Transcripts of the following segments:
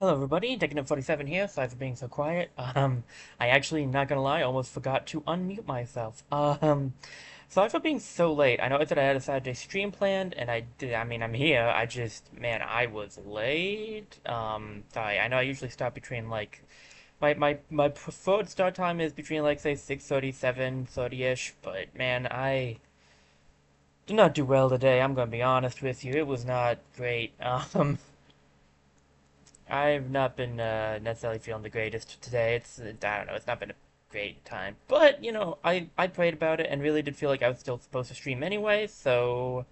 Hello everybody, Decadent47 here. Sorry for being so quiet. I actually, not gonna lie, almost forgot to unmute myself. Sorry for being so late. I know I said I had a Saturday stream planned, and I did. I mean, I'm here. Man, I was late. Sorry. I know I usually start between like my preferred start time is between like say 6:30, 7:30-ish. But man, I did not do well today. I'm gonna be honest with you. It was not great. I've not been necessarily feeling the greatest today. I don't know, it's not been a great time. But, I prayed about it and really did feel like I was still supposed to stream anyway, so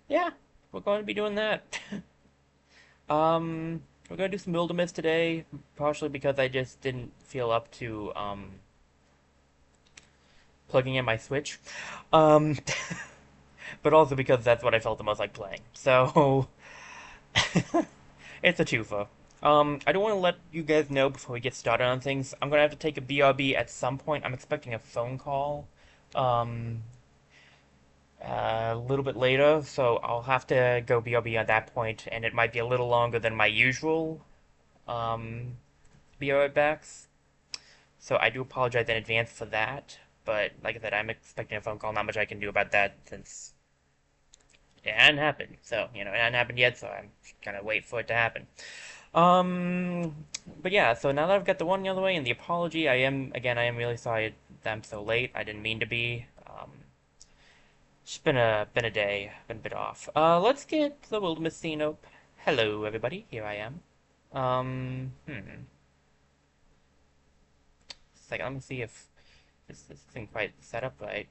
yeah, we're going to be doing that. We're going to do some Wildermyth today, partially because I just didn't feel up to plugging in my Switch. Um, but also because that's what I felt the most like playing. So, it's a twofer. I don't want to let you guys know before we get started on things. I'm gonna have to take a BRB at some point. I'm expecting a phone call, um, a little bit later, so I'll have to go BRB at that point, and it might be a little longer than my usual, BRB backs. So I do apologize in advance for that. But like I said, I'm expecting a phone call. Not much I can do about that since it hadn't happened. So, it hadn't happened yet, so I'm gonna wait for it to happen. But yeah, so now that I've got the one the other way and the apology, I am really sorry that I'm so late. I didn't mean to be. It's been a day, been a bit off. Let's get the Wildermyth scene up. Hello, everybody. Here I am. Hmm. Second, let me see if this isn't quite set up right.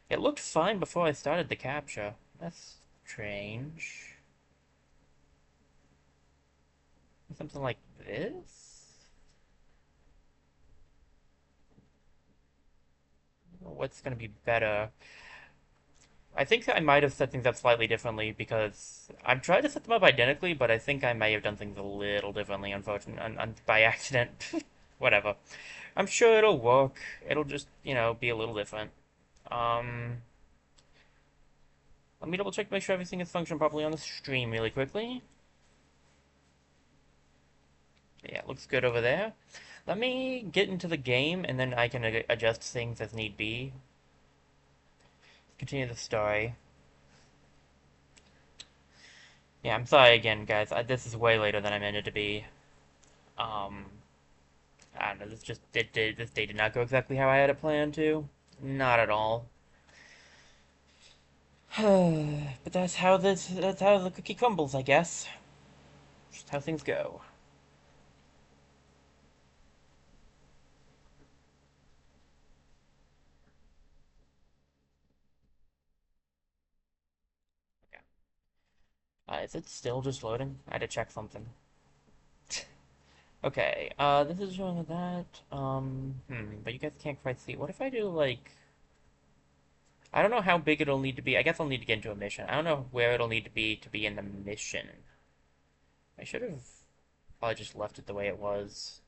It looked fine before I started the capture. That's strange. Something like this? What's gonna be better? I think I might have set things up slightly differently because I've tried to set them up identically, but I think I may have done things a little differently, unfortunately, by accident. Whatever. I'm sure it'll work. It'll just, be a little different. Um, Let me double check to make sure everything is functioning properly on the stream really quickly. Yeah, it looks good over there. Let me get into the game and then I can adjust things as need be. Continue the story. Yeah, I'm sorry again, guys. This is way later than I meant it to be. Um, I don't know. This day did not go exactly how I had it planned to. Not at all. But that's how the cookie crumbles, I guess. Just how things go. Okay. Is it still just loading? I had to check something. Okay. This is showing that. But you guys can't quite see. What if I do like? I don't know how big it'll need to be. I guess I'll need to get into a mission. I don't know where it'll need to be in the mission. I should have probably just left it the way it was.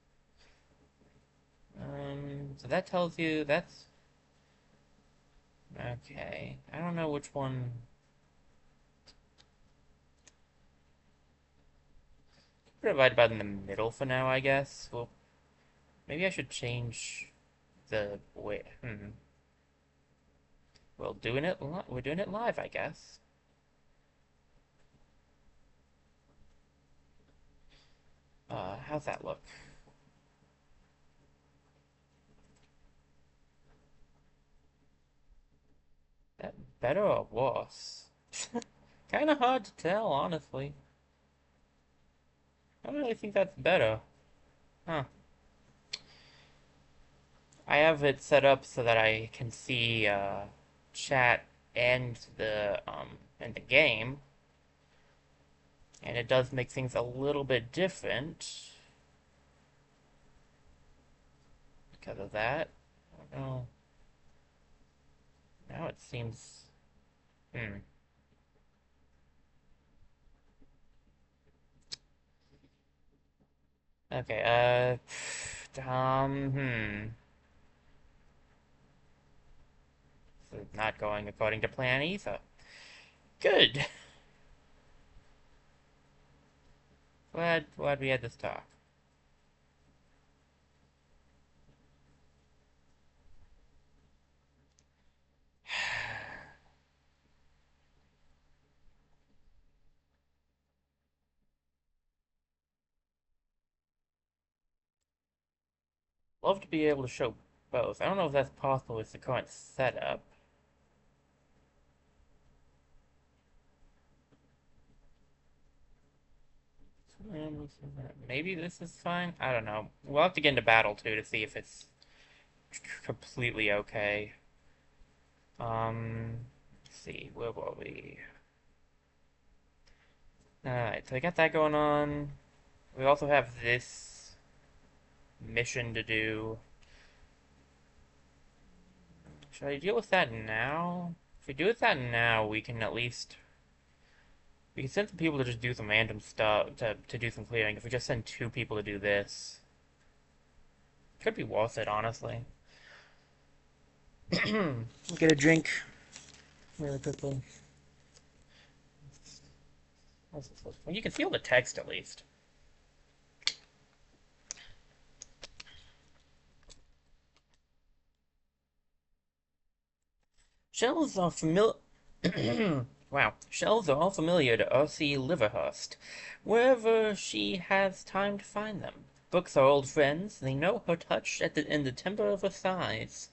So that tells you that's okay. I don't know which one. Put it right about in the middle for now, I guess. Well, maybe I should change the way. Well, we're doing it live, I guess. How's that look? That better or worse? Kind of hard to tell, honestly. I don't really think that's better. Huh. I have it set up so that I can see chat and the game, and it does make things a little bit different because of that. I don't know. Now it seems. Hmm. Okay. This is not going according to plan either. Good. Glad we had this talk. Love to be able to show both. I don't know if that's possible with the current setup. Maybe this is fine? I don't know. We'll have to get into battle, too, to see if it's completely okay. Let's see, where were we? Alright, so we got that going on. We also have this mission to do. Should I deal with that now? If we do with that now, we can at least... We can send some people to just do some random stuff, to do some clearing. If we just send 2 people to do this... Could be worth it, honestly. Get a drink really quickly. Well, you can feel the text, at least. Shelves are familiar... Wow. Shelves are all familiar to R.C. Liverhurst, wherever she has time to find them. Books are old friends. They know her touch in the timbre of her thighs,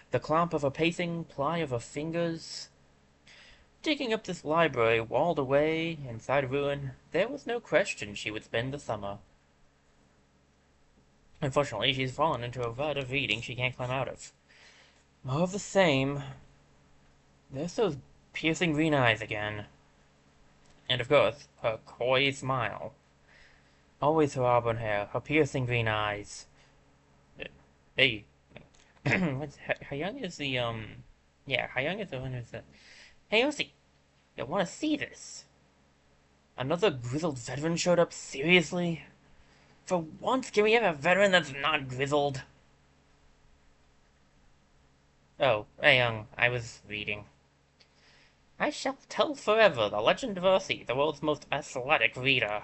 the clomp of her pacing, ply of her fingers. Digging up this library, walled away, inside a ruin, there was no question she would spend the summer. Unfortunately, she's fallen into a rut of reading she can't climb out of. More of the same. There's those piercing green eyes again. And of course, her coy smile. Always her auburn hair, her piercing green eyes. Hey, how young is the, yeah, how young is the one who's the... Hey, Osi, you want to see this? Another grizzled veteran showed up, seriously? For once, can we have a veteran that's not grizzled? Oh, hey, I was reading. I shall tell forever the legend of Ursi, the world's most athletic reader.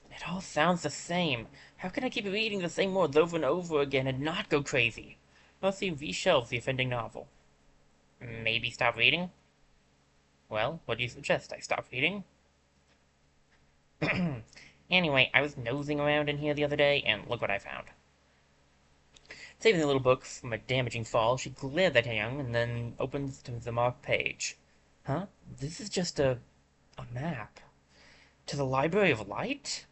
It all sounds the same. How can I keep reading the same words over and over again and not go crazy? Ursi reshelves the offending novel. Maybe stop reading? Well, what do you suggest? I stop reading? Anyway, I was nosing around in here the other day, and look what I found. Saving the little book from a damaging fall, she glared at Young and then opens to the marked page. Huh? This is just a map. To the Library of Light?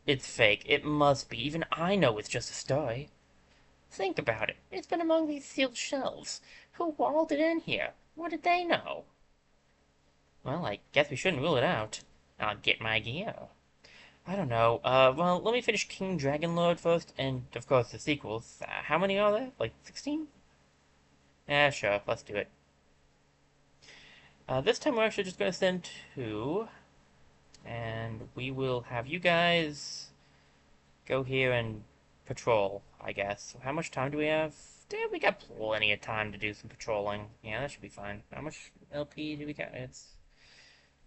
It's fake. It must be. Even I know it's just a story. Think about it. It's been among these sealed shelves. Who walled it in here? What did they know? Well, I guess we shouldn't rule it out. I'll get my gear. I don't know. Well, let me finish King Dragonlord first, and, of course, the sequels. How many are there? Like, 16? Yeah, sure. Let's do it. This time we're actually just going to send 2. And we will have you guys go here and patrol, I guess. How much time do we have? Damn, we got plenty of time to do some patrolling. Yeah, that should be fine. How much LP do we got? It's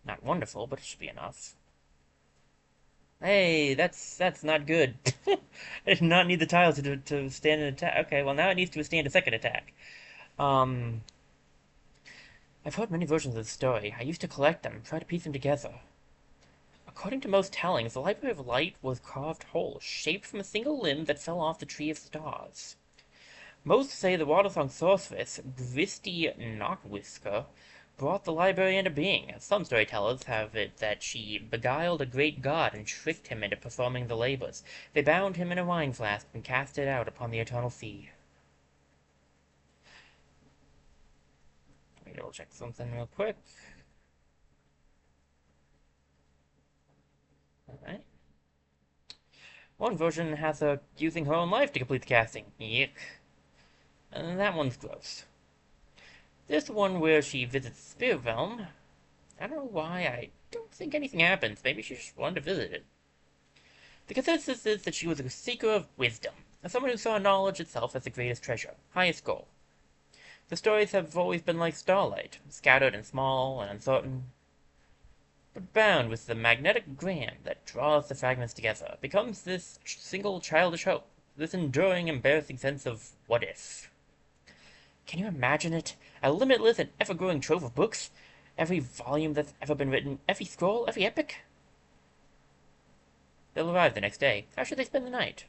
not wonderful, but it should be enough. Hey, that's not good. I did not need the tiles to stand an attack. Okay, well now it needs to withstand a second attack. Um, I've heard many versions of the story. I used to collect them, try to piece them together. According to most tellings, the Library of Light was carved whole, shaped from a single limb that fell off the Tree of Stars. Most say the water-song sorceress, Gristy Knockwhisker, brought the library into being. Some storytellers have it that she beguiled a great god and tricked him into performing the labors. They bound him in a wine flask and cast it out upon the eternal sea. Let me double check something real quick. Alright. One version has her using her own life to complete the casting. Yuck. And that one's gross. This one where she visits the spirit realm, I don't know why, I don't think anything happens. Maybe she just wanted to visit it. The consensus is that she was a seeker of wisdom, someone who saw knowledge itself as the greatest treasure, highest goal. The stories have always been like starlight, scattered and small and uncertain. but bound with the magnetic gram that draws the fragments together, becomes this single childish hope, this enduring, embarrassing sense of what if. Can you imagine it? A limitless and ever-growing trove of books? Every volume that's ever been written, every scroll, every epic? They'll arrive the next day. How should they spend the night?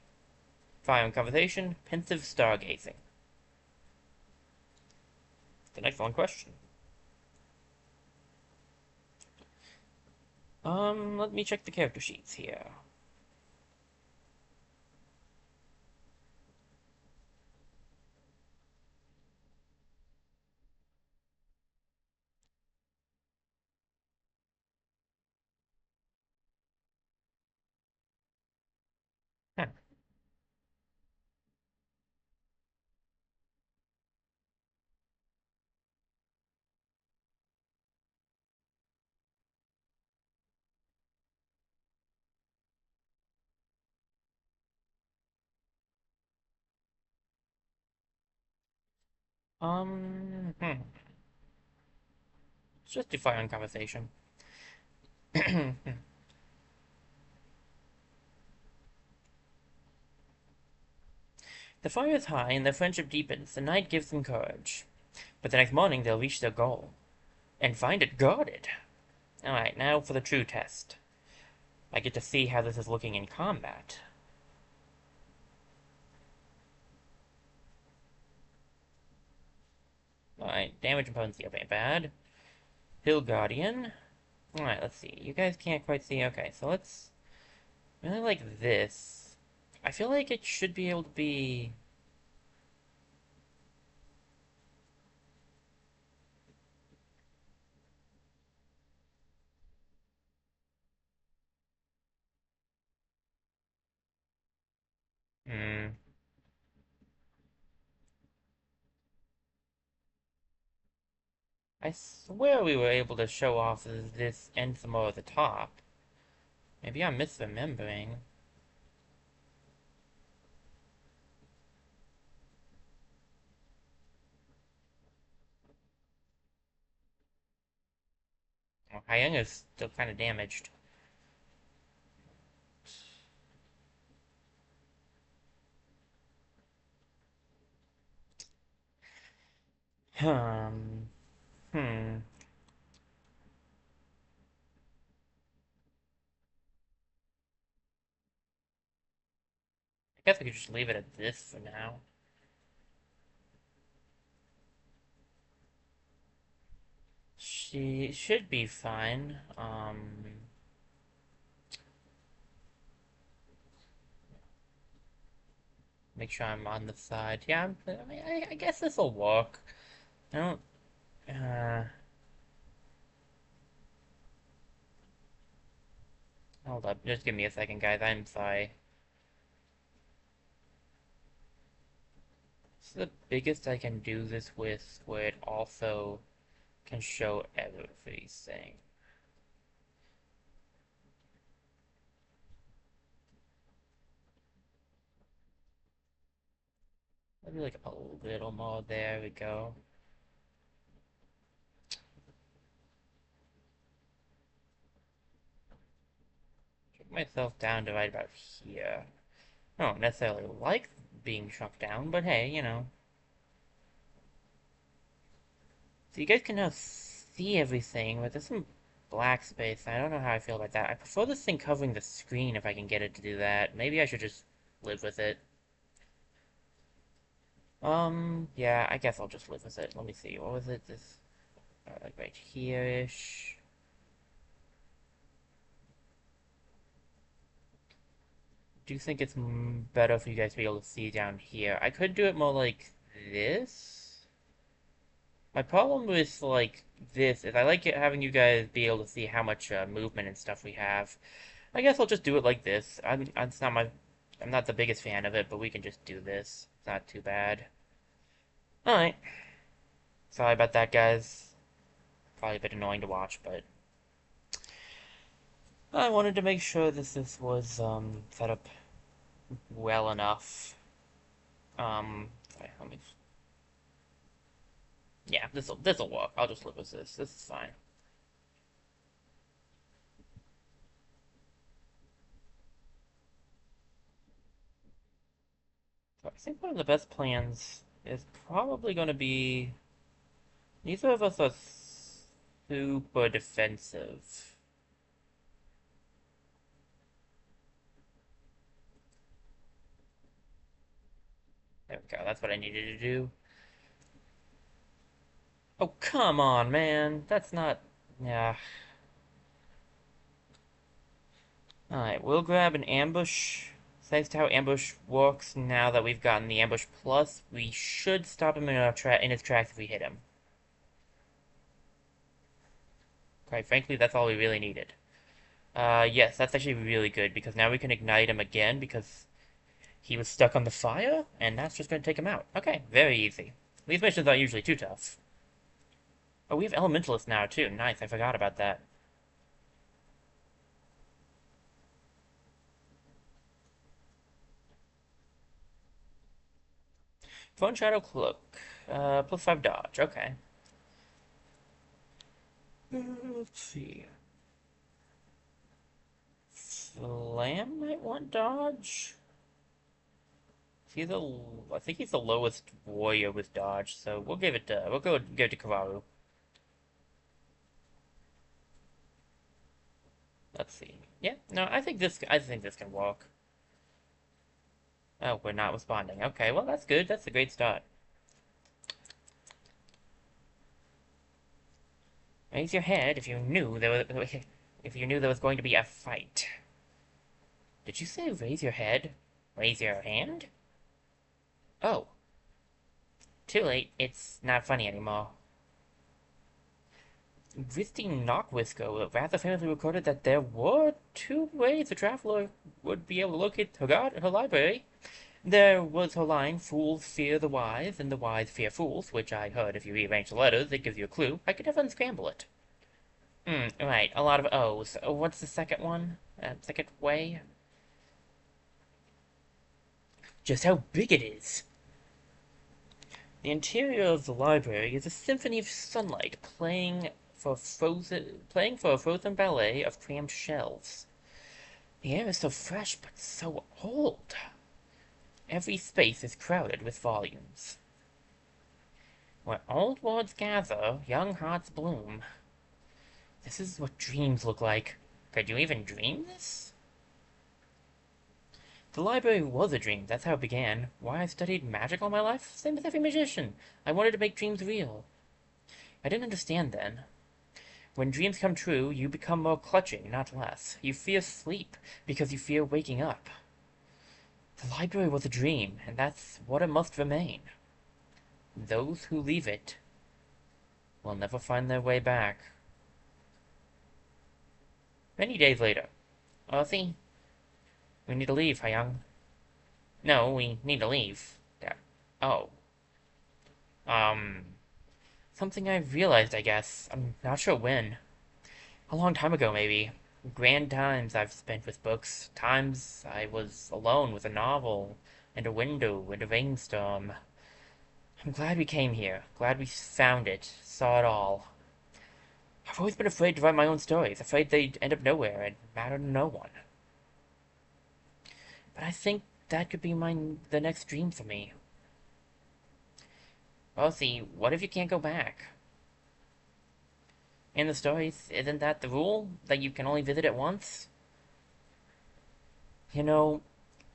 Fire and conversation, pensive stargazing. The next one question. Let me check the character sheets here. Huh. Hmm. Let's just do fire and conversation. The fire is high and their friendship deepens. The night gives them courage. But the next morning they'll reach their goal and find it guarded. Alright, now for the true test. I get to see how this is looking in combat. Alright, damage and potency ain't bad. Hill Guardian. Alright, let's see. You guys can't quite see. Okay, so let's... Really like this. I feel like it should be able to be... Hmm. I swear we were able to show off this and some more at the top. Maybe I'm misremembering. Oh, Hyanga's still kind of damaged. Hmm. Hmm. I guess we could just leave it at this for now. She should be fine. Make sure I'm on the side. Yeah, I guess this will work. I don't. Uh, Hold up. Just give me a second, guys. I'm sorry. This is the biggest I can do this with, where it also can show everything. Maybe like a little more. There we go. Get myself down to right about here. I don't necessarily like being shrunk down, but hey, you know. So you guys can now see everything, but there's some black space. I don't know how I feel about that. I prefer this thing covering the screen if I can get it to do that. Maybe I should just live with it. Yeah, I guess I'll just live with it. Let me see. What was it? This, like right here-ish. Do you think it's better for you guys to be able to see down here? I could do it more like this. My problem with like this is I like having you guys be able to see how much movement and stuff we have. I guess I'll just do it like this. I'm not the biggest fan of it, but we can just do this. It's not too bad. All right. Sorry about that, guys. Probably a bit annoying to watch, but I wanted to make sure this was set up well enough. Let me. Yeah, this'll work. I'll just live with this. This is fine. I think one of the best plans is probably going to be neither of us are super defensive. There we go. That's what I needed to do. Oh, come on, man. That's not. Yeah. Alright, we'll grab an ambush. Thanks to how ambush works now that we've gotten the ambush plus, we should stop him in his tracks if we hit him. Quite frankly, that's all we really needed. Yes, that's actually really good, because now we can ignite him again, because he was stuck on the fire, and that's just going to take him out. Okay, very easy. These missions aren't usually too tough. Oh, we have Elementalists now, too. Nice, I forgot about that. Phone Shadow Cloak. Plus 5 dodge. Okay. Let's see. Lamb might want dodge. He's the, I think he's the lowest warrior with dodge, so we'll give it to, we'll go give it to Kavaru. Let's see. Yeah, no, I think this can work. Oh, we're not responding. Okay, well that's good. That's a great start. Raise your head if you knew there was, if you knew there was going to be a fight. Did you say raise your head? Raise your hand? Oh, too late. It's not funny anymore. Christy Knockwisco rather famously recorded that there were two ways a traveler would be able to locate her library. There was her line, fools fear the wise, and the wise fear fools, which I heard if you rearrange the letters, it gives you a clue. I could have unscramble it. Right, a lot of O's. What's the second one? Second way? Just how big it is! The interior of the library is a symphony of sunlight playing for a frozen ballet of crammed shelves. The air is so fresh, but so old. Every space is crowded with volumes. Where old words gather, young hearts bloom. This is what dreams look like. Could you even dream this? The library was a dream, that's how it began. Why I studied magic all my life? Same as every magician. I wanted to make dreams real. I didn't understand then. When dreams come true, you become more clutching, not less. You fear sleep, because you fear waking up. The library was a dream, and that's what it must remain. Those who leave it will never find their way back. Many days later. Arthie, we need to leave, Hyung. No, we need to leave. Oh. Something I realized, I guess. I'm not sure when. A long time ago, maybe. Grand times I've spent with books. Times I was alone with a novel, and a window, and a rainstorm. I'm glad we came here. Glad we found it. Saw it all. I've always been afraid to write my own stories. Afraid they'd end up nowhere and matter to no one. But I think that could be the next dream for me. Well, see, what if you can't go back? In the stories, isn't that the rule? That you can only visit it once? You know,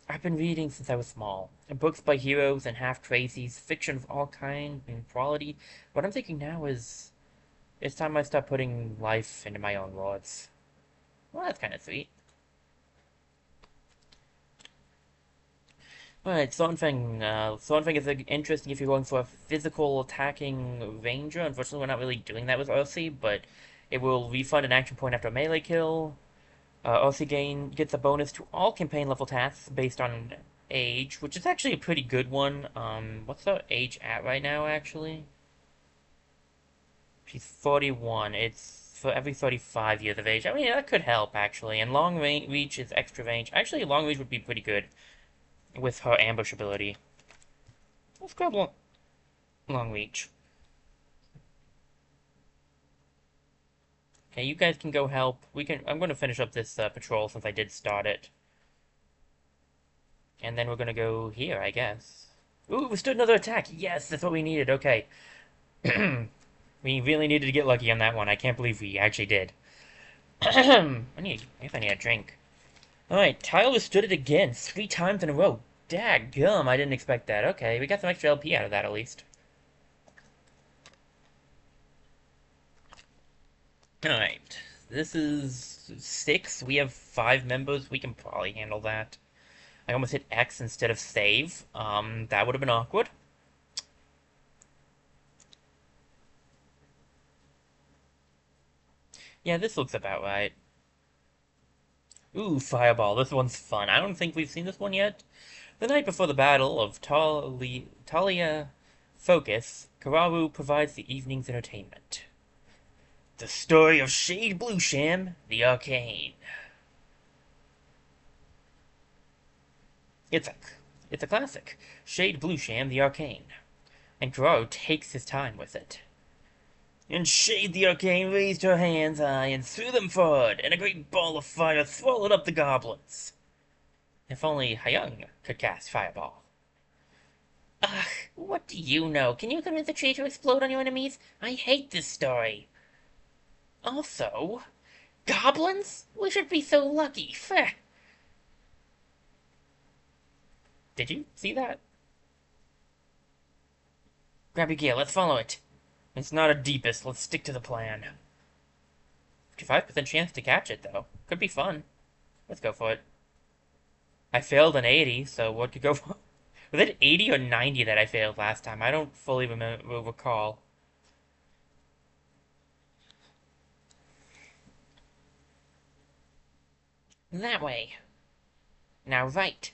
I've been reading since I was small. Books by heroes and half-crazies, fiction of all kinds and quality. What I'm thinking now is, it's time I start putting life into my own words. Well, that's kind of sweet. Alright, Thornfang is interesting if you're going for a physical attacking ranger. Unfortunately, we're not really doing that with Ursi, but it will refund an action point after a melee kill. Ursi gets a bonus to all campaign level tasks based on age, which is actually a pretty good one. What's her age at right now, actually? She's 41. It's for every 35 years of age. I mean, that could help, actually. And long reach is extra range. Actually, long reach would be pretty good with her ambush ability. Let's grab long reach. Okay, you guys can go help. I'm going to finish up this patrol since I did start it. And then we're gonna go here, I guess. Ooh, we stood another attack! Yes, that's what we needed, okay. We really needed to get lucky on that one. I can't believe we actually did. I guess I need a drink. Alright, Tile withstood it again, 3 times in a row. Dadgum, I didn't expect that. Okay, we got some extra LP out of that at least. Alright, this is 6. We have 5 members. We can probably handle that. I almost hit X instead of save. That would have been awkward. Yeah, this looks about right. Ooh, Fireball. This one's fun. I don't think we've seen this one yet. The night before the Battle of Talia Focus, Kararu provides the evening's entertainment. The story of Shade Bluesham, the Arcane. It's a, it's a classic. Shade Bluesham, the Arcane. And Kararu takes his time with it. And Shade the Arcane raised her hands high and threw them forward, and a great ball of fire swallowed up the goblins. If only Hyung could cast Fireball. Ugh, what do you know? Can you convince the tree to explode on your enemies? I hate this story. Also, goblins? We should be so lucky. Feh. Did you see that? Grab your gear, let's follow it. It's not a deepest, let's stick to the plan. 55% chance to catch it, though. Could be fun. Let's go for it. I failed an 80, so what could go for? Was it 80 or 90 that I failed last time? I don't fully recall. That way. Now right.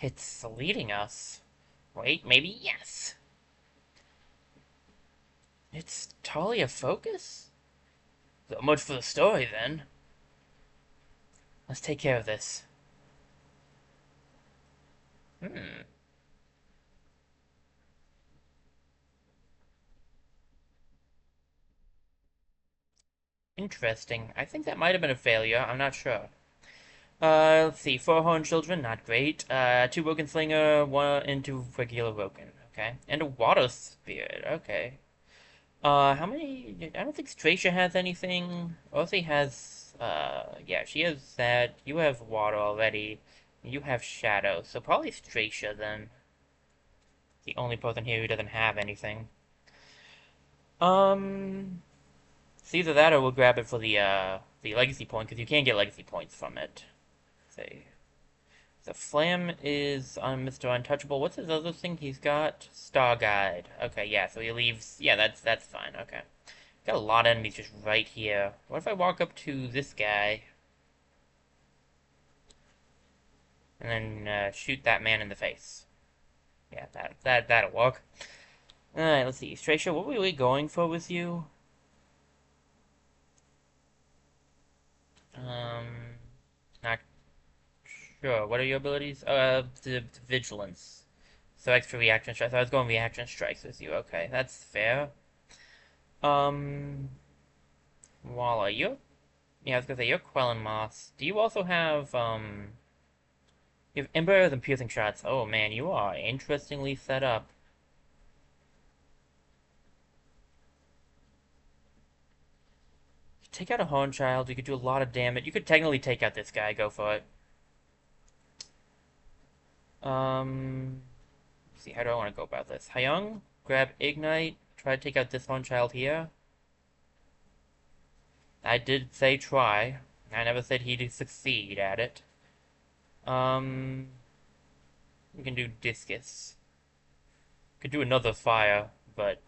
It's leading us. Wait, maybe yes. It's Talia Focus? So much for the story, then. Let's take care of this. Hmm. Interesting. I think that might have been a failure. I'm not sure. Let's see. 4 horned children, not great. 2 broken slinger, 1 into regular broken. Okay. And a water spirit. Okay. How many? I don't think Stracia has anything. Rosie has, yeah, she has that. You have water already. You have shadow. So probably Stracia then. The only person here who doesn't have anything. Um, it's either that or we'll grab it for the legacy point, because you can get legacy points from it. Say, the Flam is on Mr. Untouchable. What's his other thing he's got? Star Guide. Okay, yeah, so he leaves. Yeah, that's fine. Okay. Got a lot of enemies just right here. What if I walk up to this guy and then shoot that man in the face? Yeah, that'll work. All right, let's see. Stracia, what were we going for with you? Um, not sure. What are your abilities? The vigilance. So extra reaction strikes. So I was going reaction strikes with you. Okay, that's fair. Um, Walla, you're... Yeah, I was gonna say, you're Quelling Moss. Do you also have, You have Ember and Piercing Shots. Oh man, you are interestingly set up. Take out a Horn Child, you could do a lot of damage. You could technically take out this guy, go for it. Let's see, how do I want to go about this? Hyung, grab Ignite, try to take out this Horn Child here. I did say try. I never said he'd succeed at it. We can do Discus. Could do another fire, but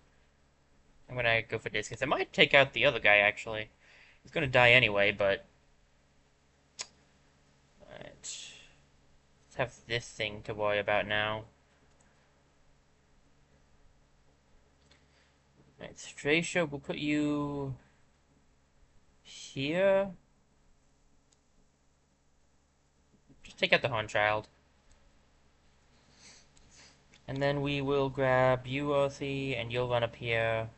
I'm gonna go for Discus. I might take out the other guy, actually. He's gonna die anyway, but... Let's have this thing to worry about now. Alright, Stracia, we'll put you... here? Just take out the Horn Child. And then we will grab you, Orthy, and you'll run up here.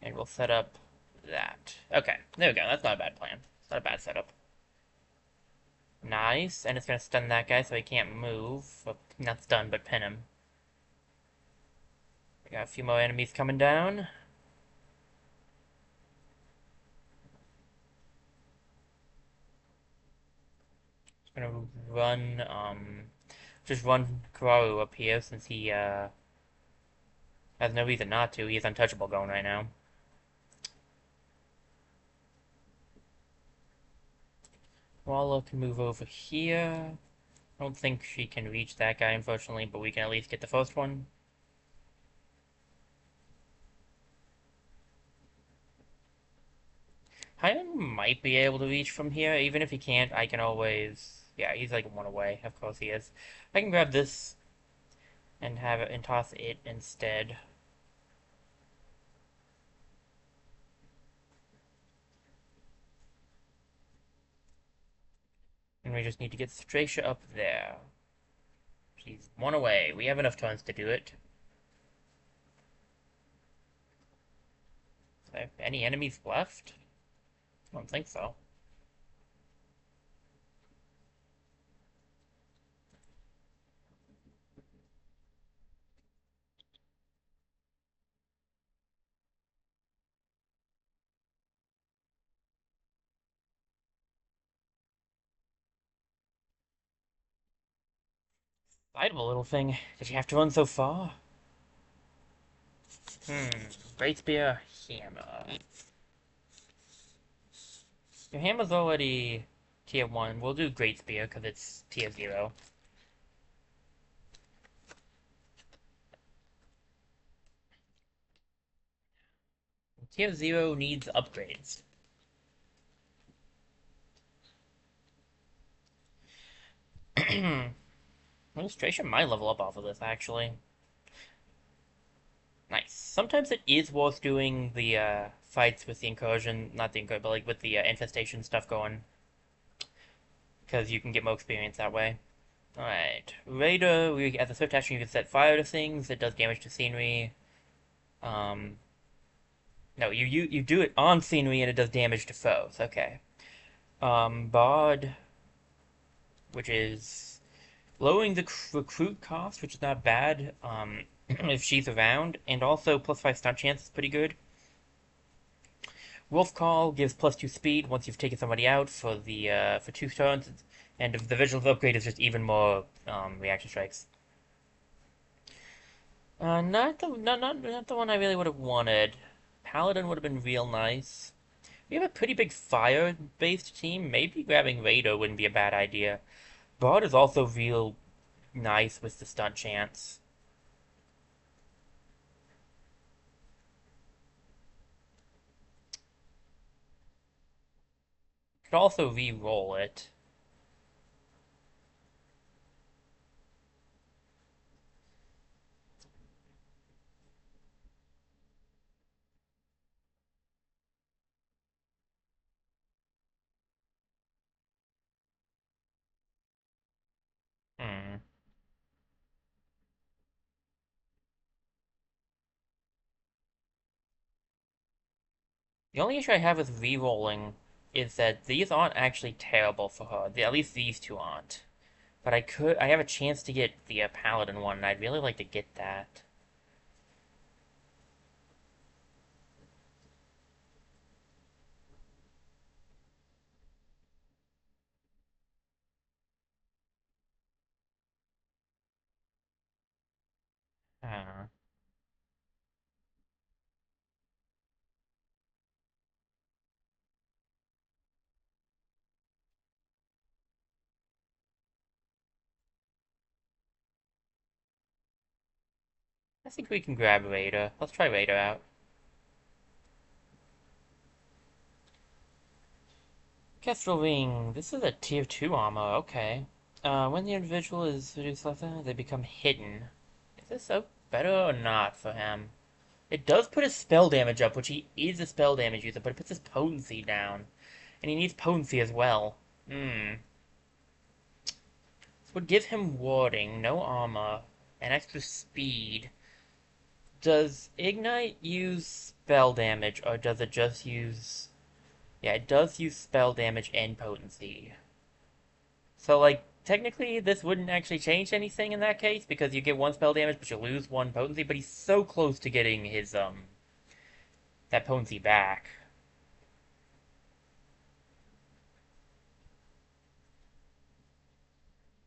And we'll set up that. Okay, there we go. That's not a bad plan. It's not a bad setup. Nice, and it's gonna stun that guy so he can't move. Well, not stun, but pin him. We got a few more enemies coming down. Just gonna just run Kararu up here since he, has no reason not to. He is untouchable going right now. Walla can move over here. I don't think she can reach that guy, unfortunately, but we can at least get the first one. Hyman might be able to reach from here. Even if he can't, I can always... Yeah, he's like one away. Of course he is. I can grab this and have it and toss it instead. And we just need to get Stracia up there. She's one away. We have enough turns to do it. Any enemies left? I don't think so. Excitable little thing. Did you have to run so far? Great Spear, Hammer. Your hammer's already tier 1. We'll do Great Spear because it's tier 0. Tier 0 needs upgrades. Illustration might level up off of this, actually. Nice. Sometimes it is worth doing the fights with the incursion, not the incursion, but like with the infestation stuff going, because you can get more experience that way. Alright. Raider, as a swift action, you can set fire to things. It does damage to scenery. Um, no, you do it on scenery and it does damage to foes. Okay. Bard, which is lowering the recruit cost, which is not bad if she's around, and also +5 stun chance is pretty good. Wolf Call gives +2 speed once you've taken somebody out for the for 2 turns, and the Vigilance upgrade is just even more reaction strikes. Not the one I really would have wanted. Paladin would have been real nice. We have a pretty big fire-based team. Maybe grabbing Raider wouldn't be a bad idea. Bard is also real nice with the stun chance. Could also re-roll it. Hmm. The only issue I have with re-rolling is that these aren't actually terrible for her. At least these two aren't. But I have a chance to get the Paladin one, and I'd really like to get that. Uh, I think we can grab Raider. Let's try Raider out. Kestrel Ring. This is a tier 2 armor, okay. When the individual is reduced level, they become hidden. Is this so better or not for him? It does put his spell damage up, which he is a spell damage user, but it puts his potency down. And he needs potency as well. This would give him warding, no armor, and extra speed. Does Ignite use spell damage, or does it just use... Yeah, it does use spell damage and potency. So, like, technically, this wouldn't actually change anything in that case, because you get one spell damage, but you lose one potency, but he's so close to getting his, that potency back.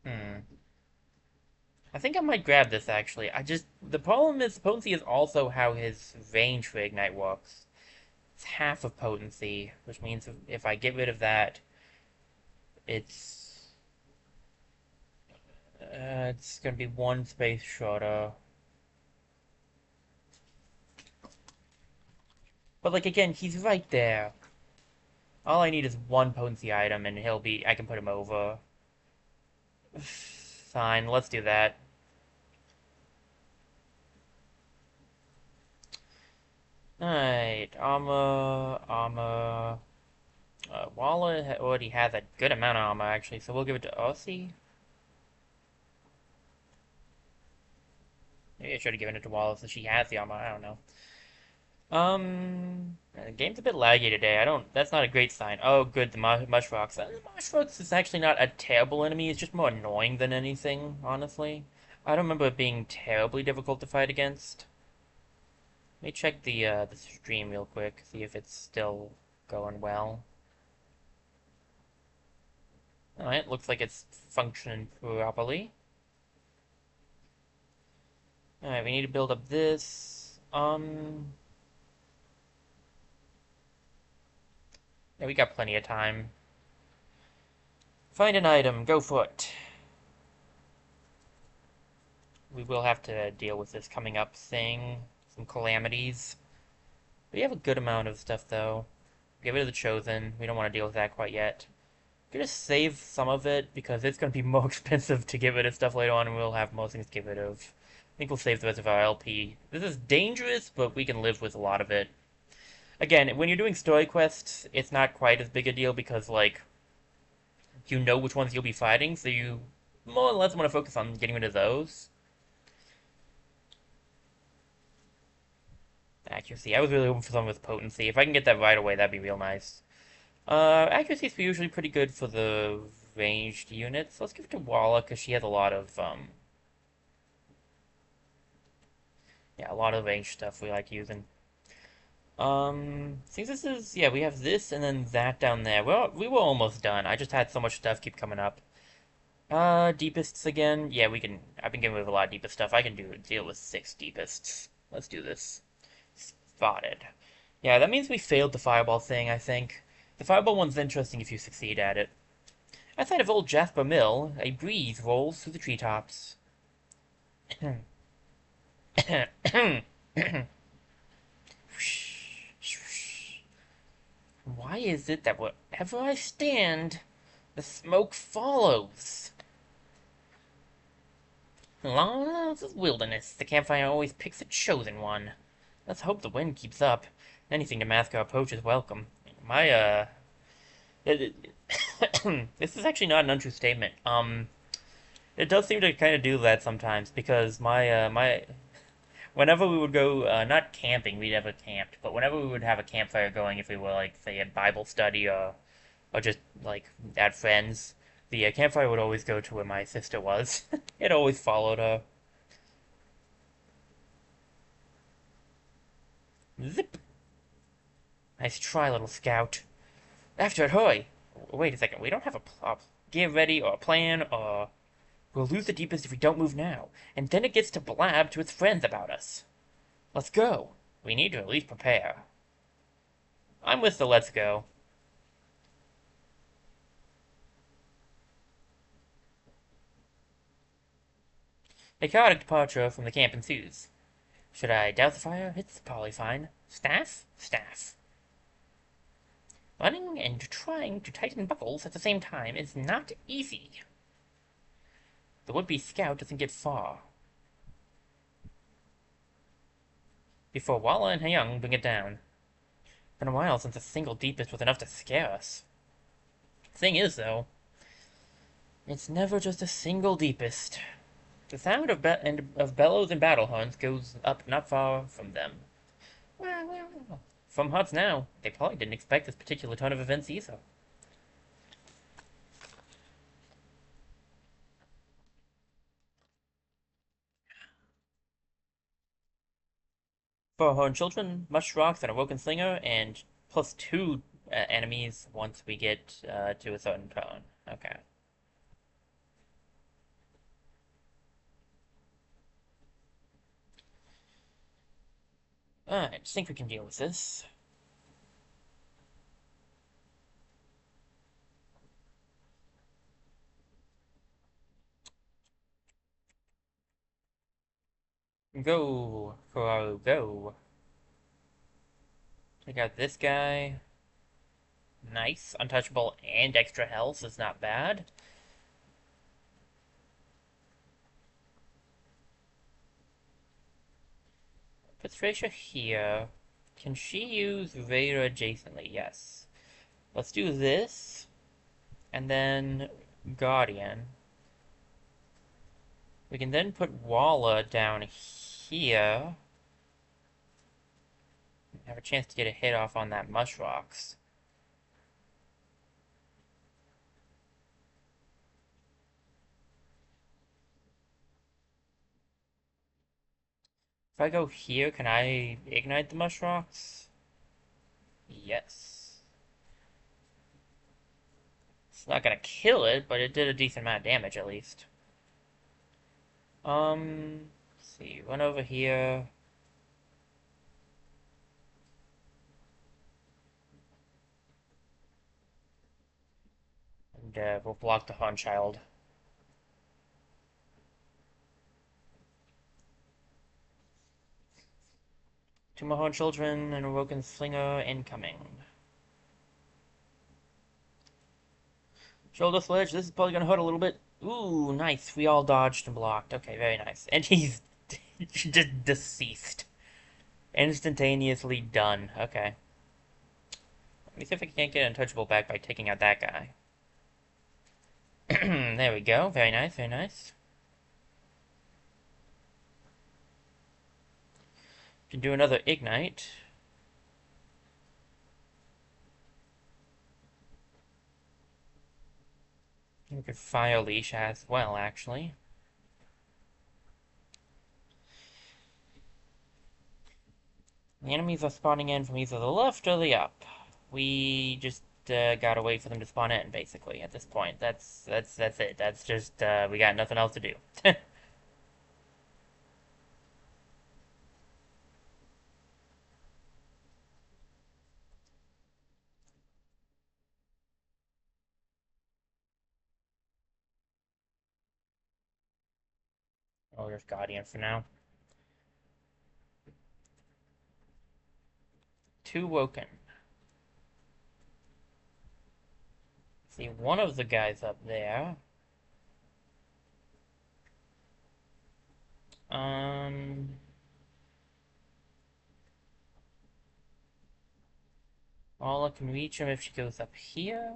Hmm. I think I might grab this, actually. The problem is, potency is also how his range for Ignite works. It's half of potency, which means if I get rid of that, it's, it's gonna be one space shorter. But, like, again, he's right there. All I need is one potency item, and I can put him over. Fine, let's do that. Alright, armor. Walla already has a good amount of armor, actually, so we'll give it to Aussie. Maybe I should have given it to Walla since she has the armor, I don't know. The game's a bit laggy today. That's not a great sign. Oh, good, the Mushrox. The Mushrox is actually not a terrible enemy, it's just more annoying than anything, honestly. I don't remember it being terribly difficult to fight against. Let me check the stream real quick, see if it's still going well. Alright, looks like it's functioning properly. Alright, we need to build up this. Yeah, we got plenty of time. Find an item, go for it. We will have to deal with this coming up thing. Some calamities. We have a good amount of stuff, though. Get rid of the Chosen. We don't want to deal with that quite yet. We're gonna save some of it, because it's gonna be more expensive to get rid of stuff later on, and we'll have most things to get rid of. I think we'll save the rest of our LP. This is dangerous, but we can live with a lot of it. Again, when you're doing story quests, it's not quite as big a deal, because, like, you know which ones you'll be fighting, so you more or less want to focus on getting rid of those. Accuracy. I was really hoping for something with potency. If I can get that right away, that'd be real nice. Accuracy is usually pretty good for the ranged units. Let's give it to Walla, because she has a lot of, yeah, a lot of ranged stuff we like using. Since this is, yeah, we have this and then that down there. Well, we were almost done. I just had so much stuff keep coming up. Deepists again. Yeah, I've been getting rid of a lot of deepest stuff. I can deal with 6 deepists. Let's do this. Spotted. Yeah, that means we failed the fireball thing, I think. The fireball one's interesting if you succeed at it. Outside of old Jasper Mill, a breeze rolls through the treetops. Why is it that wherever I stand, the smoke follows? Long as wilderness, the campfire always picks a chosen one. Let's hope the wind keeps up. Anything to mask our approach is welcome. It, this is actually not an untrue statement. It does seem to kind of do that sometimes, because whenever we would go, not camping, we never camped, but whenever we would have a campfire going, if we were, like, say, at Bible study, or just, like, at friends, the campfire would always go to where my sister was. It always followed her. Zip! Nice try, little scout. After it, hurry! Wait a second, we don't have a gear ready, or a plan, or... We'll lose the deepest if we don't move now, and then it gets to blab to its friends about us. Let's go. We need to at least prepare. I'm with the let's go. A chaotic departure from the camp ensues. Should I douse the fire? It's probably fine. Staff? Staff. Running and trying to tighten buckles at the same time is not easy. The would-be scout doesn't get far before Walla and Hyung bring it down. Been a while since a single deepest was enough to scare us. Thing is, though, it's never just a single deepest. The sound of bellows and battle horns goes up not far from them. Well. From huts now, they probably didn't expect this particular turn of events either. For her children, mush rocks and a woken slinger, and plus two enemies once we get to a certain turn. Okay. Alright, I think we can deal with this. Go, Koro, go. Take out this guy. Nice. Untouchable and extra health is not bad. Put Thracia here. Can she use Vader adjacently? Yes. Let's do this. And then Guardian. We can then put Walla down here. Have a chance to get a hit off on that Mushrocks. If I go here, can I ignite the Mushrocks? Yes. It's not gonna kill it, but it did a decent amount of damage at least. Let's see, run over here. And we'll block the Hornchild. Two more Horn Children and a Woken Slinger incoming. Shoulder Sledge, this is probably gonna hurt a little bit. Ooh, nice. We all dodged and blocked. Okay, very nice. And he's just deceased. Instantaneously done. Okay. Let me see if I can't get Untouchable back by taking out that guy. There we go. Very nice, very nice. Can do another Ignite. We could Fire Leash as well, actually. The enemies are spawning in from either the left or the up. We just gotta wait for them to spawn in, basically, at this point. That's it. That's just, we got nothing else to do. Oh, there's Guardian for now. Two Woken. See, one of the guys up there. All can reach him if she goes up here.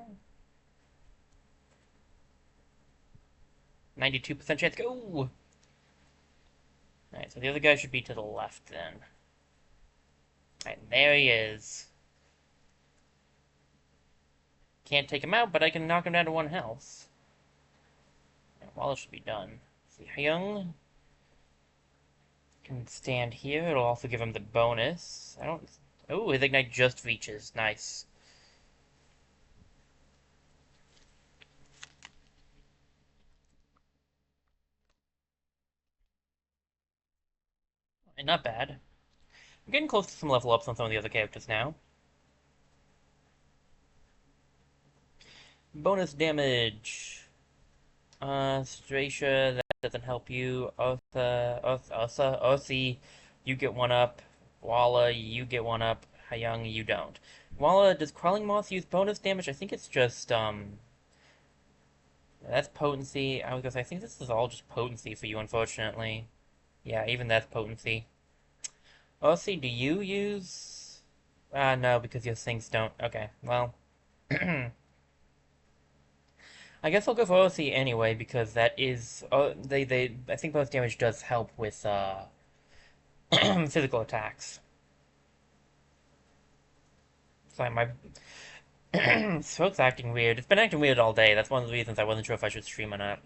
92% chance. Go! Alright, so the other guy should be to the left then. Alright, there he is. Can't take him out, but I can knock him down to 1 health. Right, Wallace should be done. See, Hyung can stand here. It'll also give him the bonus. I don't... Oh, his Ignite just reaches. Nice. Not bad. I'm getting close to some level ups on some of the other characters now. Bonus damage. Stracia, that doesn't help you. Ursi, you get 1 up. Walla, you get 1 up. Hyung, you don't. Walla, does Crawling Moth use bonus damage? I think it's just, that's potency. I was gonna say, I think this is all just potency for you, unfortunately. Yeah, even that's potency. Ursi, do you use... no, because your things don't. Okay, well... I guess I'll go for OC anyway, because that is... I think bonus damage does help with, physical attacks. Sorry, my... throat's acting weird. It's been acting weird all day. That's one of the reasons I wasn't sure if I should stream or not.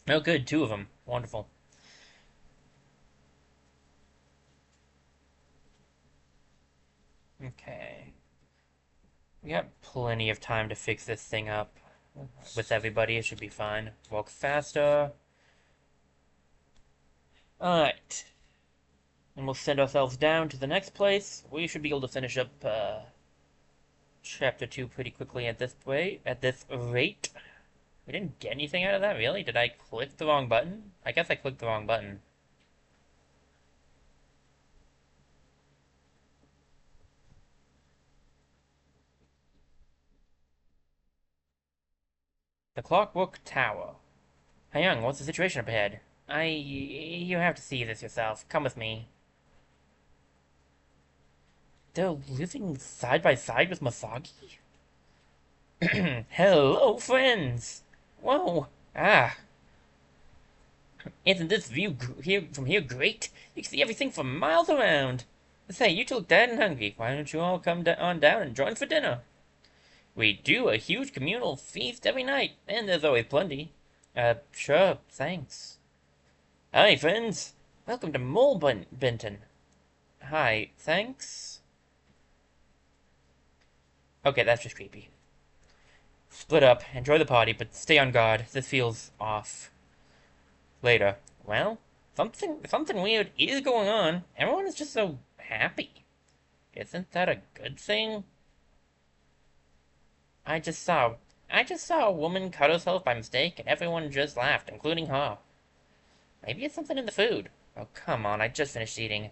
Oh, good. 2 of them. Wonderful. Okay. We got plenty of time to fix this thing up. With everybody, it should be fine. Walk faster. Alright. And we'll send ourselves down to the next place. We should be able to finish up, Chapter 2 pretty quickly at this rate. We didn't get anything out of that, really? Did I click the wrong button? I guess I clicked the wrong button. The Clockwork Tower. Hey Young, what's the situation up ahead? You have to see this yourself. Come with me. They're living side by side with Masagi? Hello, friends! Whoa! Ah, isn't this view from here great? You can see everything for miles around. Say, you two look dead and hungry. Why don't you all come on down and join for dinner? We do a huge communal feast every night, and there's always plenty. Sure, thanks. Hi, friends. Welcome to Mole Benton. Hi, thanks. Okay, that's just creepy. Split up, enjoy the party, but stay on guard. This feels off. Later. Well, something weird is going on. Everyone is just so happy. Isn't that a good thing? I just saw a woman cut herself by mistake, and everyone just laughed, including her. Maybe it's something in the food. Oh, come on, I just finished eating.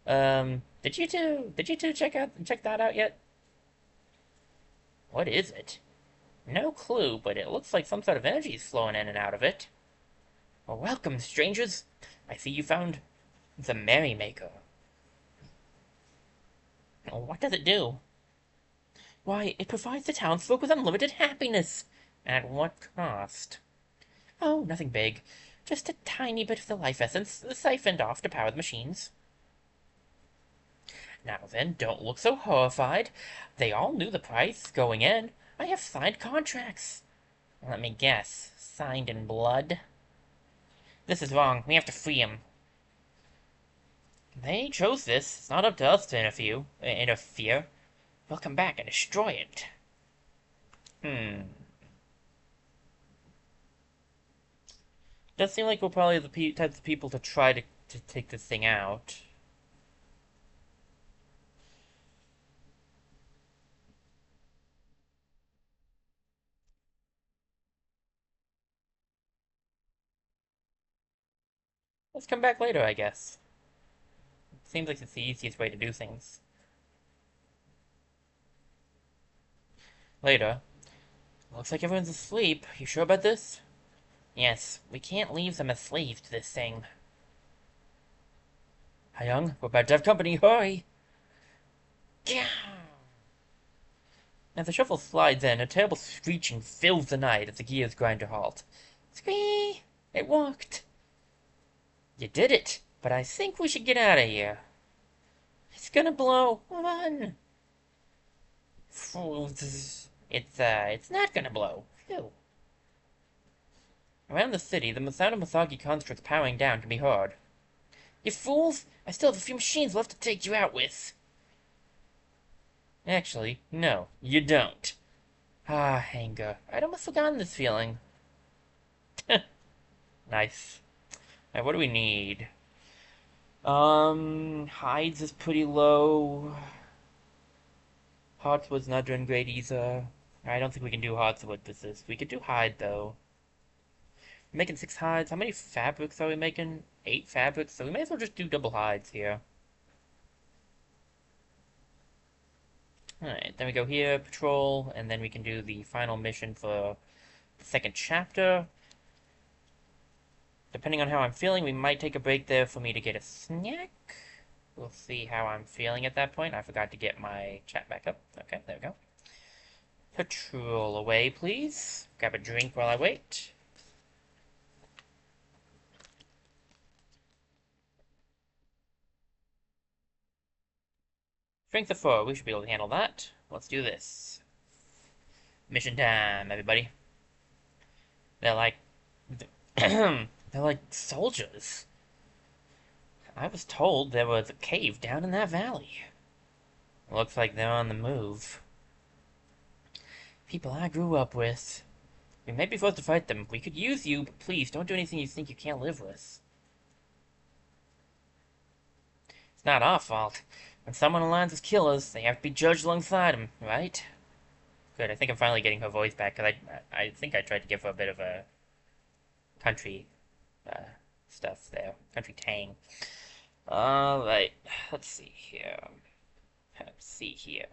Did you two check that out yet? What is it? No clue, but it looks like some sort of energy is flowing in and out of it. Well, welcome, strangers. I see you found the Merrymaker. What does it do? Why, it provides the townsfolk with unlimited happiness. At what cost? Oh, nothing big. Just a tiny bit of the life essence siphoned off to power the machines. Now then, don't look so horrified. They all knew the price going in. I have signed contracts. Let me guess. Signed in blood? This is wrong. We have to free him. They chose this. It's not up to us to interfere. We'll come back and destroy it. Does seem like we're probably the types of people to try to take this thing out. Let's come back later, I guess. Seems like it's the easiest way to do things. Later. Looks like everyone's asleep. You sure about this? Yes, we can't leave them as slaves to this thing. Hi, Young. We're about to have company. Hurry! Yeah! As the shuffle slides in, a terrible screeching fills the night as the gears grind to halt. Squee! It worked! You did it! But I think we should get out of here. It's gonna blow. Run! It's not gonna blow. Phew. Around the city, the sound of Masagi constructs powering down can be heard. You fools! I still have a few machines left to take you out with. Actually, no, you don't. Ah, anger. I'd almost forgotten this feeling. Nice. Alright, what do we need? Hides is pretty low. Heartswood's not doing great either. I don't think we can do Heartswood with this. We could do hide, though. We're making 6 hides. How many fabrics are we making? 8 fabrics, so we may as well just do double hides here. Alright, then we go here, patrol, and then we can do the final mission for the second chapter. Depending on how I'm feeling, we might take a break there for me to get a snack. We'll see how I'm feeling at that point. I forgot to get my chat back up. Okay, there we go. Patrol away, please. Grab a drink while I wait. Strength of 4. We should be able to handle that. Let's do this. Mission time, everybody. They're like... they're like soldiers. I was told there was a cave down in that valley. Looks like they're on the move. People I grew up with. We may be forced to fight them. We could use you, but please don't do anything you think you can't live with. It's not our fault. When someone aligns with killers, they have to be judged alongside them, right? Good, I think I'm finally getting her voice back, because I think I tried to give her a bit of a country uh, stuff there. Country tang. Alright, let's see here. Let's see here.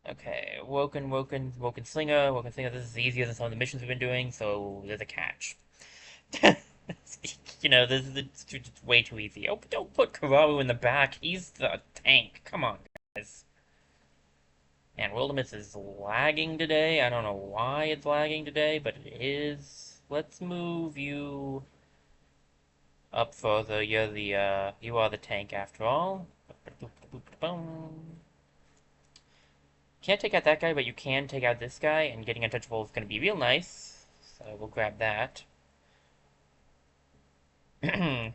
Okay, Woken Slinger. Woken Slinger, this is easier than some of the missions we've been doing, so there's a catch. This is it's way too easy. Oh, but don't put Kararu in the back. He's the tank. Come on, guys. Man, Wildermyth is lagging today. I don't know why it's lagging today, but it is. Let's move you up further. You are the tank after all. Can't take out that guy, but you can take out this guy, and getting untouchable is going to be real nice. So we'll grab that. There's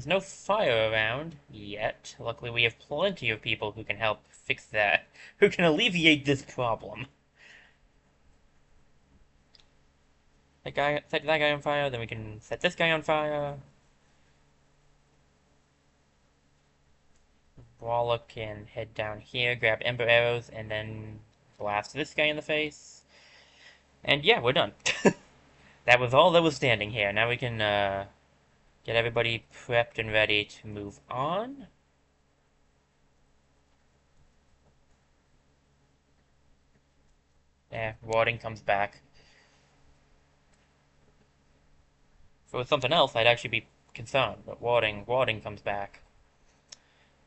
no fire around yet. Luckily, we have plenty of people who can help fix that, who can alleviate this problem. Set that guy on fire, then we can set this guy on fire. Brawler can head down here, grab ember arrows, and then blast this guy in the face. And yeah, we're done. That was all that was standing here. Now we can get everybody prepped and ready to move on. Yeah, warding comes back. If it was something else, I'd actually be concerned, but warding comes back.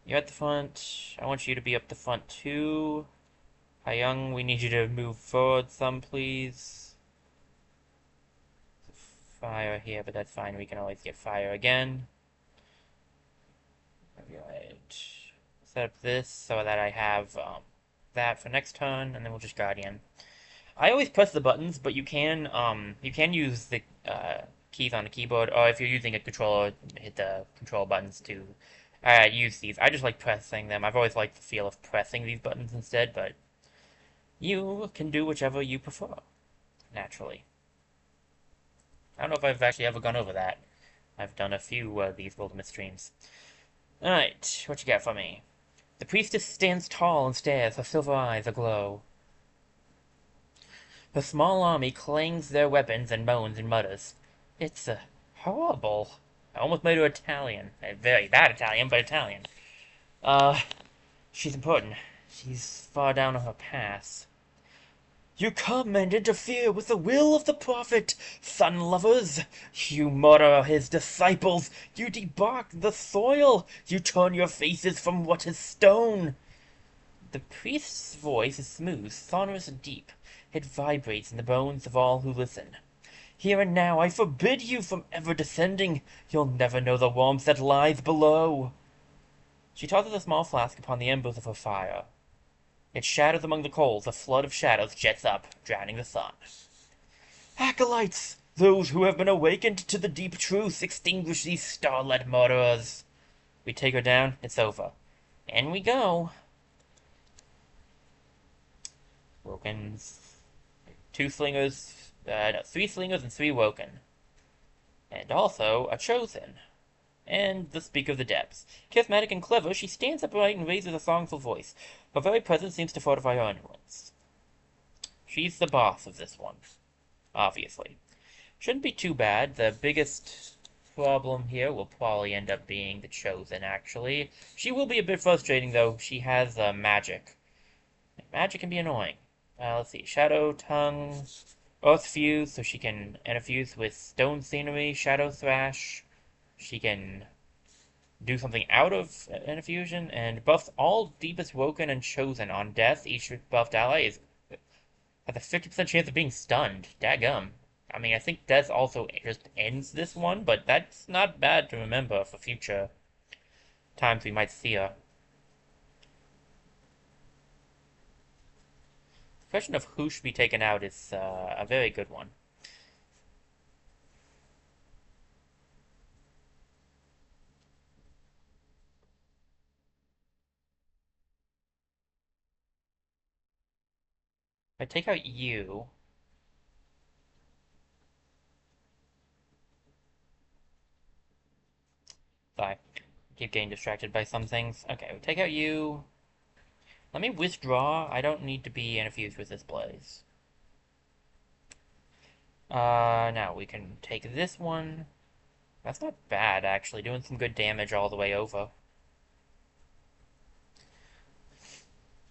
You're at the front. I want you to be up the front too. Young, we need you to move forward some, please. Fire here, but that's fine. We can always get fire again. Alright. Set up this so that I have that for next turn, and then we'll just Guardian. I always press the buttons, but you can use the keys on the keyboard, or if you're using a controller, hit the control buttons to use these. I just like pressing them. I've always liked the feel of pressing these buttons instead, but you can do whichever you prefer, naturally. I don't know if I've actually ever gone over that. I've done a few of these Wildermyth streams. Alright, what you got for me? The priestess stands tall and stares, her silver eyes aglow. Her small army clangs their weapons and moans and mutters. It's horrible. I almost made her Italian. A very bad Italian, but Italian. She's important. She's far down on her path. You come and interfere with the will of the prophet, sun lovers. You murder his disciples. You debark the soil. You turn your faces from what is stone. The priest's voice is smooth, sonorous, and deep. It vibrates in the bones of all who listen. Here and now I forbid you from ever descending. You'll never know the warmth that lies below. She tosses a small flask upon the embers of her fire. It shatters among the coals. A flood of shadows jets up, drowning the sun. Acolytes! Those who have been awakened to the deep truth, extinguish these starlit murderers. We take her down, it's over. In we go. Wokens. Three slingers and 3 woken. And also a chosen. And the Speaker of the Depths. Charismatic and clever, she stands upright and raises a songful voice. Her very presence seems to fortify her influence. She's the boss of this one, obviously. Shouldn't be too bad. The biggest problem here will probably end up being the Chosen, actually. She will be a bit frustrating, though. She has magic. Magic can be annoying. Let's see. Shadow Tongue, Earth Fuse, so she can interfuse with stone scenery, Shadow Thrash. She can do something out of an infusion, and buffs all Deepest Woken and Chosen on death. Each buffed ally has a 50% chance of being stunned. Daggum. I mean, I think death also just ends this one, but that's not bad to remember for future times we might see her. The question of who should be taken out is a very good one. If I take out you... Sorry. Keep getting distracted by some things. Okay, we take out you. Let me withdraw. I don't need to be infused with this blaze. Now we can take this one. That's not bad, actually. Doing some good damage all the way over.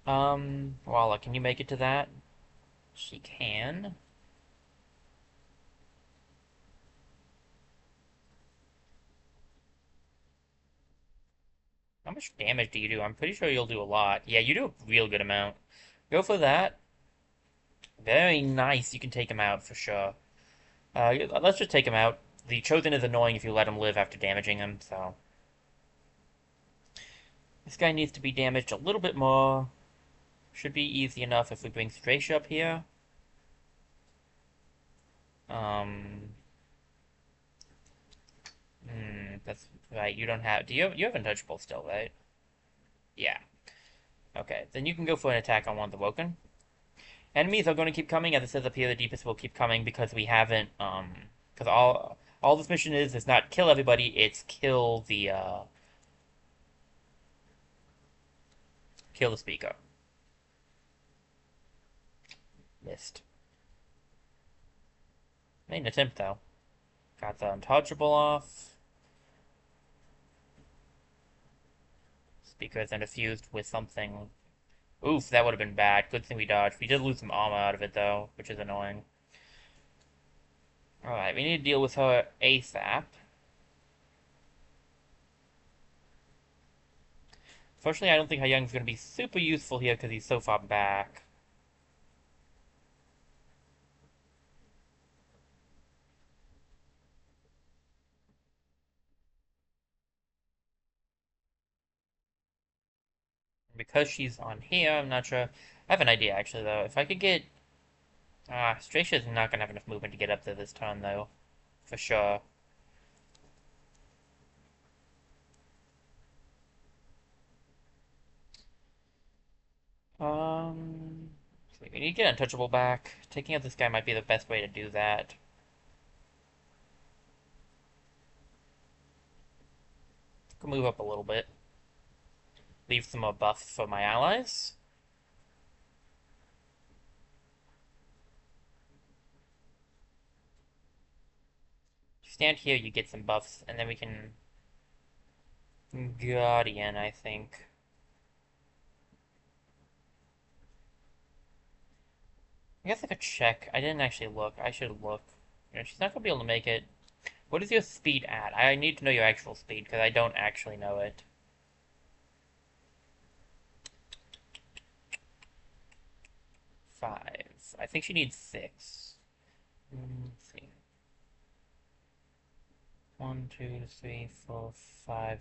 Walla, can you make it to that? She can. How much damage do you do? I'm pretty sure you'll do a lot. Yeah, you do a real good amount. Go for that. Very nice. You can take him out for sure. Let's just take him out. The Chosen is annoying if you let him live after damaging him, so... This guy needs to be damaged a little bit more. Should be easy enough if we bring Thracia up here. Um... that's right, you don't have... You have Untouchable still, right? Yeah. Okay, then you can go for an attack on one of the Woken. Enemies are going to keep coming, as it says up here, the deepest will keep coming because we haven't, because all this mission is not kill everybody, it's kill the speaker. Missed. Made an attempt, though. Got the Untouchable off. Speaker is infused with something. Oof, that would have been bad. Good thing we dodged. We did lose some armor out of it, though, which is annoying. Alright, we need to deal with her ASAP. Fortunately, I don't think Young's going to be super useful here because he's so far back. Because she's on here, I'm not sure. I have an idea, actually, though. If I could get... Stracia's not going to have enough movement to get up there this turn, though. For sure. We need to get Untouchable back. Taking out this guy might be the best way to do that. Can move up a little bit. Leave some more buffs for my allies. Stand here, you get some buffs, and then we can... Guardian, I think. I guess I could check. I didn't actually look. I should look. You know, she's not going to be able to make it. What is your speed at? I need to know your actual speed, because I don't actually know it. 5. I think she needs 6. Let's see. 1, 2, 3, 4, 5,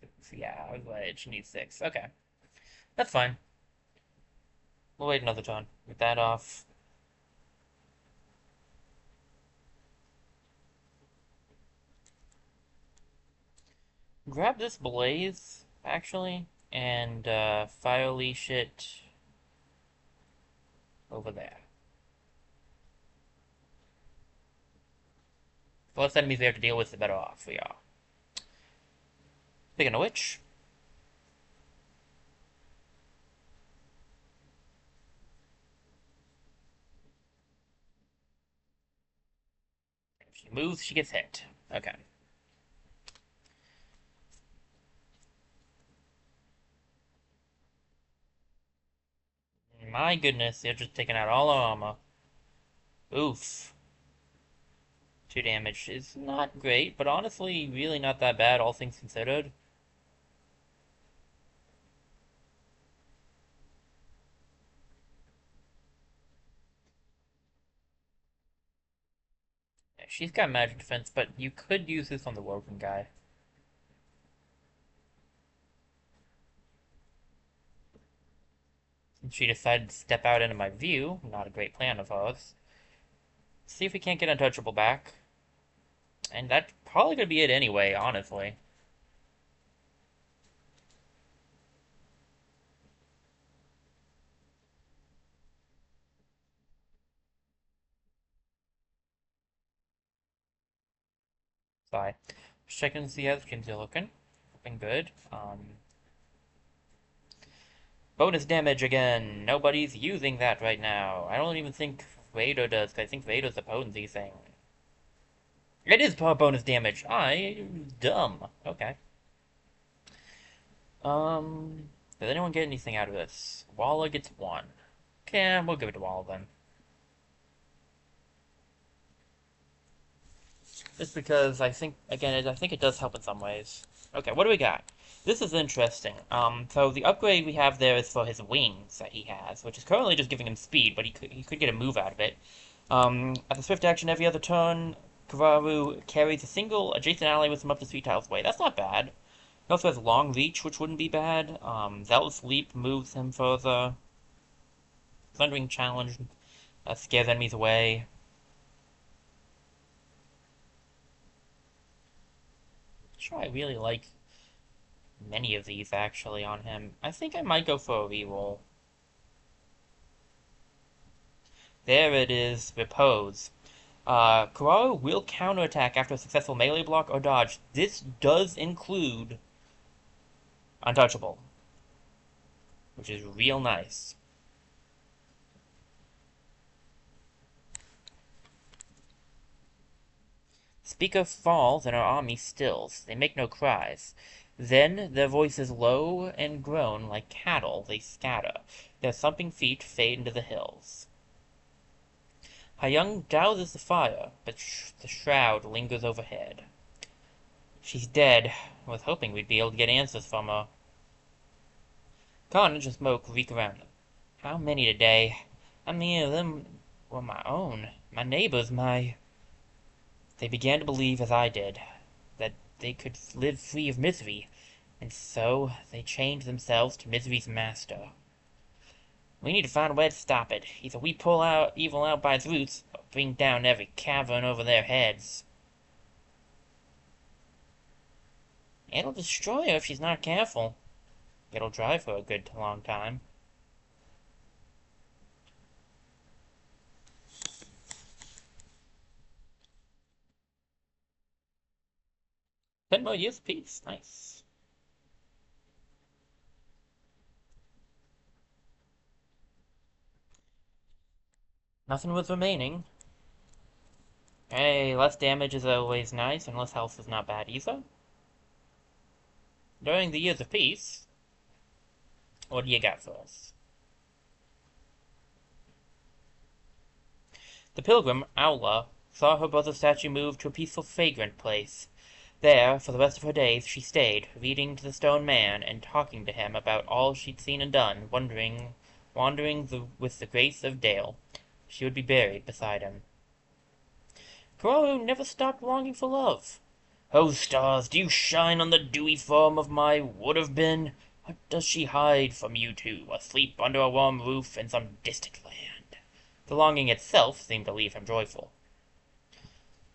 6. Yeah, I was right. She needs 6. Okay. That's fine. We'll wait another turn. Get that off. Grab this blaze, actually, and fire leash it over there. The less enemies we have to deal with, the better off we are. Speaking of which, if she moves, she gets hit. Okay. My goodness, they're just taking out all our armor. Oof. 2 damage is not great, but honestly, really not that bad, all things considered. Yeah, she's got magic defense, but you could use this on the Woken guy. Since she decided to step out into my view, not a great plan of hers. See if we can't get Untouchable back. And that's probably going to be it anyway, honestly. Bye. Just checking to see how the skins are looking. Looking good. Bonus damage again. Nobody's using that right now. I don't even think Vader does, because I think Vader's a potency thing. It is bonus damage. Dumb. Okay. Does anyone get anything out of this? Walla gets 1. Okay, we'll give it to Walla then. Just because I think, again, I think it does help in some ways. Okay, what do we got? This is interesting. So the upgrade we have there is for his wings that he has, which is currently just giving him speed, but he could get a move out of it. At the swift action every other turn, Kararu carries a single adjacent ally with him up to 3 tiles away. That's not bad. He also has long reach, which wouldn't be bad. Zealous Leap moves him further. Thundering Challenge scares enemies away. Sure, I really like many of these actually on him. I think I might go for a reroll. There it is, Repose. Kararu will counterattack after a successful melee block or dodge. This does include Untouchable, which is real nice. Speaker falls and our army stills. They make no cries. Then their voices low and groan like cattle they scatter. Their thumping feet fade into the hills. Hyung douses the fire, but the shroud lingers overhead. She's dead. I was hoping we'd be able to get answers from her. Carnage and smoke reek around them. How many today? How many of them were my own? My neighbors, my... They began to believe, as I did, that they could live free of misery, and so they chained themselves to misery's master. We need to find a way to stop it. Either we pull out evil out by its roots, or bring down every cavern over their heads. It'll destroy her if she's not careful. It'll drive her a good long time. Ten more years peace. Nice. Nothing was remaining. Hey, less damage is always nice, and less health is not bad either. During the years of peace, what do you got for us? The pilgrim, Aula, saw her brother's statue move to a peaceful, fragrant place. There, for the rest of her days, she stayed, reading to the stone man and talking to him about all she'd seen and done, wandering with the grace of Dale. She would be buried beside him. Kararu never stopped longing for love. Oh, stars, do you shine on the dewy form of my would-have-been? Or does she hide from you two, asleep under a warm roof in some distant land? The longing itself seemed to leave him joyful.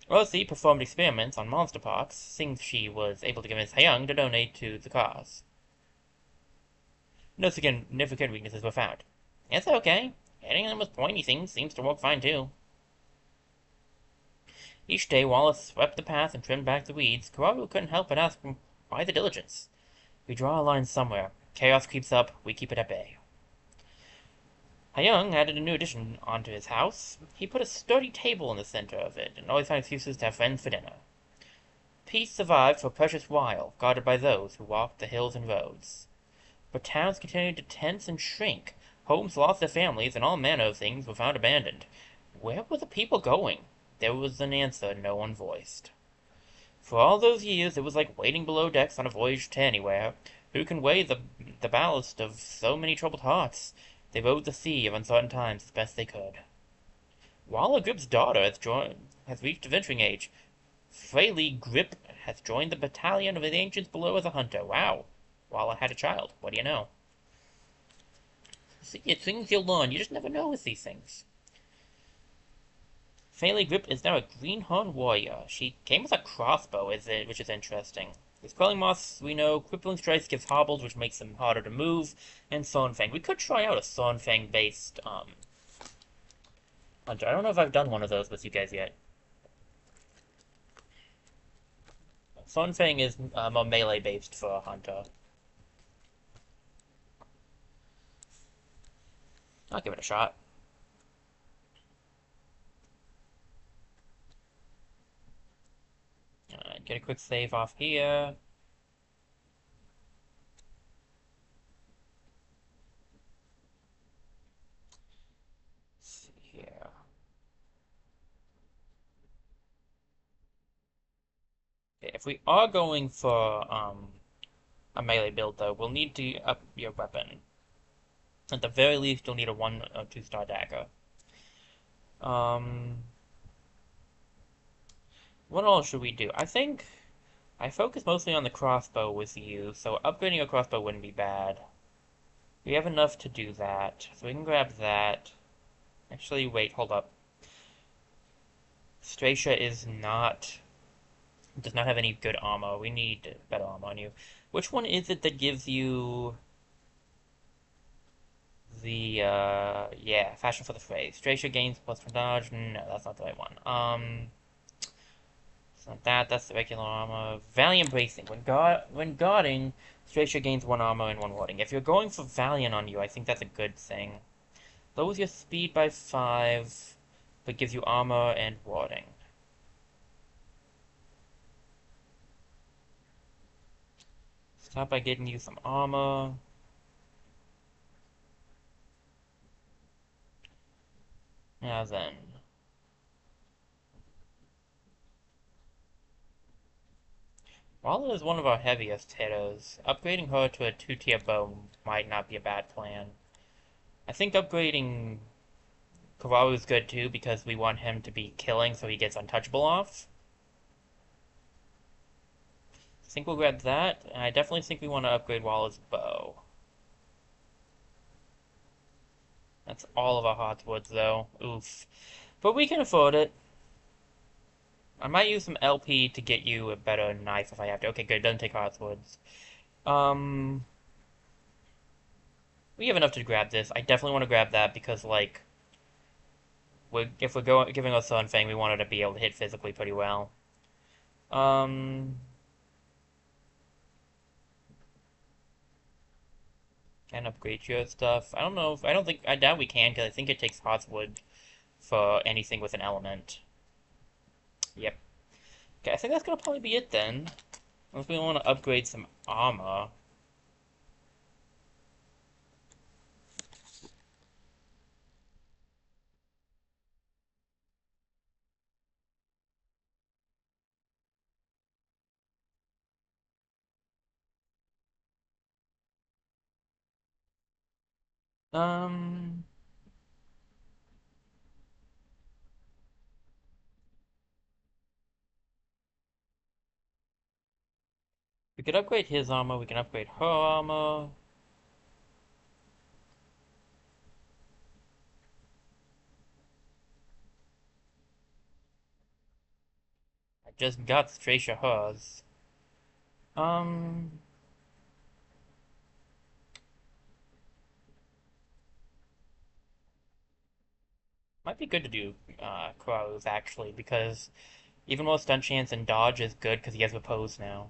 Rosie performed experiments on monster parks, things she was able to convince Hyung to donate to the cause. No significant weaknesses were found. It's okay. Hitting them with pointy things seems to work fine too. Each day Wallace swept the path and trimmed back the weeds. Kararu couldn't help but ask why the diligence. We draw a line somewhere. Chaos creeps up, we keep it at bay. Hyung added a new addition onto his house. He put a sturdy table in the center of it, and always found excuses to have friends for dinner. Peace survived for a precious while, guarded by those who walked the hills and roads. But towns continued to tense and shrink. Homes lost their families, and all manner of things were found abandoned. Where were the people going? There was an answer no one voiced. For all those years, it was like wading below decks on a voyage to anywhere. Who can weigh the ballast of so many troubled hearts? They rode the sea of uncertain times as best they could. Walla Grip's daughter has reached adventuring age. Fraley Grip has joined the battalion of the ancients below as a hunter. Wow. Walla had a child. What do you know? See, it's things you'll learn. You just never know with these things. Fraley Grip is now a greenhorn warrior. She came with a crossbow, which is interesting. With quelling moths, we know crippling strikes gives hobbles, which makes them harder to move, and Sonfang. We could try out a Sonfang based hunter. I don't know if I've done one of those with you guys yet. Sun Fang is more melee based for a hunter. I'll give it a shot. Alright, get a quick save off here. Let's see here. Okay, if we are going for a melee build, though, we'll need to up your weapon. At the very least, you'll need a 1 or 2 star dagger. Um, what else should we do? I think I focus mostly on the crossbow with you, so upgrading a crossbow wouldn't be bad. We have enough to do that, so we can grab that. Actually, wait, hold up. Stracia does not have any good armor. We need better armor on you. Which one is it that gives you the, yeah, Fashion for the Fray? Stracia gains plus one dodge? No, that's not the right one. It's not that, that's the regular armor. Valiant Bracing. When guarding, Stracia gains 1 armor and 1 warding. If you're going for Valiant on you, I think that's a good thing. Lowers your speed by 5, but gives you armor and warding. Start by getting you some armor. Now then. Walla is one of our heaviest hitters. Upgrading her to a 2-tier bow might not be a bad plan. I think upgrading Kararu is good too because we want him to be killing so he gets untouchable off. I think we'll grab that, and I definitely think we want to upgrade Walla's bow. That's all of our hardwoods though. Oof. But we can afford it. I might use some LP to get you a better knife if I have to. Okay, good. Doesn't take hardwoods. Um, we have enough to grab this. I definitely want to grab that because, like, if we're giving us Sun Fang, we wanted to be able to hit physically pretty well. Um, can upgrade your stuff. I don't think, I doubt we can because I think it takes hardwood for anything with an element. Yep. Okay, I think that's gonna probably be it then. Unless we want to upgrade some armor. Um, we could upgrade his armor, we can upgrade her armor. I just got Stracia hers. Um, might be good to do Kararu's actually, because even more stun chance and dodge is good because he has repose now.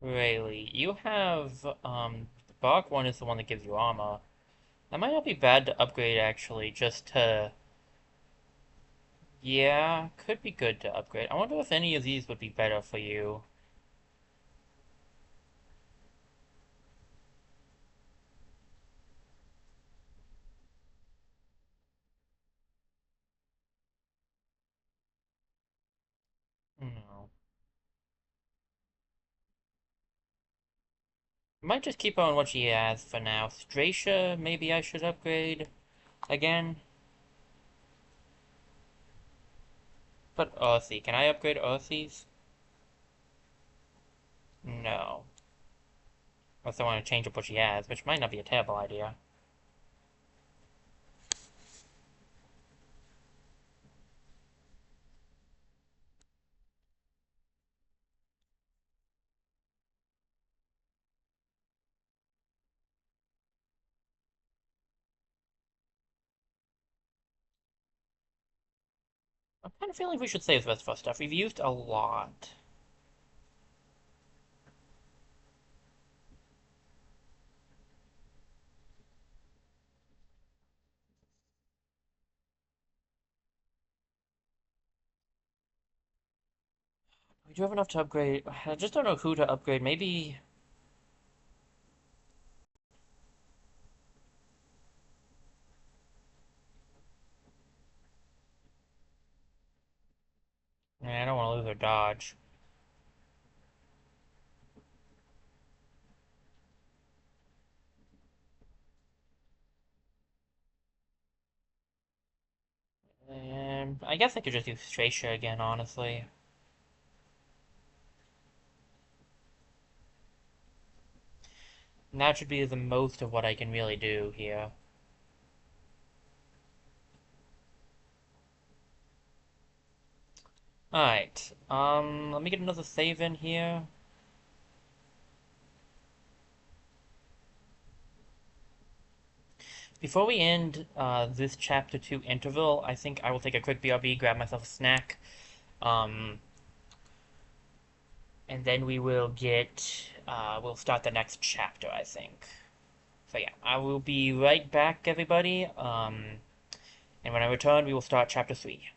Really, you have the bark one is the one that gives you armor. That might not be bad to upgrade actually, just to yeah, could be good to upgrade. I wonder if any of these would be better for you. No. I might just keep on what she has for now. Stracia, maybe I should upgrade again. But Earthy, can I upgrade Earthy's? No. Unless I want to change up what she has, which might not be a terrible idea. I'm kind of feeling we should save the rest of our stuff. We've used a lot. We do have enough to upgrade. I just don't know who to upgrade. Maybe. I don't want to lose our dodge. I guess I could just use Stracia again, honestly. And that should be the most of what I can really do here. Alright, let me get another save in here. Before we end this chapter 2 interval, I think I will take a quick BRB, grab myself a snack, um, and then we'll start the next chapter, I think. So yeah, I will be right back, everybody, and when I return, we will start chapter 3.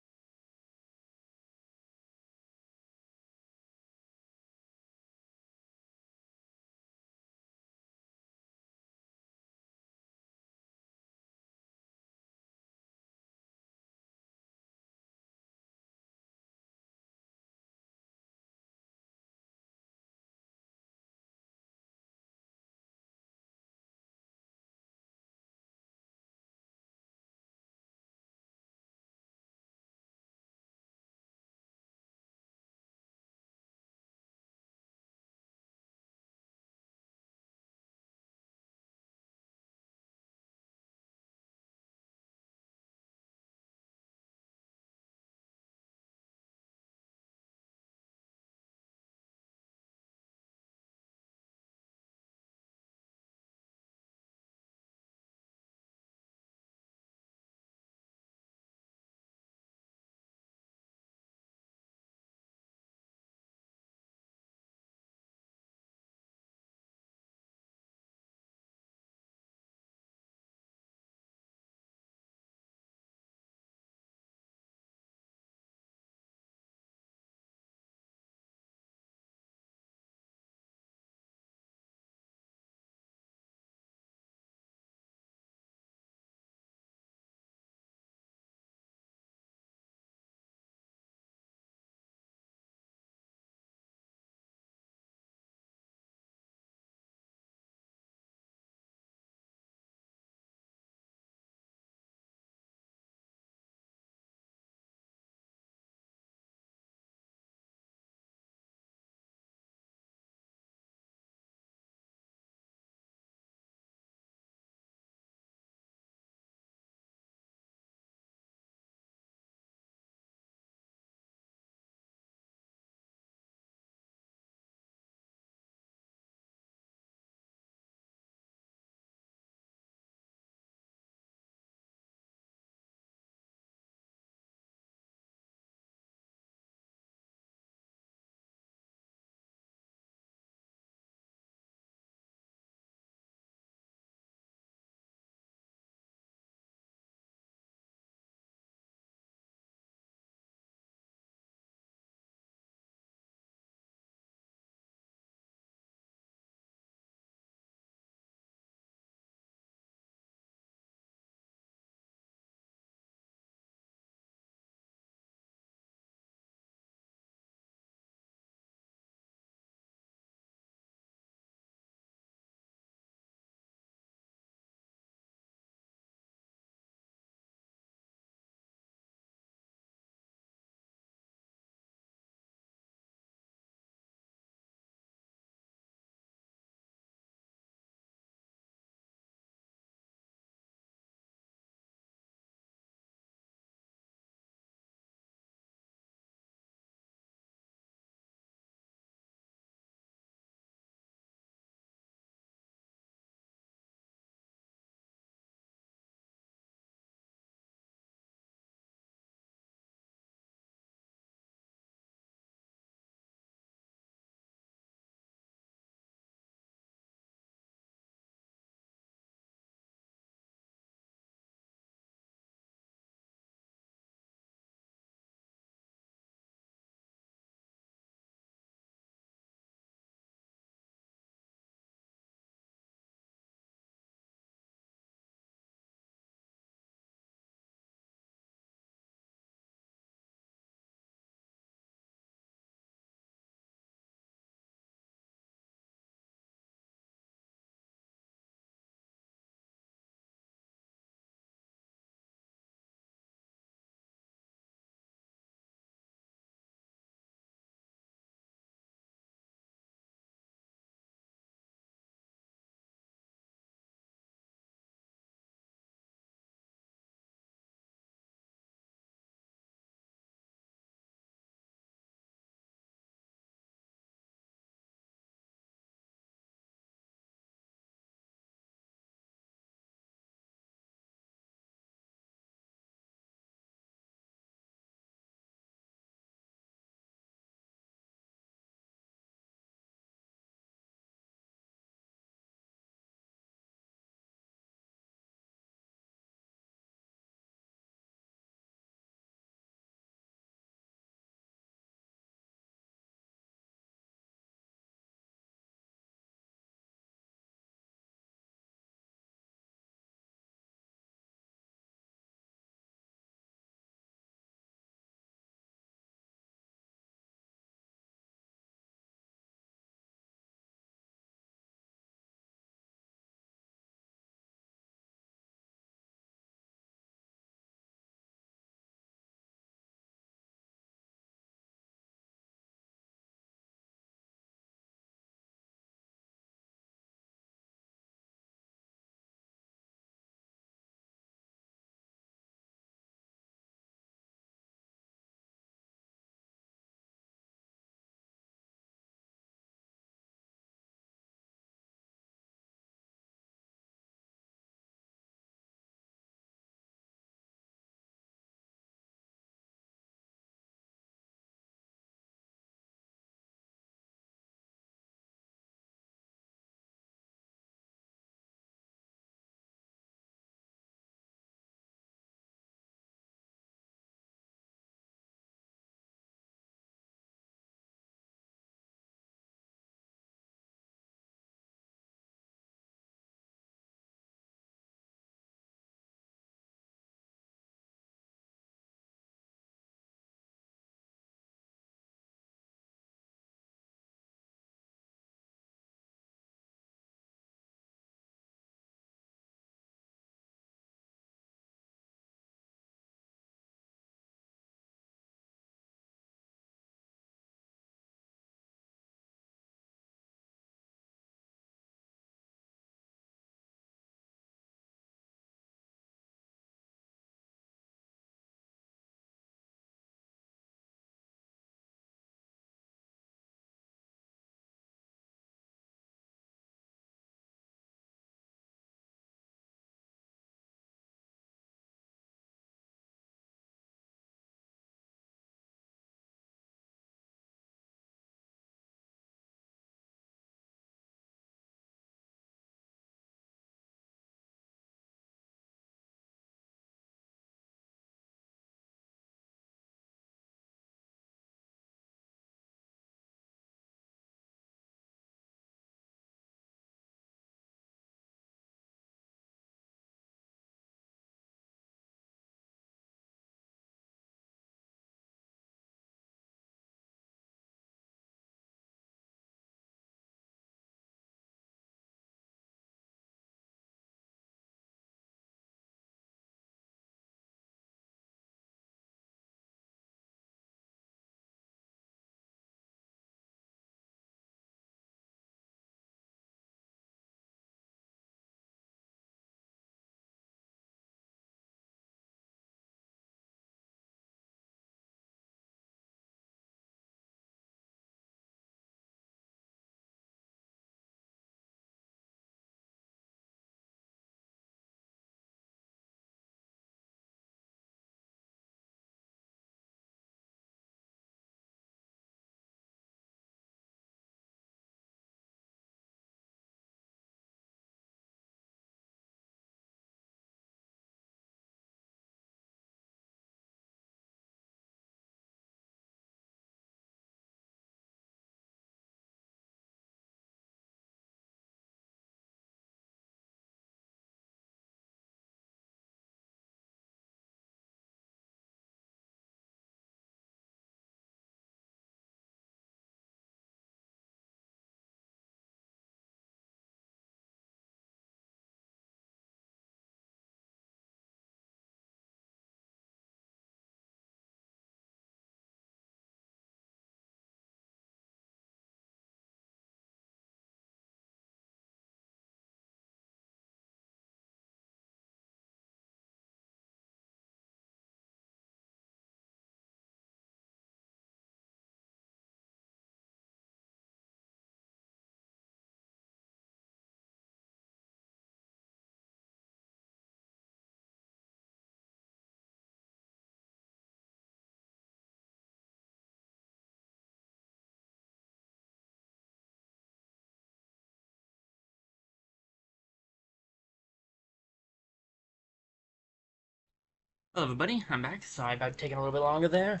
Hello everybody, I'm back. Sorry about taking a little bit longer there.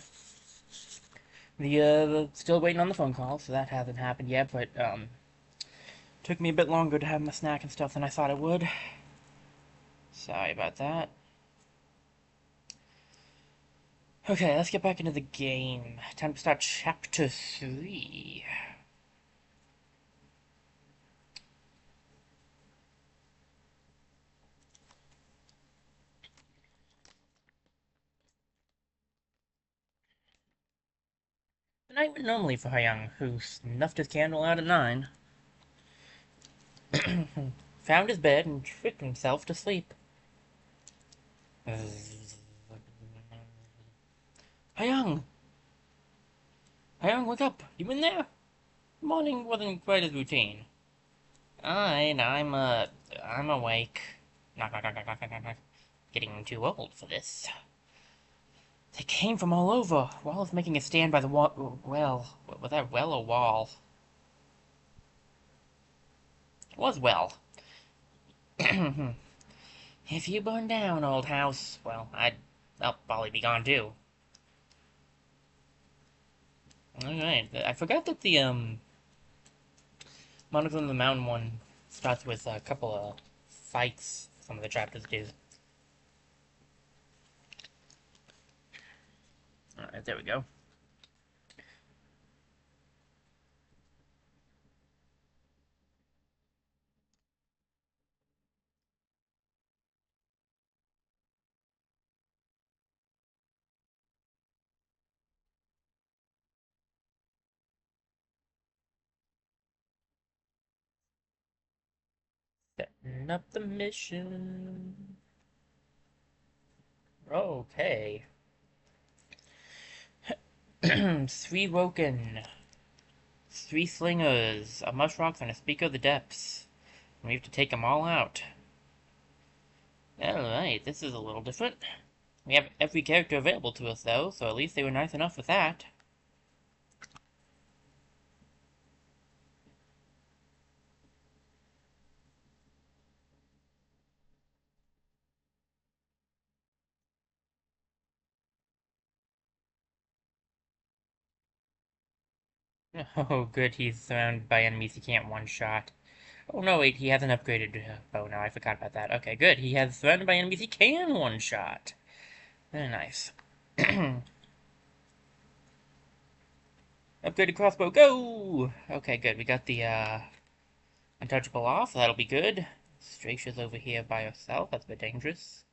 Still waiting on the phone call, so that hasn't happened yet, but, took me a bit longer to have my snack and stuff than I thought it would. Sorry about that. Okay, let's get back into the game. Time to start Chapter 3. The night went normally for Hyung, who snuffed his candle out at 9. Found his bed and tricked himself to sleep. Hyung! Hyung, wake up! You in there? Morning wasn't quite as routine. Alright, I'm awake. Knock, knock, knock, knock, knock, knock, knock. Getting too old for this. They came from all over. Wallace making a stand by the well. Was that well or wall? It was well. If you burn down, old house, I'll probably be gone too. Alright, I forgot that the, Monarchs Under the Mountain one starts with a couple of fights some of the chapters do. Alright, there we go. Setting up the mission. Okay. 3 Woken, 3 Slingers, a Mushrock, and a Speaker of the Depths. We have to take them all out. Alright, this is a little different. We have every character available to us, though, so at least they were nice enough with that. Oh, good, he's surrounded by enemies he can't one-shot. Oh, no, wait, he hasn't upgraded bow now, I forgot about that. Okay, good, he has surrounded by enemies he can one-shot. Very nice. Upgraded crossbow, go! Okay, good, we got the, untouchable off, that'll be good. Stratia's over here by herself, that's a bit dangerous.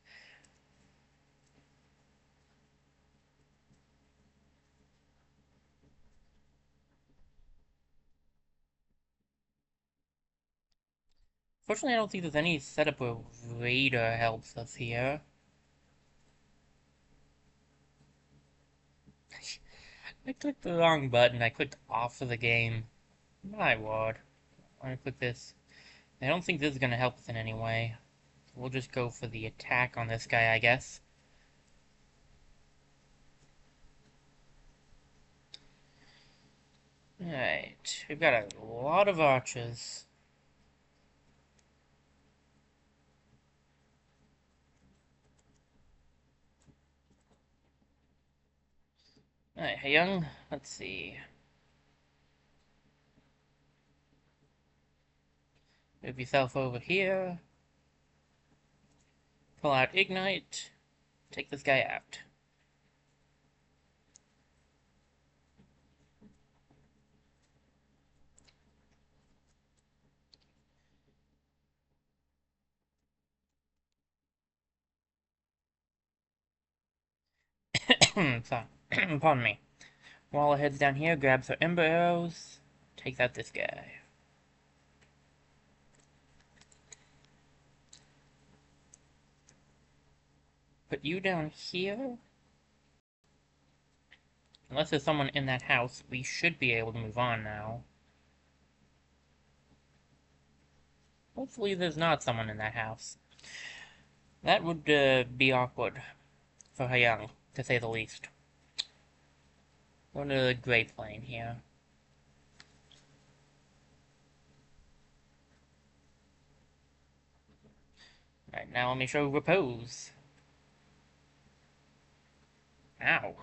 Fortunately, I don't think there's any setup where radar helps us here. I clicked the wrong button. I clicked off of the game. My word. I'm gonna click this. I don't think this is gonna help us in any way. We'll just go for the attack on this guy, I guess. Alright. We've got a lot of archers. Alright, hey young. Let's see. Move yourself over here. Pull out Ignite. Take this guy out. Sorry. Pardon me. Waller heads down here, grabs her Ember Arrows, takes out this guy. Put you down here. Unless there's someone in that house, we should be able to move on now. Hopefully there's not someone in that house. That would be awkward for Hyung, to say the least. Going to the Great Plain here. Right, now let me show Repose. Ow.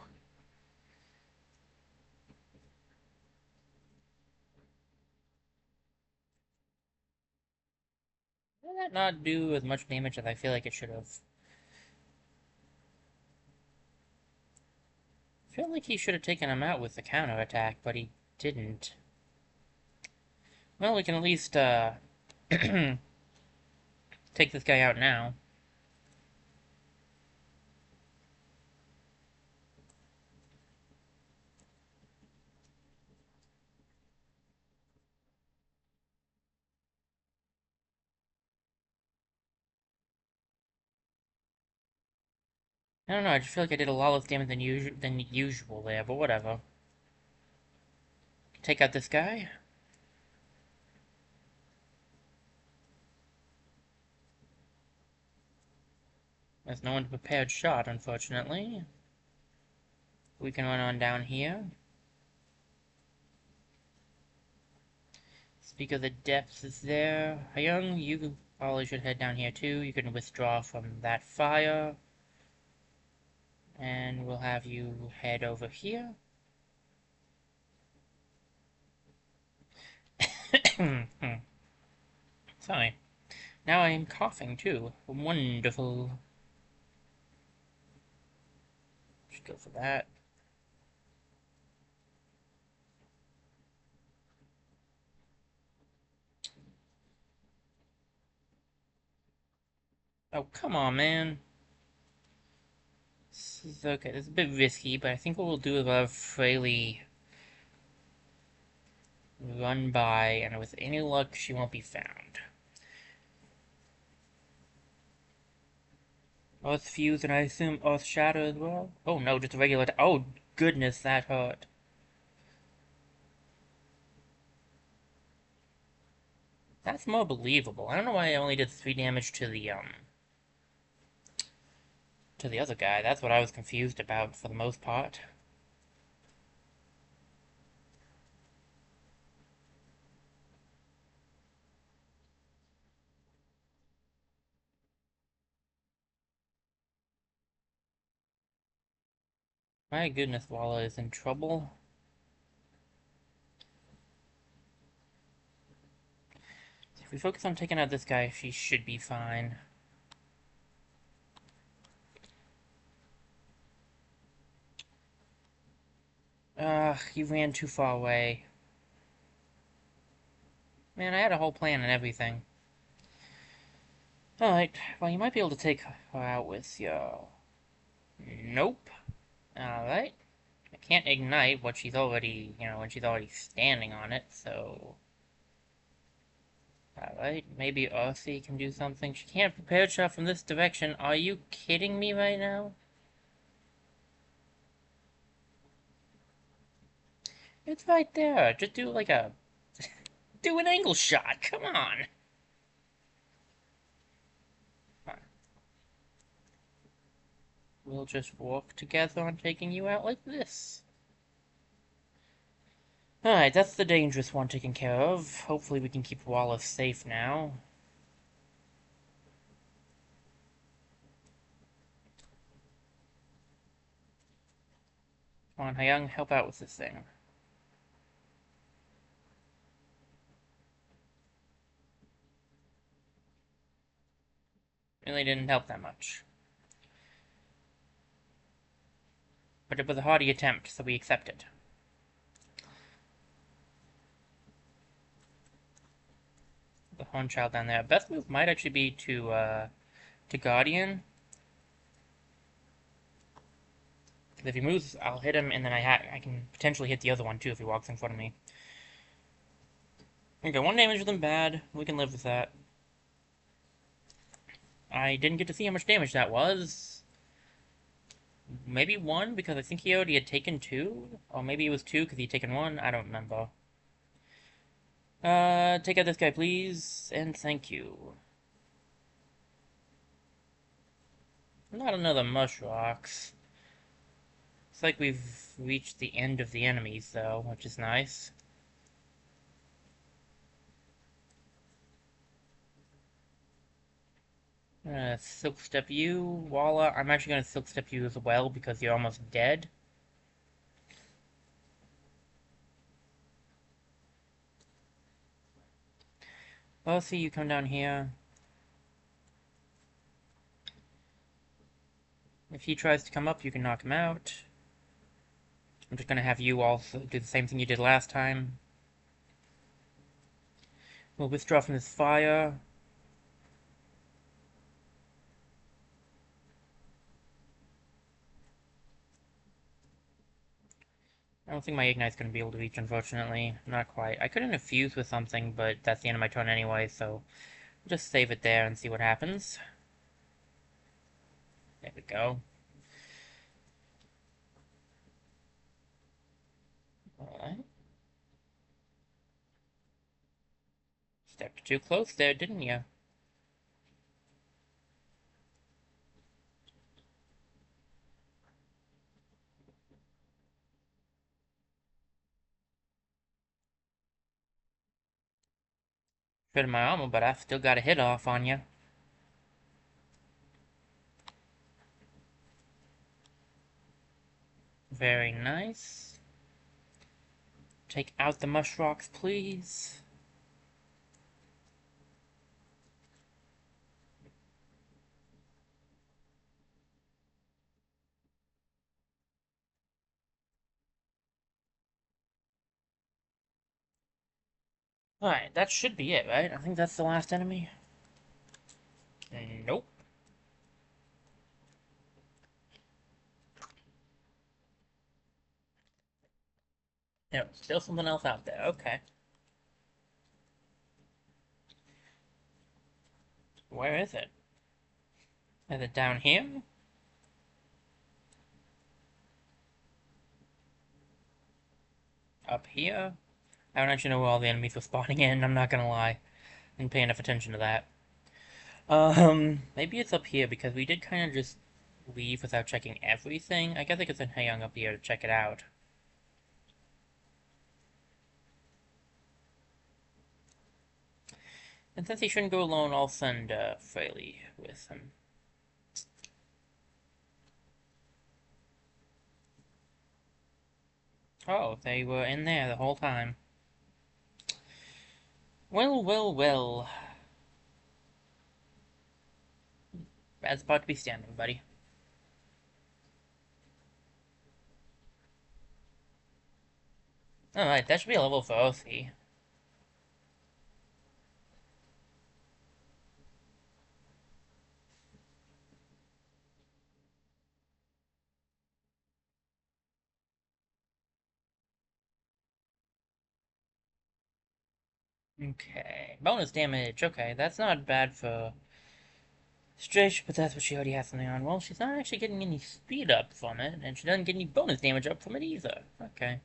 Did that not do as much damage as I feel like it should have? I feel like he should have taken him out with the counterattack, but he didn't. Well, we can at least, take this guy out now. I don't know, I just feel like I did a lot less damage than usual there, but whatever. Take out this guy. There's no one prepared shot, unfortunately. We can run on down here. Speak of the Depths is there. Hyung, you probably should head down here too. You can withdraw from that fire. And we'll have you head over here. Sorry. Now I am coughing too. Wonderful. Should go for that. Oh, come on, man. This is okay. This is a bit risky, but I think what we'll do is we'll have Fraley run by, and with any luck, she won't be found. Earth Fuse, and I assume Earth Shatter as well? Oh no, just a regular. Oh goodness, that hurt. That's more believable. I don't know why I only did 3 damage to the other guy. That's what I was confused about for the most part. My goodness, Walla is in trouble. If we focus on taking out this guy, she should be fine. He ran too far away. Man, I had a whole plan and everything. Alright, well, you might be able to take her out with your... Nope. Alright. I can't ignite what she's already, when she's already standing on it, so... Alright, maybe Earthy can do something. She can't prepare shot from this direction. Are you kidding me right now? It's right there. Just do like a... do an angle shot. Come on. We'll just walk together on taking you out like this. Alright, that's the dangerous one taken care of. Hopefully we can keep Wallace safe now. Come on, Hyung, help out with this thing. Really didn't help that much. But it was a hearty attempt, so we accept it. The Horn Child down there. Best move might actually be to Guardian. If he moves, I'll hit him, and then I can potentially hit the other one too if he walks in front of me. Okay, 1 damage with him bad. We can live with that. I didn't get to see how much damage that was. Maybe 1, because I think he already had taken 2? Or maybe it was 2 because he'd taken 1? I don't remember. Take out this guy, please, and thank you. Not another mush rocks. It's like we've reached the end of the enemies, though, which is nice. Silk step you, Walla. I'm actually gonna silk step you as well because you're almost dead. Well, see, you come down here. If he tries to come up, you can knock him out. I'm just gonna have you also do the same thing you did last time. We'll withdraw from this fire. I don't think my Ignite's gonna be able to reach, unfortunately. Not quite. I couldn't have fused with something, but that's the end of my turn anyway, so I'll just save it there and see what happens. There we go. Alright. Stepped too close there, didn't you? Shredded my armor, but I still got a hit off on you. Very nice. Take out the mush rocks, please. Alright, that should be it, right? I think that's the last enemy. Nope. No, still something else out there. Okay. Where is it? Is it down here? Up here? I don't actually know where all the enemies were spawning in, I'm not gonna lie. I didn't pay enough attention to that. Maybe it's up here because we did kind of just leave without checking everything. I guess I could send Hayoung up here to check it out. And since he shouldn't go alone, I'll send Fraley with him. Oh, they were in there the whole time. Well, well, well. Bad spot to be standing, buddy. Alright, that should be a level 4 OC. Okay. Bonus damage. Okay, that's not bad for Stretch, but that's what she already has something on. Well, she's not actually getting any speed up from it, and she doesn't get any bonus damage up from it either. Okay.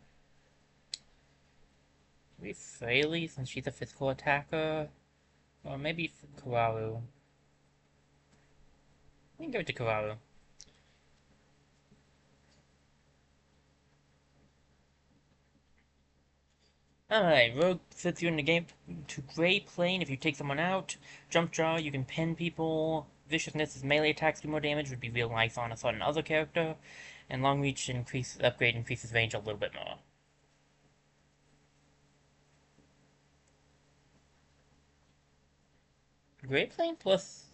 Maybe Fraley, since she's a physical attacker. Or maybe Kararu. We can give it to Kararu. Alright, Rogue fits you in the game to Gray Plane if you take someone out. Jump Jaw, you can pin people. Viciousness is melee attacks do more damage, would be real nice on a certain other character. And Long Reach upgrade increases range a little bit more. Gray Plane plus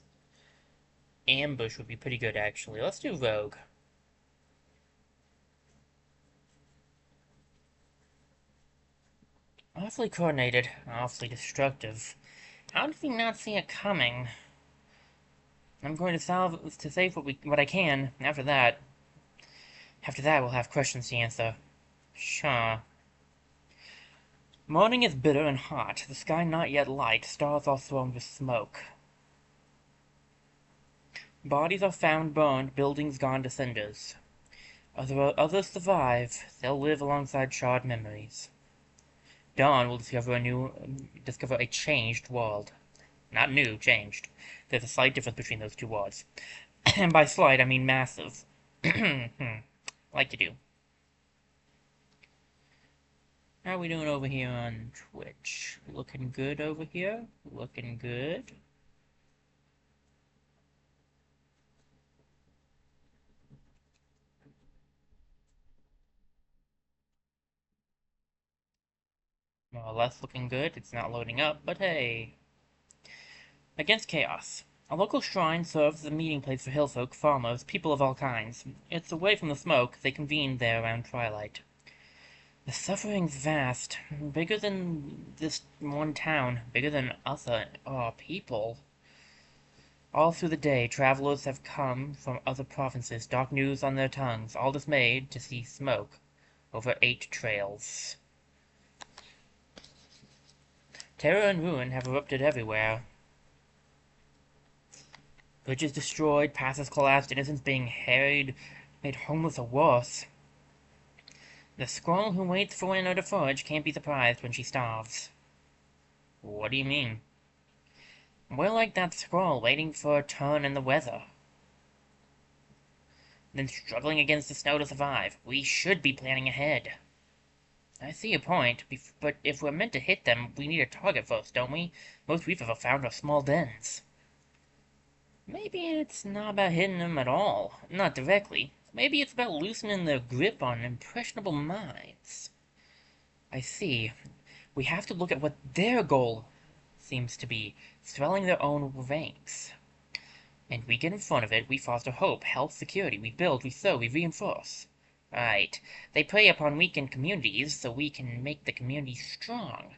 Ambush would be pretty good, actually. Let's do Rogue. Awfully coordinated, awfully destructive. How did we not see it coming? I'm going to save what I can. After that, we'll have questions to answer. Sure. Morning is bitter and hot. The sky not yet light. Stars all swarmed with smoke. Bodies are found burned. Buildings gone to cinders. Others survive. They'll live alongside charred memories. Dawn will discover a changed world. Not new, changed. There's a slight difference between those two words. And by slight, I mean massive. Like you do. How are we doing over here on Twitch? Looking good over here? Looking good. less looking good. It's not loading up, but hey. Against Chaos. A local shrine serves as a meeting place for hillfolk, farmers, people of all kinds. It's away from the smoke. They convene there around twilight. The suffering's vast, bigger than this one town, bigger than other people. All through the day, travelers have come from other provinces, dark news on their tongues, all dismayed to see smoke over 8 trails. Terror and ruin have erupted everywhere. Bridges destroyed, passes collapsed, innocents being harried, made homeless or worse. The squirrel who waits for winter to forage can't be surprised when she starves. What do you mean? We're like that squirrel waiting for a turn in the weather, then struggling against the snow to survive. We should be planning ahead. I see your point, but if we're meant to hit them, we need a target first, don't we? Most we've ever found are small dens. Maybe it's not about hitting them at all. Not directly. Maybe it's about loosening their grip on impressionable minds. I see. We have to look at what their goal seems to be, swelling their own ranks. And we get in front of it, we foster hope, health, security, we build, we sow, we reinforce. Right. They prey upon weakened communities, so we can make the community strong.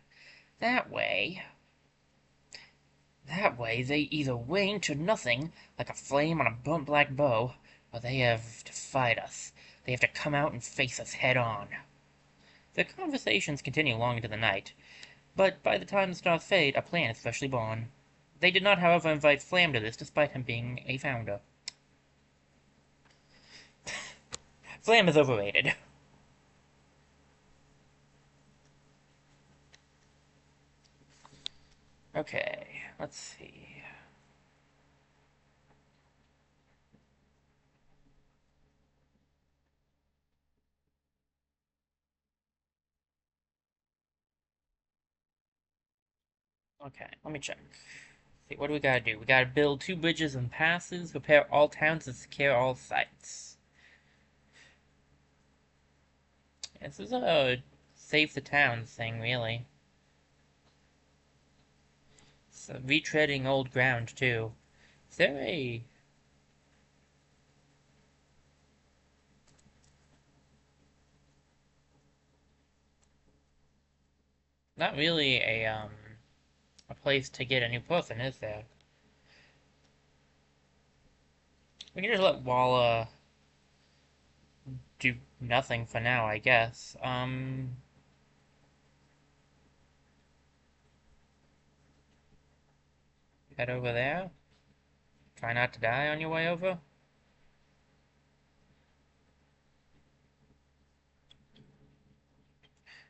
That way, they either wane to nothing, like a flame on a burnt black bow, or they have to fight us. They have to come out and face us head on. The conversations continue long into the night, but by the time the stars fade, a plan is freshly born. They did not, however, invite Flam to this, despite him being a founder. Flam is overrated. Okay, let's see. Okay, let me check. See, what do we gotta do? We gotta build 2 bridges and passes, repair all towns, and secure all sites. This is a save the towns thing, really. It's retreading old ground, too. Is there a... Not really a place to get a new person, is there? We can just let Walla do nothing for now, I guess. Head over there. Try not to die on your way over.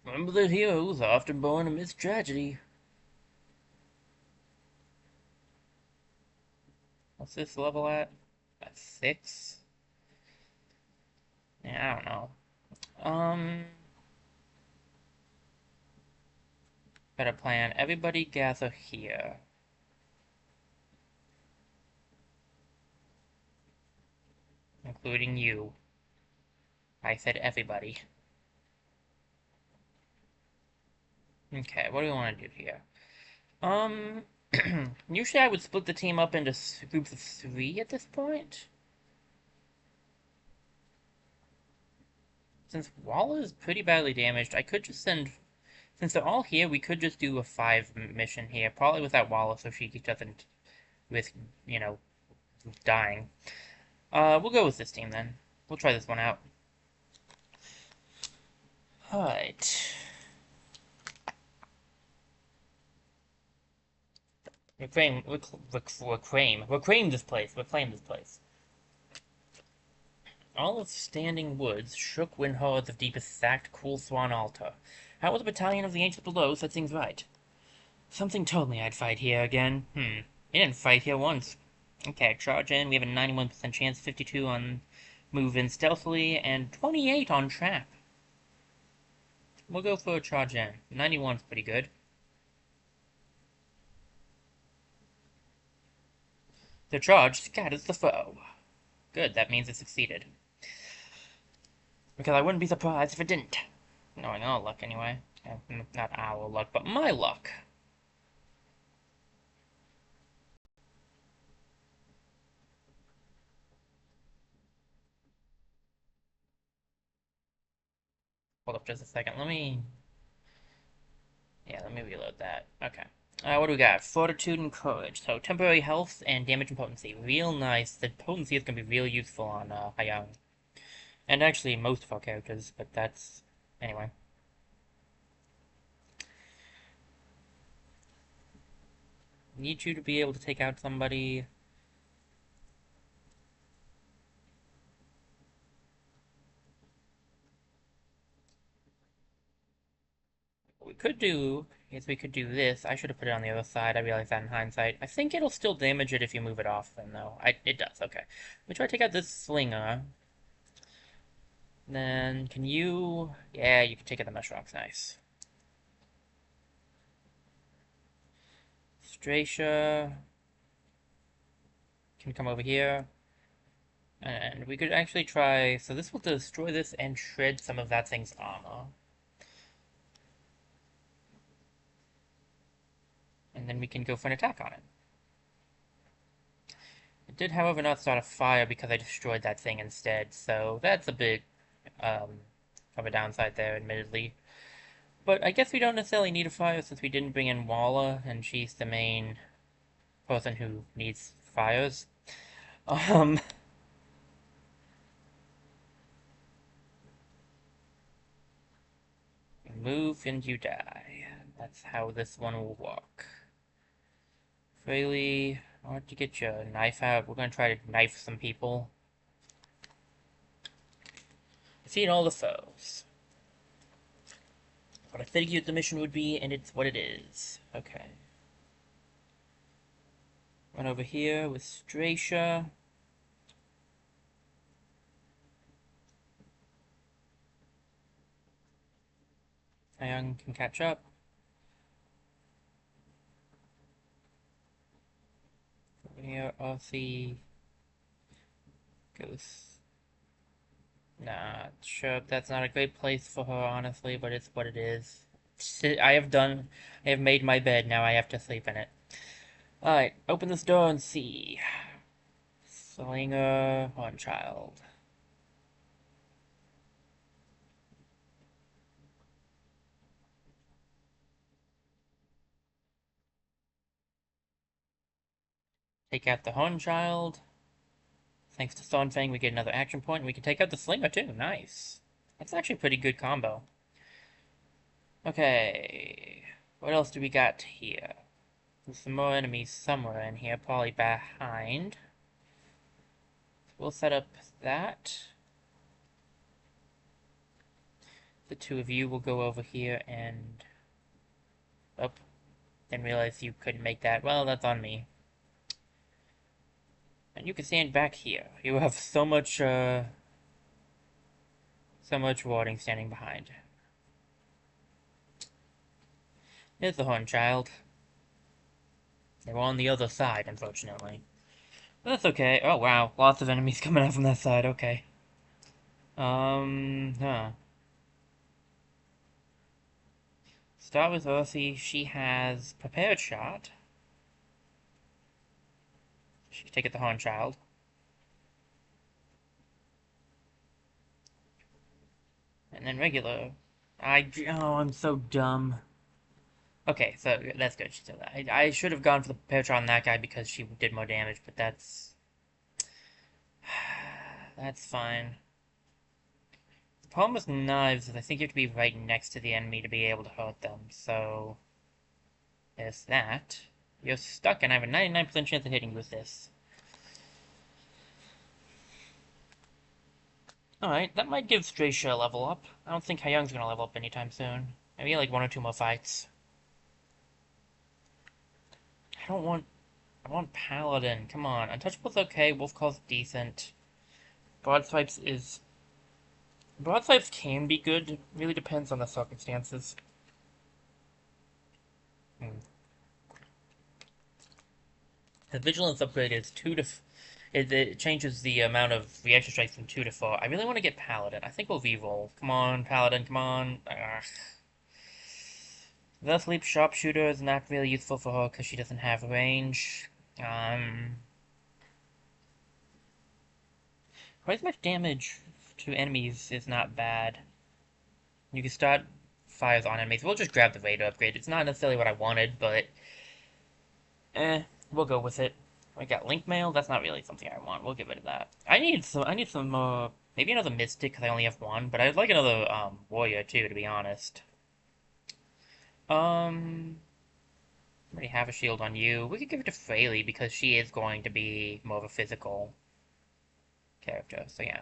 Remember that heroes are often born amidst tragedy. What's this level at? At 6? Yeah, I don't know. Better plan. Everybody gather here. Including you. I said everybody. Okay, what do we want to do here? Usually I would split the team up into groups of 3 at this point. Since Walla is pretty badly damaged, I could just send... Since they're all here, we could just do a 5 mission here. Probably without Walla, so she doesn't risk, dying. We'll go with this team, then. We'll try this one out. Alright. Reclaim this place. Reclaim this place. All of Standing Woods shook when hordes of deepest sacked Cool Swan Altar. How was the battalion of the Ancients below set things right? Something told me I'd fight here again. You didn't fight here once. Okay, charge in. We have a 91% chance, 52 on move in stealthily, and 28 on trap. We'll go for a charge in. 91's pretty good. The charge scatters the foe. Good, that means it succeeded. Because I wouldn't be surprised if it didn't. Knowing our luck anyway. Not our luck, but my luck. Hold up just a second. Let me reload that. Okay. What do we got? Fortitude and Courage. So, temporary health and damage and potency. Real nice. The potency is going to be real useful on Hayang. And actually, most of our characters, but that's... Anyway. Need you to be able to take out somebody. What we could do is we could do this. I should have put it on the other side. I realized that in hindsight. I think it'll still damage it if you move it off, then, though. It does, okay. Let me try to take out this slinger. Then, can you... Yeah, you can take out the mesh rocks. Nice. Stracia can come over here. And we could actually try... So this will destroy this and shred some of that thing's armor. And then we can go for an attack on it. It did, however, not start a fire because I destroyed that thing instead, so that's a bit of a downside there, admittedly. But I guess we don't necessarily need a fire since we didn't bring in Walla, and she's the main person who needs fires. Move and you die. That's how this one will work. Fraley, I want to get your knife out. We're going to try to knife some people. Defeat all the foes. What I figured the mission would be, and it's what it is. Okay. Run over here with Stracia. Hyung can catch up. Over here, Arthie goes. Nah, sure, that's not a great place for her, honestly, but it's what it is. I have made my bed, now I have to sleep in it. Alright, open this door and see. Slinger, one child. Take out the Horn Child. Thanks to Thornfang, we get another action point, and we can take out the Slinger, too. Nice. That's actually a pretty good combo. Okay. What else do we got here? There's some more enemies somewhere in here, probably behind. So we'll set up that. The two of you will go over here and... Oh. Didn't realize you couldn't make that. Well, that's on me. And you can stand back here. You have so much warding standing behind. There's the Horn Child. They were on the other side, unfortunately. But that's okay. Oh, wow. Lots of enemies coming out from that side. Okay. Huh. Start with Earthy. She has Prepared Shot. She can take it the Horn Child. And then regular. Oh, I'm so dumb. Okay, so that's good. I should have gone for the Prepared Shot on that guy because she did more damage, but that's fine. The problem with knives is I think you have to be right next to the enemy to be able to hurt them, so there's that. You're stuck, and I have a 99% chance of hitting you with this. Alright, that might give Stracia a level up. I don't think Hyung's gonna level up anytime soon. Maybe like 1 or 2 more fights. I want Paladin. Come on. Untouchable's okay. Wolfcall's decent. Broadswipes can be good. Really depends on the circumstances. The Vigilance upgrade is 2 to It changes the amount of reaction strength from 2 to 4. I really want to get Paladin. I think we'll V-roll. Come on, Paladin, come on. Ugh. The Sleep Sharpshooter is not really useful for her because she doesn't have range. Quite as much damage to enemies is not bad. You can start fires on enemies. We'll just grab the Raider upgrade. It's not necessarily what I wanted, but we'll go with it. We got Link Mail. That's not really something I want. We'll get rid of that. I need some. Maybe another Mystic because I only have one. But I'd like another Warrior too, to be honest. Um, already have a shield on you. We could give it to Fraley because she is going to be more of a physical character. So yeah.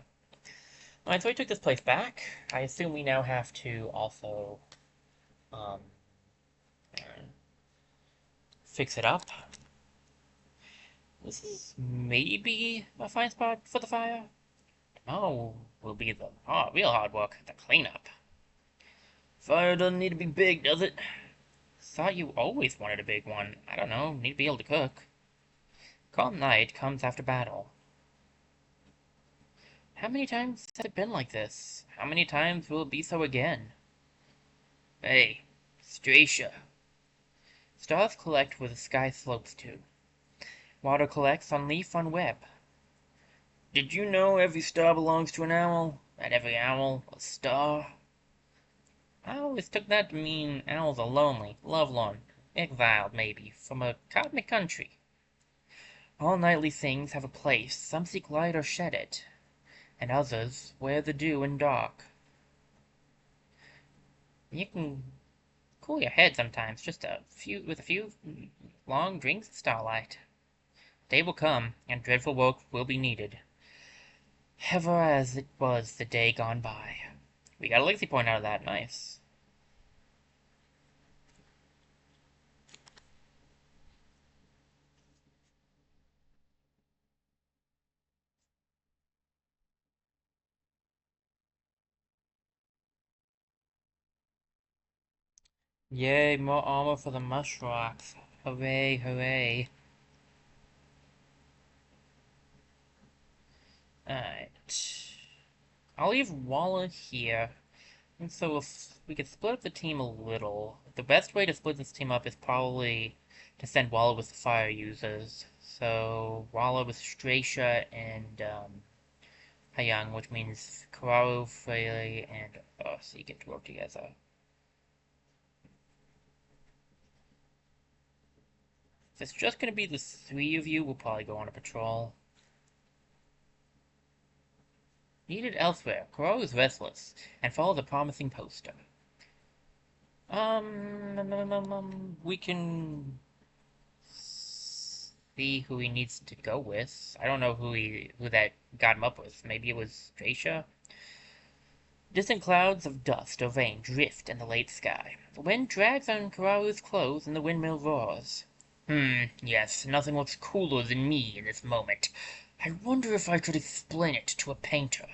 Alright, so we took this place back. I assume we now have to also um, fix it up. This is maybe a fine spot for the fire. Oh, will be the real hard work, the cleanup. Fire doesn't need to be big, does it? Thought you always wanted a big one. I don't know, need to be able to cook. Calm night comes after battle. How many times has it been like this? How many times will it be so again? Hey, Stracia. Stars collect where the sky slopes to. Water collects on leaf on web. Did you know every star belongs to an owl? And every owl a star? I always took that to mean owls are lonely, lovelorn, exiled, maybe, from a cosmic country. All nightly things have a place, some seek light or shed it, and others wear the dew in dark. You can cool your head sometimes, just with a few long drinks of starlight. Day will come, and dreadful work will be needed. Ever as it was the day gone by. We got a legacy point out of that, nice. Yay, more armor for the Mushrocks. Hooray, hooray. Alright. I'll leave Walla here. And so if we could split up the team a little. The best way to split this team up is probably to send Walla with the fire users. So Walla with Stracia and Hayang, which means Kararu, Fraley, and us. So you get to work together. If it's just going to be the 3 of you, we'll probably go on a patrol. Needed elsewhere. Kararu is restless, and follows a promising poster. We can see who he needs to go with. I don't know who that got him up with. Maybe it was Stracia? Distant clouds of dust or rain drift in the late sky. The wind drags on Kararu's clothes and the windmill roars. Yes, nothing looks cooler than me in this moment. I wonder if I could explain it to a painter.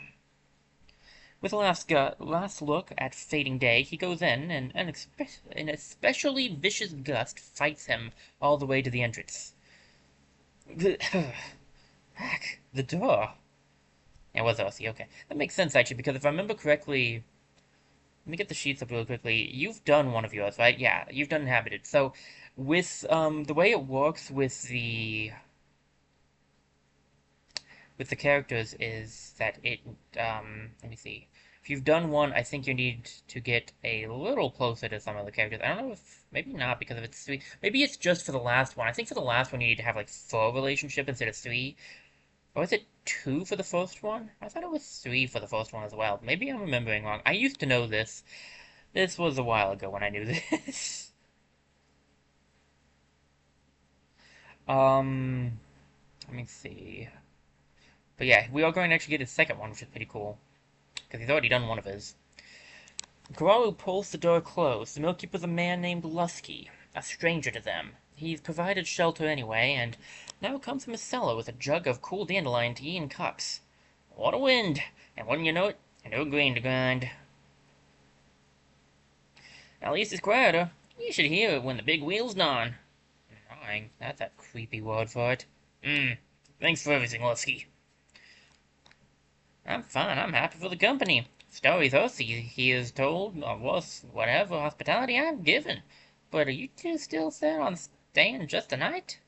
With a last look at fading day, he goes in, and an especially vicious gust fights him all the way to the entrance. Heck, the door. It was Aussie, okay. That makes sense, actually, because if I remember correctly... Let me get the sheets up real quickly. You've done one of yours, right? Yeah, you've done Inhabited. So, with, the way it works with the characters is that it, let me see. If you've done one, I think you need to get a little closer to some of the characters. I don't know if, maybe not, because if it's 3, maybe it's just for the last one. I think for the last one you need to have, like, 4 relationship instead of 3. Or is it 2 for the first one? I thought it was 3 for the first one as well. Maybe I'm remembering wrong. I used to know this. This was a while ago when I knew this. Let me see. But yeah, we are going to actually get his second one, which is pretty cool. Because he's already done one of his. Kararu pulls the door closed. The Millkeeper's a man named Lusky, a stranger to them. He's provided shelter anyway, and now comes from his cellar with a jug of cool dandelion tea and cups. What a wind! And wouldn't you know it, no grain to grind. At least it's quieter. You should hear it when the big wheel's gnawing. Gnawing? That's a creepy word for it. Thanks for everything, Lusky. I'm fine. I'm happy for the company. Stories us he is told of us whatever hospitality I've given. But are you two still set on staying just a night?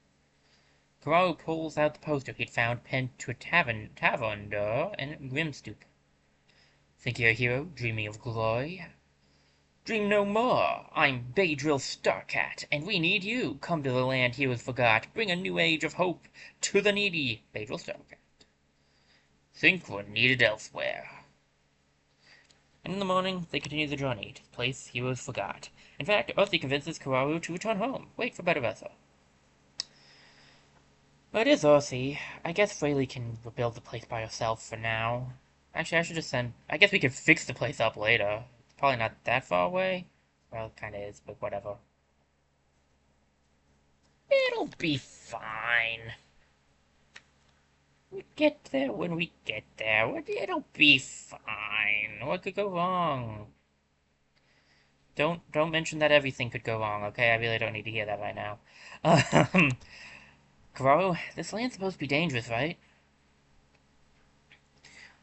Crow pulls out the poster he'd found pinned to a tavern door in Grimstoop. Think you're a hero, dreaming of glory? Dream no more! I'm Baydrill Starcat, and we need you. Come to the land heroes forgot. Bring a new age of hope to the needy. Baydrill Starcat. Think we're needed elsewhere. And in the morning, they continue the journey to the place heroes forgot. In fact, Earthy convinces Kararu to return home. Wait for better weather. But it is Earthy. I guess Fraley can rebuild the place by herself for now. Actually, I should just send... I guess we could fix the place up later. It's probably not that far away. Well, it kinda is, but whatever. It'll be fine. We get there when we get there. It'll be fine. What could go wrong? Don't mention that everything could go wrong, okay? I really don't need to hear that right now. Kararu, this land's supposed to be dangerous, right?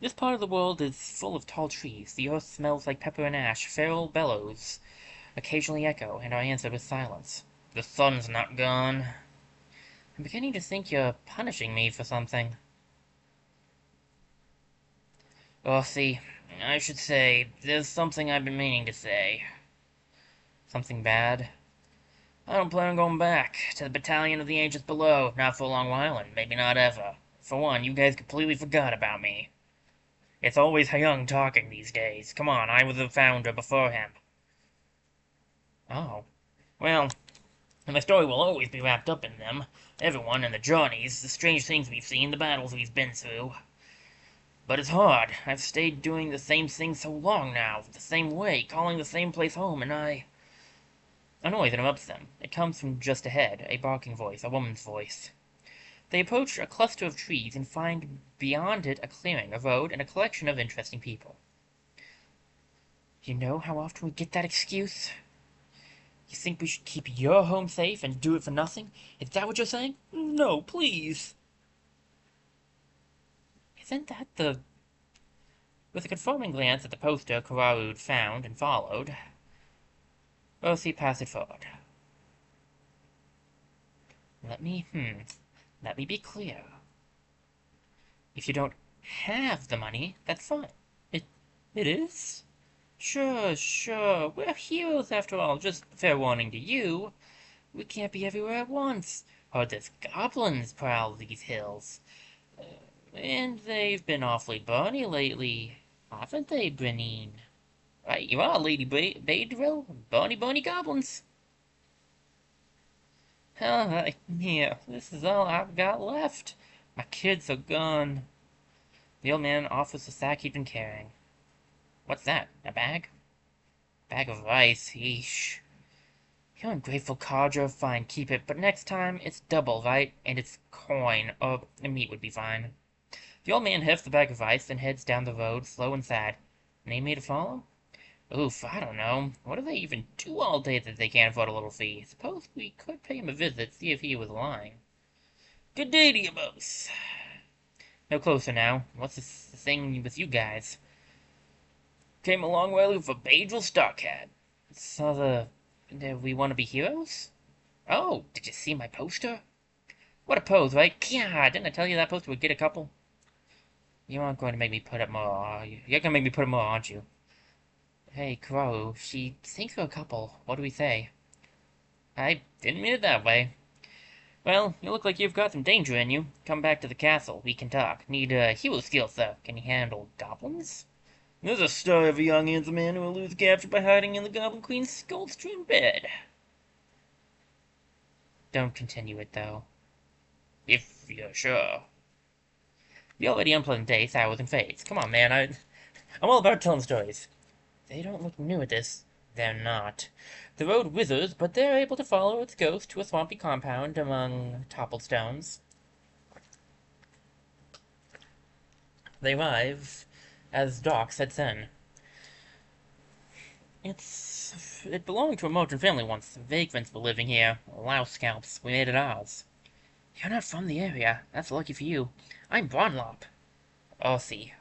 This part of the world is full of tall trees. The earth smells like pepper and ash. Feral bellows occasionally echo, and are answered with silence. The sun's not gone. I'm beginning to think you're punishing me for something. Earthy, I should say, there's something I've been meaning to say. Something bad? I don't plan on going back to the battalion of the ancients below, not for a long while, and maybe not ever. For one, you guys completely forgot about me. It's always Hyung talking these days. Come on, I was the founder before him. Oh. Well, my story will always be wrapped up in them. Everyone and the journeys, the strange things we've seen, the battles we've been through. But it's hard. I've stayed doing the same thing so long now, the same way, calling the same place home, and a noise interrupts them. It comes from just ahead, a barking voice, a woman's voice. They approach a cluster of trees and find beyond it a clearing, a road, and a collection of interesting people. You know how often we get that excuse? You think we should keep your home safe and do it for nothing? Is that what you're saying? No, please. Isn't that the... With a confirming glance at the poster Kararu found and followed, Earthy passed it forward. Let me be clear. If you don't have the money, that's fine. It is? Sure. We're heroes after all. Just fair warning to you. We can't be everywhere at once. Heard there's goblins prowl these hills. And they've been awfully bonny lately. Haven't they, Brenine? Right, you are, Lady Baydrill. Bonny goblins. Yeah, this is all I've got left. My kids are gone. The old man offers the sack he'd been carrying. What's that? A bag? Bag of rice, eesh. You ungrateful codger, fine, keep it, but next time it's double, right? And it's coin, or meat would be fine. The old man hefts the bag of rice, then heads down the road, slow and sad. Need me to follow? Oof, I don't know. What do they even do all day that they can't afford a little fee? Suppose we could pay him a visit, see if he was lying. Good day to you both. No closer now. What's this thing with you guys? Came a long way for Baydrill Starcat. So we want to be heroes? Oh, did you see my poster? What a pose, right? God, didn't I tell you that poster would get a couple? You aren't going to make me put up more, are you? You're going to make me put up more, aren't you? Hey, Crow, she thinks we're a couple. What do we say? I didn't mean it that way. Well, you look like you've got some danger in you. Come back to the castle. We can talk. Need hero skills, though. Can you handle goblins? There's a story of a young handsome man who eludes capture by hiding in the Goblin Queen's gold-strewn bed. Don't continue it, though. If you're sure. The already unpleasant day sours and fades. Come on, man. I'm all about telling stories. They don't look new at this. They're not. The road withers, but they're able to follow its ghost to a swampy compound among toppled stones. They arrive as dark sets in. It belonged to a Moulton family once. Vagrants were living here. Louse scalps. We made it ours. You're not from the area. That's lucky for you. I'm Bronlop. Oh, see.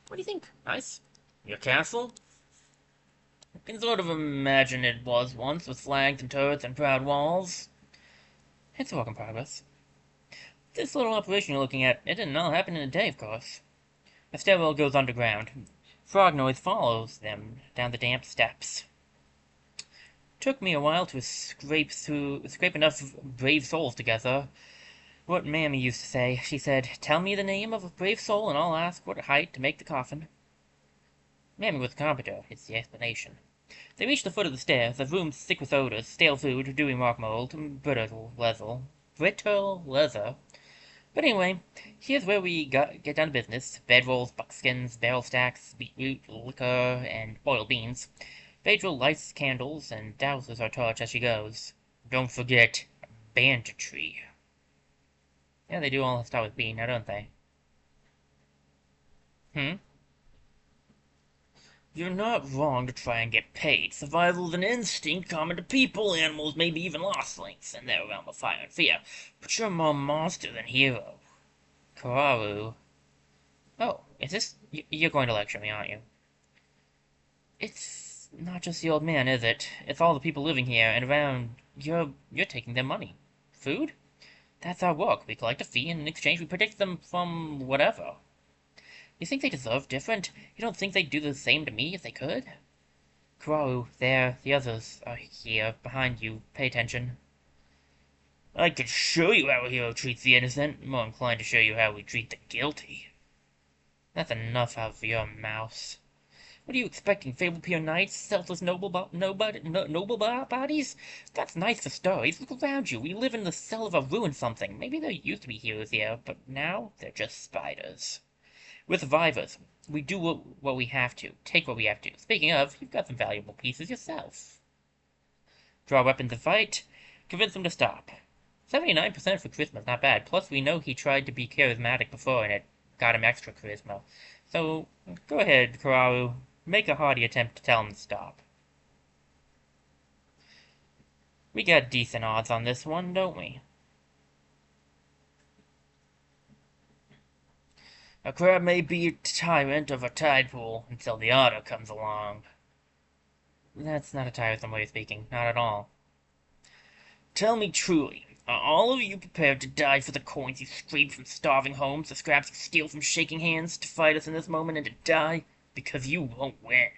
What do you think? Nice? Your castle? I can sort of imagine it was once, with flags and turrets and proud walls. It's a work in progress. This little operation you're looking at, it didn't all happen in a day, of course. The stairwell goes underground. Frog noise follows them down the damp steps. Took me a while to scrape enough brave souls together. What Mammy used to say. She said, "Tell me the name of a brave soul, and I'll ask what height to make the coffin." Mammy was a carpenter, is the explanation. They reached the foot of the stairs, a room thick with odors, stale food, dewy rock mold, brittle leather. But anyway, here's where we get down to business. Bedrolls, buckskins, barrel stacks, beetroot, liquor, and boiled beans. Phaedral lights candles and douses her torch as she goes. Don't forget, banditry. Yeah, they do all start with B, now don't they? You're not wrong to try and get paid. Survival is an instinct common to people, animals, maybe even lost links in their realm of fire and fear. But you're more monster than hero. Kararu. Oh, is this... You're going to lecture me, aren't you? It's not just the old man, is it? It's all the people living here and around. You're taking their money. Food? That's our work. We collect a fee, and in exchange we protect them from whatever. You think they deserve different? You don't think they'd do the same to me if they could? Crow, there, the others are here, behind you. Pay attention. I could show you how a hero treats the innocent. More inclined to show you how we treat the guilty. That's enough out of your mouse. What are you expecting, fable-pure knights, selfless noble bodies? That's nice for stories. Look around you. We live in the cell of a ruined something. Maybe there used to be heroes here, but now they're just spiders. We're survivors. We do what we have to. Take what we have to. Speaking of, you've got some valuable pieces yourself. Draw weapons and fight. Convince them to stop. 79% for charisma is not bad. Plus, we know he tried to be charismatic before, and it got him extra charisma. So, go ahead, Kararu. Make a hearty attempt to tell him to stop. We got decent odds on this one, don't we? A crab may be a tyrant of a tide pool until the otter comes along. That's not a tiresome way of speaking. Not at all. Tell me truly, are all of you prepared to die for the coins you scrape from starving homes, the scraps you steal from shaking hands, to fight us in this moment and to die? Because you won't win.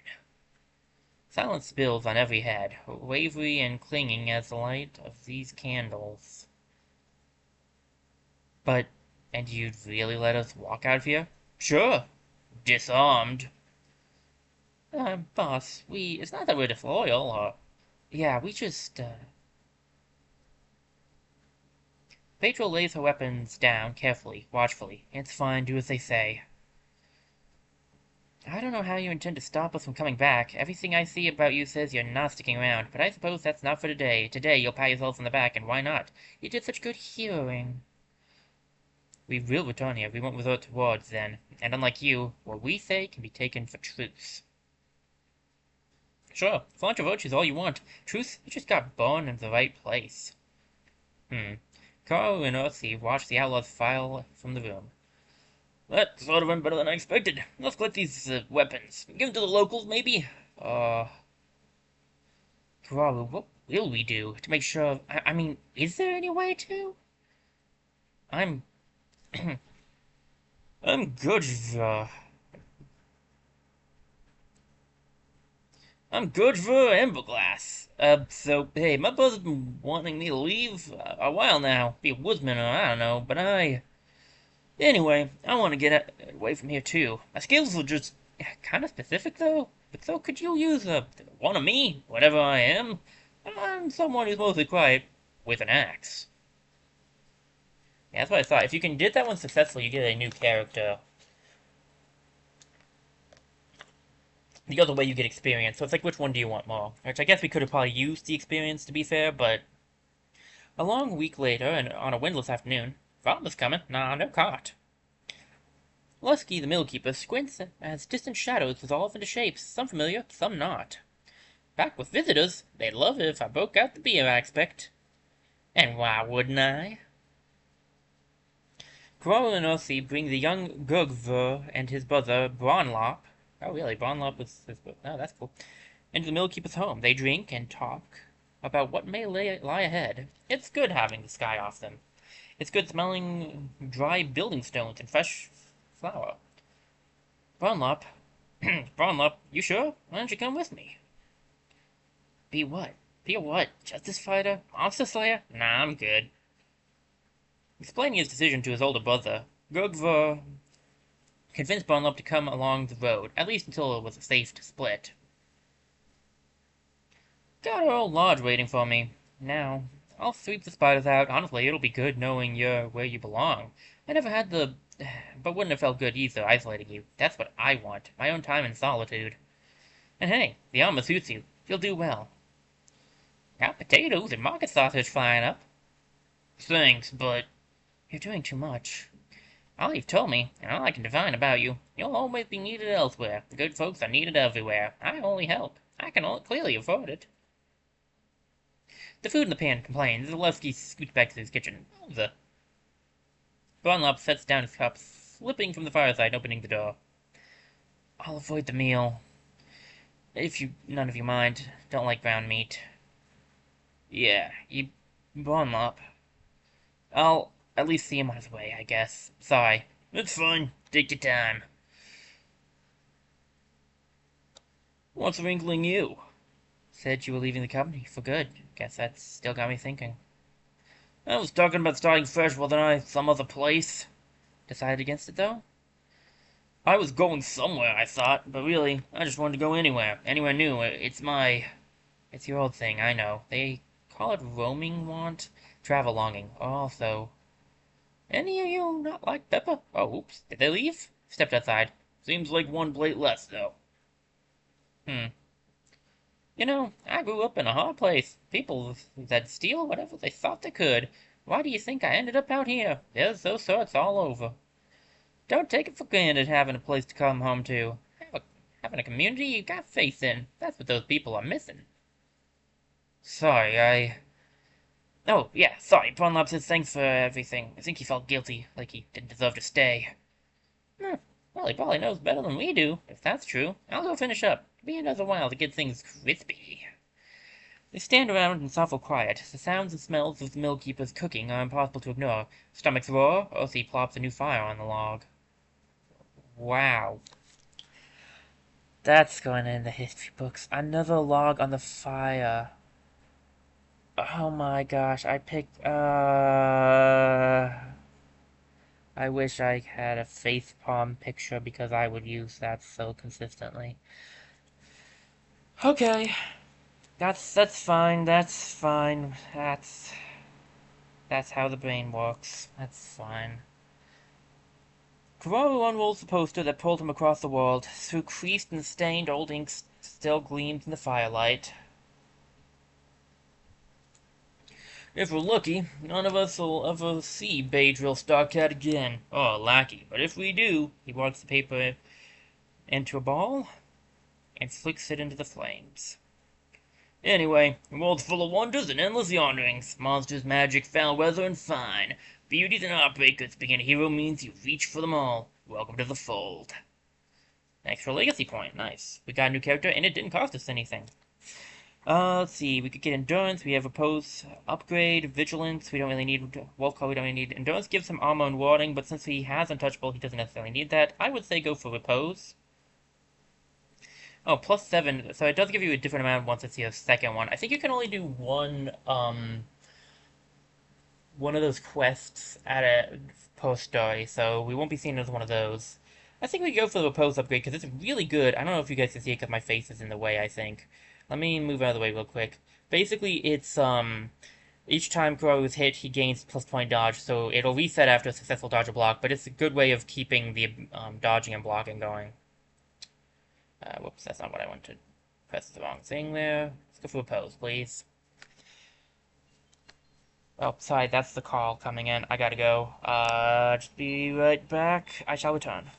Silence spills on every head, wavery and clinging as the light of these candles. But, and you'd really let us walk out of here? Sure. Disarmed. Boss, it's not that we're disloyal, or... Yeah, we just, Phaedral lays her weapons down carefully, watchfully. It's fine, do as they say. I don't know how you intend to stop us from coming back. Everything I see about you says you're not sticking around, but I suppose that's not for today. Today you'll pat yourself on the back, and why not? You did such good heroing. We will return here. We won't resort to words then. And unlike you, what we say can be taken for truth. Sure, flaunt your virtues all you want. Truth, you just got born in the right place. Carl and Earthy watched the outlaws file from the room. That sort of went better than I expected. Let's collect these weapons. Give them to the locals, maybe? Kararu, what will we do to make sure... I mean, is there any way to? I'm good for... I'm good for Emberglass. So, hey, my brother's been wanting me to leave a while now. Be a woodsman or I don't know, but Anyway, I want to get away from here too. My skills are just kind of specific though. But so could you use one of me, whatever I am? I'm someone who's mostly quiet, with an axe. Yeah, that's what I thought. If you can get that one successfully, you get a new character. The other way you get experience. So it's like, which one do you want more? Which I guess we could have probably used the experience, to be fair, but... A long week later, and on a windless afternoon, Farmer's coming. Nah, no cart. Lusky, the mill keeper, squints as distant shadows dissolve into shapes, some familiar, some not. Back with visitors? They'd love it if I broke out the beer, I expect. And why wouldn't I? Growl and Ossi bring the young Gurgver and his brother Bronlop. Oh, really? Bronlop was his brother. Oh, that's cool. Into the mill keeper's home. They drink and talk about what may lie ahead. It's good having the sky off them. It's good smelling dry building stones and fresh flour. Bronlop, Bronlop, you sure? Why don't you come with me? Be what? Be a what? Justice fighter? Monster slayer? Nah, I'm good. Explaining his decision to his older brother, Gurgver convinced Bronlop to come along the road, at least until it was safe to split. Got our old lodge waiting for me. Now, I'll sweep the spiders out. Honestly, it'll be good knowing you're where you belong. I never had the... but wouldn't have felt good either, isolating you. That's what I want. My own time in solitude. And hey, the armor suits you. You'll do well. Got potatoes and market sausage flying up. Thanks, but... You're doing too much. All you've told me, and all I can divine about you, you'll always be needed elsewhere. Good folks are needed everywhere. I only help. I can clearly afford it. The food in the pan complains. Zalewski scoots back to his kitchen. The Bronlop sets down his cup, slipping from the fireside and opening the door. I'll avoid the meal. If none of you mind. Don't like ground meat. Yeah, you Bronlop. I'll at least see him on his way, I guess. Sorry. It's fine. Take your time. What's wrinkling you? Said you were leaving the company for good. Guess that's still got me thinking. I was talking about starting fresh, wasn't I? Some other place. Decided against it, though? I was going somewhere, I thought, but really, I just wanted to go anywhere. Anywhere new. It's your old thing, I know. They call it roaming want? Travel longing. Also... Any of you not like Peppa? Oh, oops. Did they leave? Stepped outside. Seems like one plate less, though. You know, I grew up in a hard place. People that steal whatever they thought they could. Why do you think I ended up out here? There's those sorts all over. Don't take it for granted having a place to come home to. Having a community you got faith in. That's what those people are missing. Sorry, Oh, yeah, sorry. Bronlop says thanks for everything. I think he felt guilty, like he didn't deserve to stay. Well, he probably knows better than we do, if that's true. I'll go finish up. Be another while to get things crispy. They stand around in thoughtful quiet. The sounds and smells of the mill keeper's cooking are impossible to ignore. Stomachs roar, Ossie plops a new fire on the log. Wow. That's going in the history books. Another log on the fire. Oh my gosh, I picked, I wish I had a facepalm picture because I would use that so consistently. Okay. That's fine, that's fine. That's how the brain works. That's fine. Kamaru unrolls the poster that pulled him across the world. Through creased and stained old ink still gleamed in the firelight. If we're lucky, none of us will ever see Beidril Starcat again. Oh, lackey. But if we do, he walks the paper into a ball and flicks it into the flames. Anyway, the world's full of wonders and endless yonderings. Monsters, magic, foul weather, and fine. Beauties and heartbreakers. Being a hero means you reach for them all. Welcome to the fold. Extra legacy point. Nice. We got a new character, and it didn't cost us anything. Let's see. We could get endurance. We have repose, upgrade, vigilance. We don't really need wolf call. We don't really need endurance. Gives him armor and warding, but since he has untouchable, he doesn't necessarily need that. I would say go for repose. Oh, +7. So it does give you a different amount once it's your second one. I think you can only do one of those quests at a post-story, so we won't be seeing another one of those. I think we go for the repose upgrade, because it's really good. I don't know if you guys can see it, because my face is in the way, I think. Let me move out of the way real quick. Basically, it's, each time Crow is hit, he gains +20 dodge, so it'll reset after a successful dodge or block, but it's a good way of keeping the, dodging and blocking going. Whoops, that's not what I wanted. Press the wrong thing there. Let's go for repose, please. Oh, sorry, that's the call coming in. I gotta go. Just be right back. I shall return.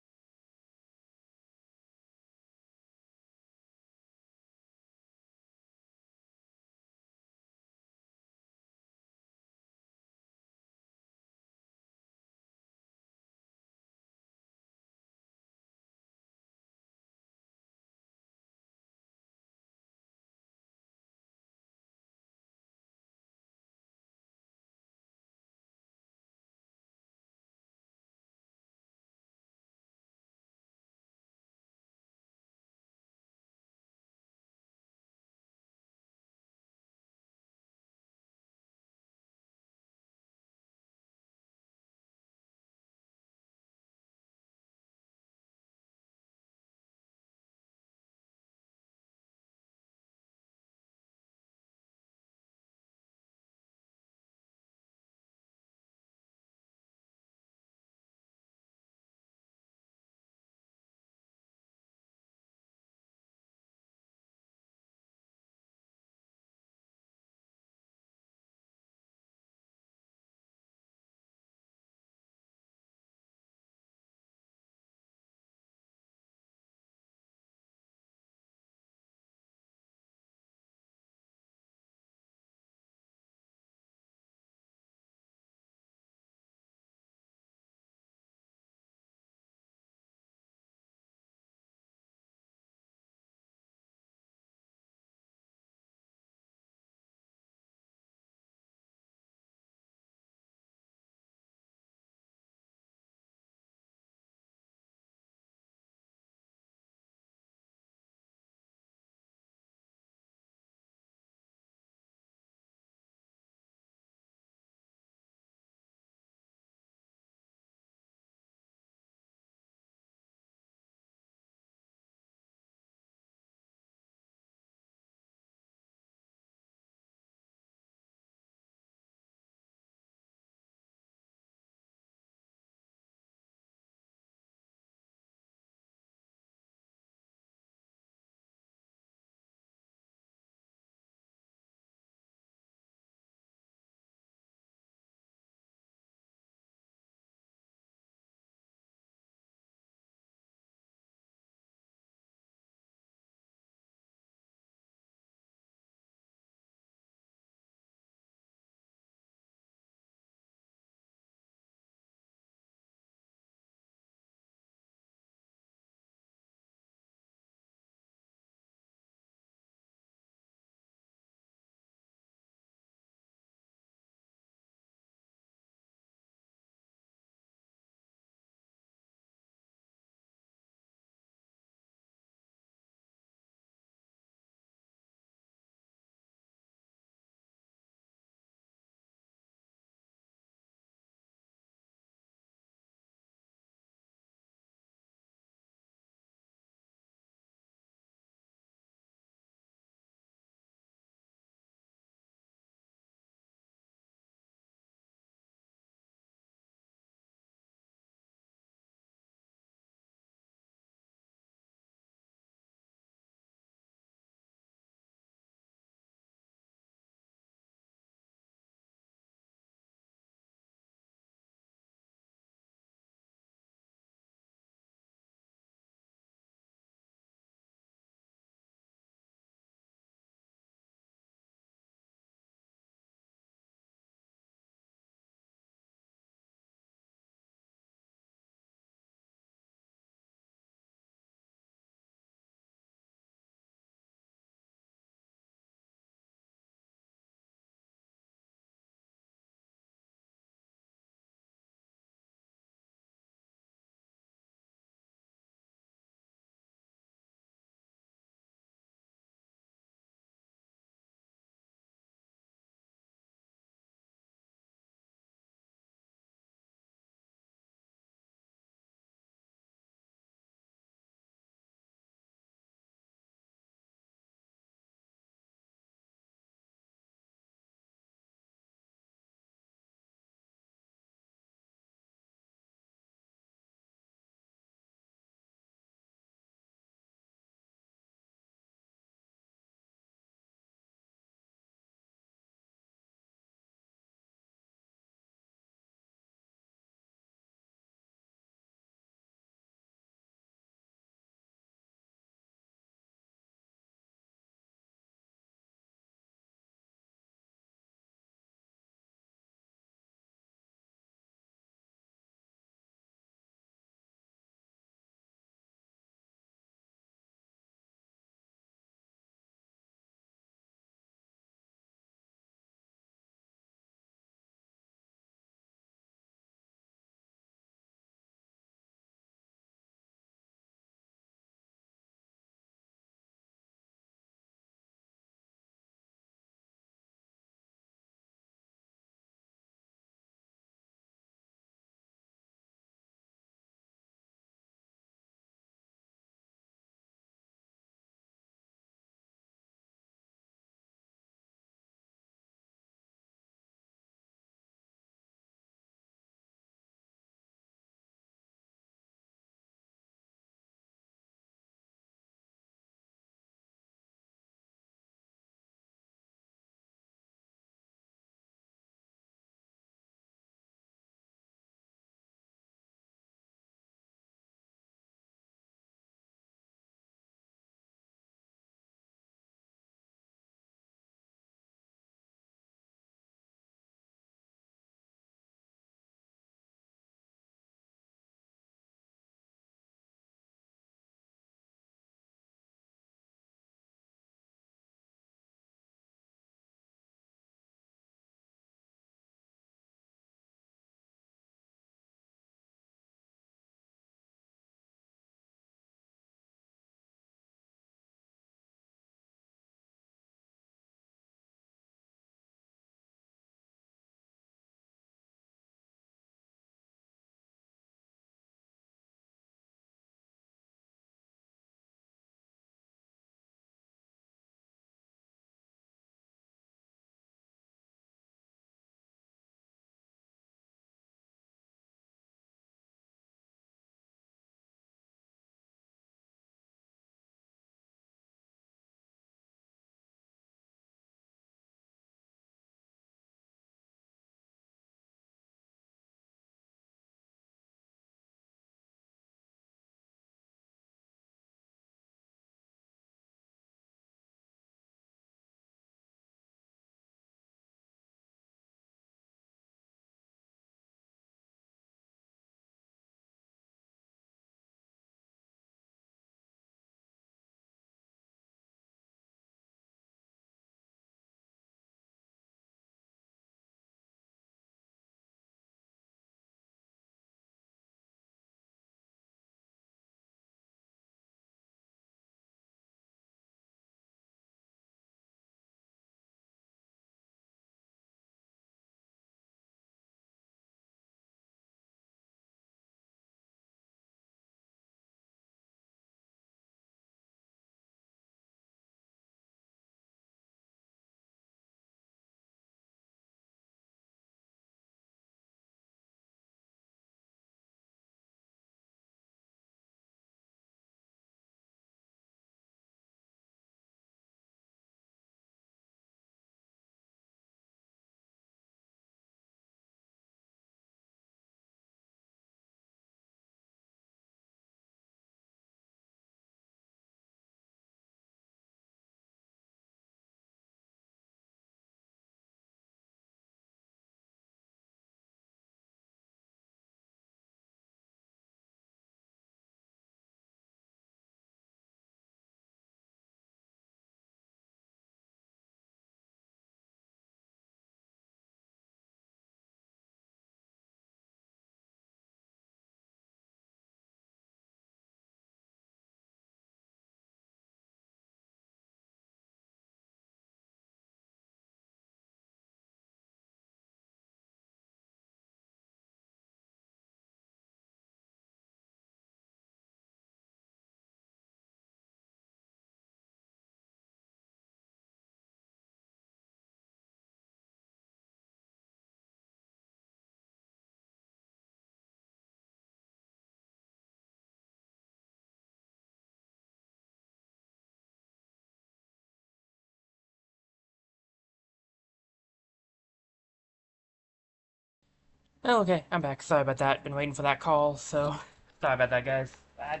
Oh, okay, I'm back. Sorry about that. Been waiting for that call, so sorry about that, guys. I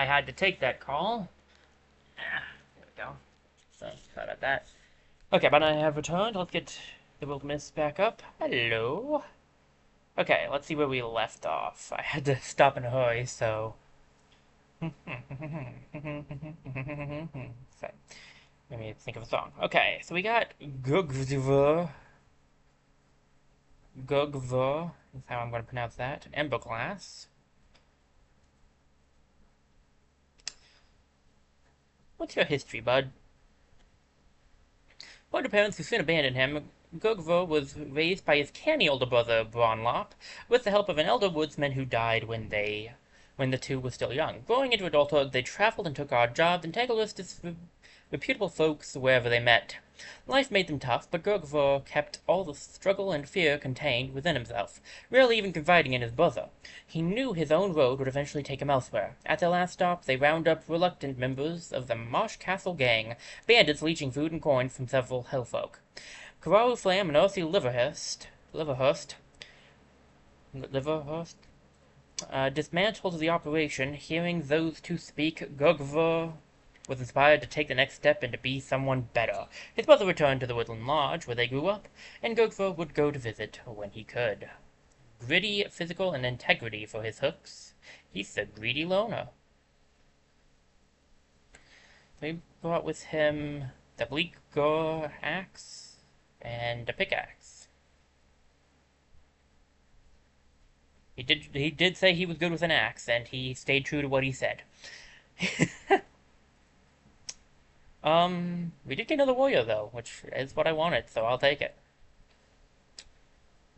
had to take that call. There we go. So sorry about that. Okay, but I have returned. Let's get the Wildermyth back up. Hello. Okay, let's see where we left off. I had to stop in a hurry, so. So, let me think of a song. Okay, so we got Gugvur. Gugvur is how I'm going to pronounce that. Ember Glass. What's your history, bud? Born to parents who soon abandoned him, Gugvur was raised by his canny older brother Bronlop, with the help of an elder woodsman who died when the two were still young. Growing into adulthood, they traveled and took odd jobs and tangled with reputable folks wherever they met. Life made them tough, but Gurgvor kept all the struggle and fear contained within himself, rarely even confiding in his brother. He knew his own road would eventually take him elsewhere. At their last stop, they round up reluctant members of the Marsh Castle Gang, bandits leeching food and coin from several hillfolk. Kararu Flam and Earthy Liverhurst dismantled the operation. Hearing those two speak, Gurgvor was inspired to take the next step and to be someone better. His brother returned to the Woodland Lodge, where they grew up, and Gurgvor would go to visit when he could. Gritty physical and integrity for his hooks. He's a greedy loner. He brought with him the bleak gore axe and a pickaxe. He did say he was good with an axe, and he stayed true to what he said. We did get another warrior though, which is what I wanted, so I'll take it.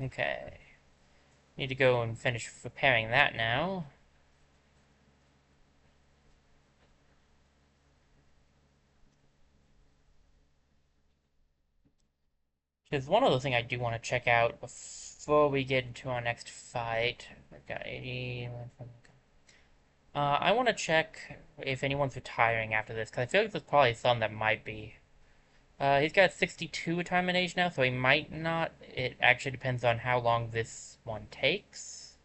Okay. Need to go and finish repairing that now. There's one other thing I do want to check out before we get into our next fight. We've got 80. I want to check if anyone's retiring after this, because I feel like there's probably some that might be. He's got 62 retirement age now, so he might not. It actually depends on how long this one takes.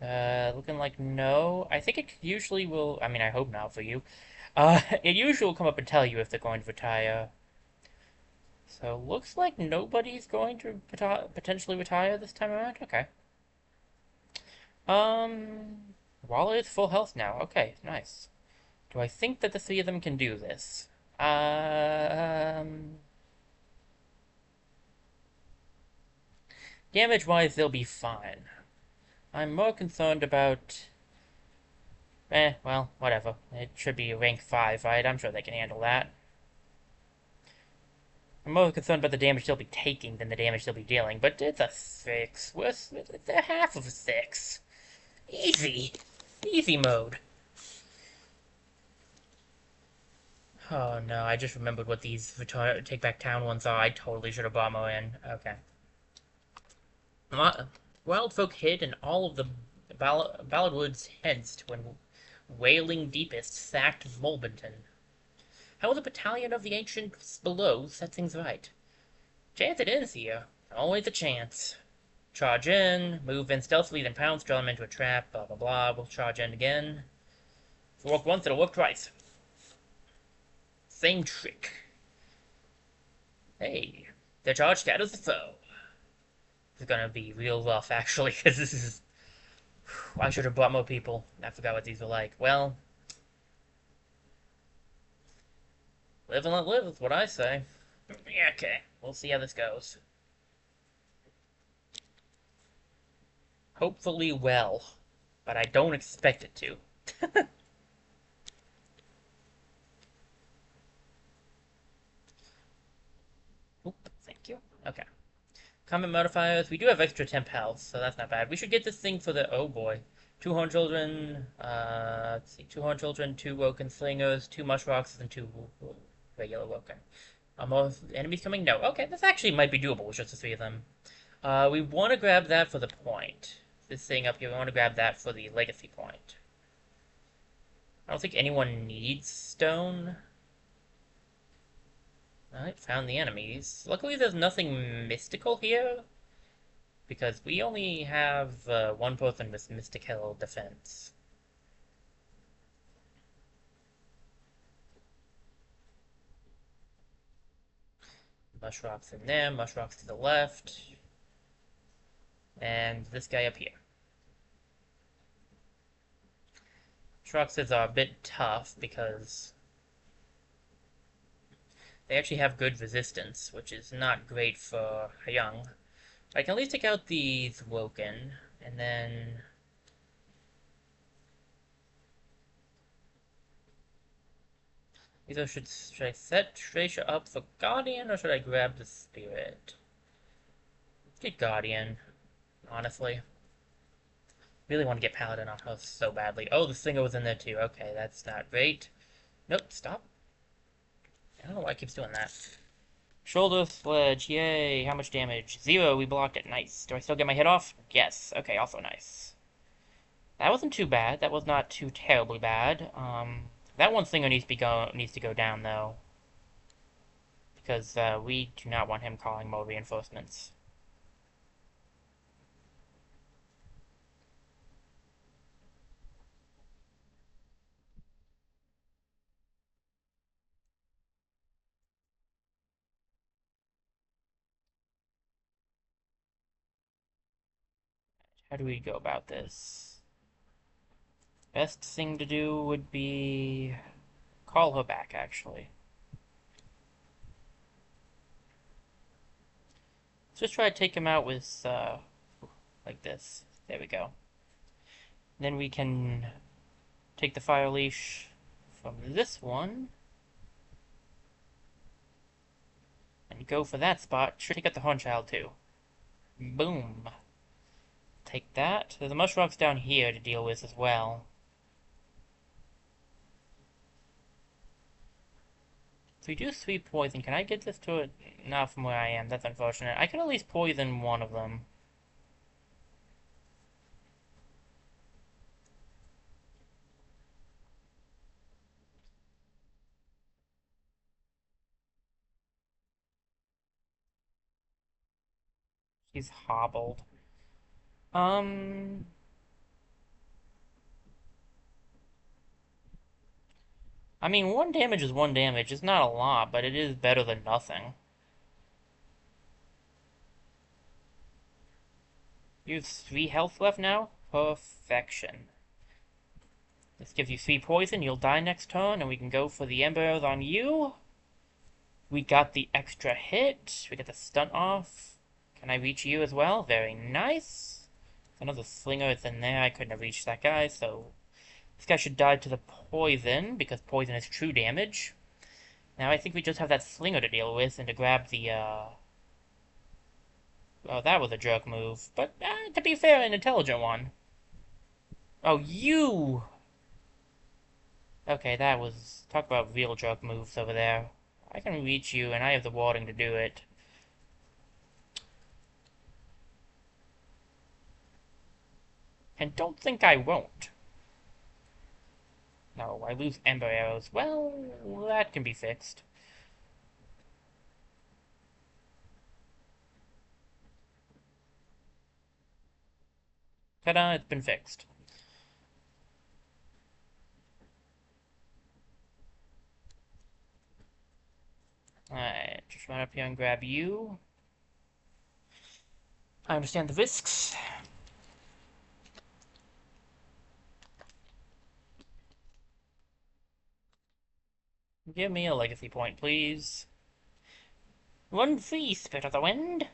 Looking like no. I think it usually will. I mean, I hope not for you. It usually will come up and tell you if they're going to retire. So looks like nobody's going to potentially retire this time around. Okay. Waller is full health now. Okay, nice. Do I think that the three of them can do this? Damage-wise, they'll be fine. I'm more concerned about... well, whatever. It should be rank 5, right? I'm sure they can handle that. I'm more concerned about the damage they'll be taking than the damage they'll be dealing, but it's a 6. They're half of a 6. Easy. Easy mode. Oh no, I just remembered what these take back town ones are. I totally should have brought more in. Okay. Wild folk hid in all of the Balladwood's heads when Wailing Deepest sacked Molbenton. How will the battalion of the ancients below set things right? Chance it is here. Always a chance. Charge in, move in stealthily, then pounce, draw them into a trap, blah blah blah. We'll charge in again. If it worked once, it'll work twice. Same trick. Hey, the charge scatters the foe. This is gonna be real rough, actually, because this is... I should have brought more people. I forgot what these were like. Well... Live and let live is what I say. Yeah, okay. We'll see how this goes. Hopefully well. But I don't expect it to. Oop, thank you. Okay. Combat modifiers. We do have extra temp health, so that's not bad. We should get this thing for the... Oh boy. 2 horned children. Let's see. 2 horned children, 2 woken slingers, 2 mushroxes, and 2 regular woken. More enemies coming? No. Okay, this actually might be doable with just the 3 of them. We want to grab that for the point. This thing up here, we want to grab that for the legacy point. I don't think anyone needs stone. Alright, found the enemies. Luckily there's nothing mystical here, because we only have one person with mystical defense. Mushrocks in there, mushrocks to the left, and this guy up here. Mushroxes are a bit tough because they actually have good resistance, which is not great for Hyung. I can at least take out these Woken, and then either should I set Tracia up for Guardian, or should I grab the Spirit? Let's get Guardian, honestly. Really want to get Paladin on her so badly. Oh, the Singer was in there too. Okay, that's not great. Nope, stop. I don't know why it keeps doing that. Shoulder Sledge, yay. How much damage? 0, we blocked it. Nice. Do I still get my hit off? Yes. Okay, also nice. That wasn't too bad. That was not too terribly bad. That one Singer needs to go down, though. Because, we do not want him calling more reinforcements. How do we go about this? Best thing to do would be call her back, actually. Let's just try to take him out with, like this. There we go. Then we can take the fire leash from this one and go for that spot. Should take out the Hornchild too. Boom. Take that. There's a Mushrocks down here to deal with as well. So we do 3 poison. Can I get this to it? Not from where I am. That's unfortunate. I can at least poison one of them. He's hobbled. Um... I mean, 1 damage is 1 damage. It's not a lot, but it is better than nothing. You have 3 health left now? Perfection. This gives you 3 poison, you'll die next turn, and we can go for the Ember Arrows on you. We got the extra hit. We get the stun off. Can I reach you as well? Very nice. Another Slinger is in there. I couldn't have reached that guy, so... This guy should die to the poison, because poison is true damage. Now I think we just have that Slinger to deal with, and to grab the, Oh, that was a jerk move. But, to be fair, an intelligent one. Oh, you! Okay, that was... Talk about real jerk moves over there. I can reach you, and I have the warding to do it. And don't think I won't. No, I lose Ember Arrows. Well, that can be fixed. Ta-da, it's been fixed. Alright, just run up here and grab you. I understand the risks. Give me a legacy point, please. Run free, Spirit of the Wind!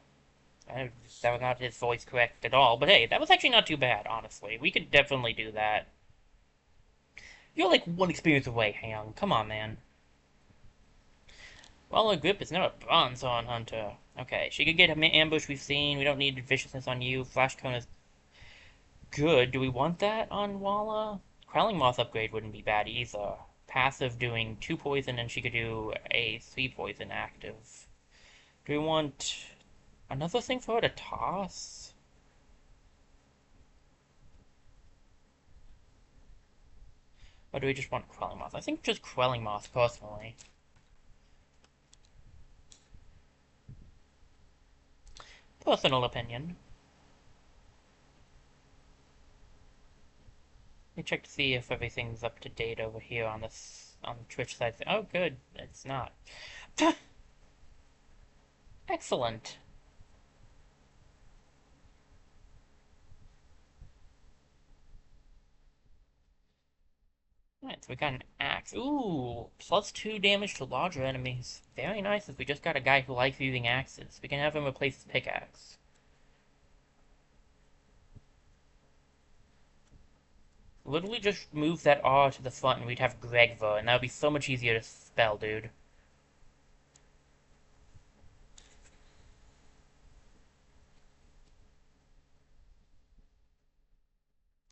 That was not his voice correct at all, but hey, that was actually not too bad, honestly. We could definitely do that. You're like 1 experience away, Hyung. Come on, man. Well, a grip is now a bronze on Hunter. Okay, she could get an ambush we've seen. We don't need viciousness on you. Flash Cone is good. Do we want that on Walla? Quelling Moth upgrade wouldn't be bad either. Passive doing 2 poison, and she could do a 3 poison active. Do we want another thing for her to toss? Or do we just want Quelling Moth? I think just Quelling Moth, personally. personal opinion. Let me check to see if everything's up to date over here on this on the Twitch side. Oh, good. It's not. Excellent. Alright, so we got an axe. Ooh, +2 damage to larger enemies. Very nice, if we just got a guy who likes using axes. We can have him replace his pickaxe. Literally just move that R to the front and we'd have Gregva, and that would be so much easier to spell, dude.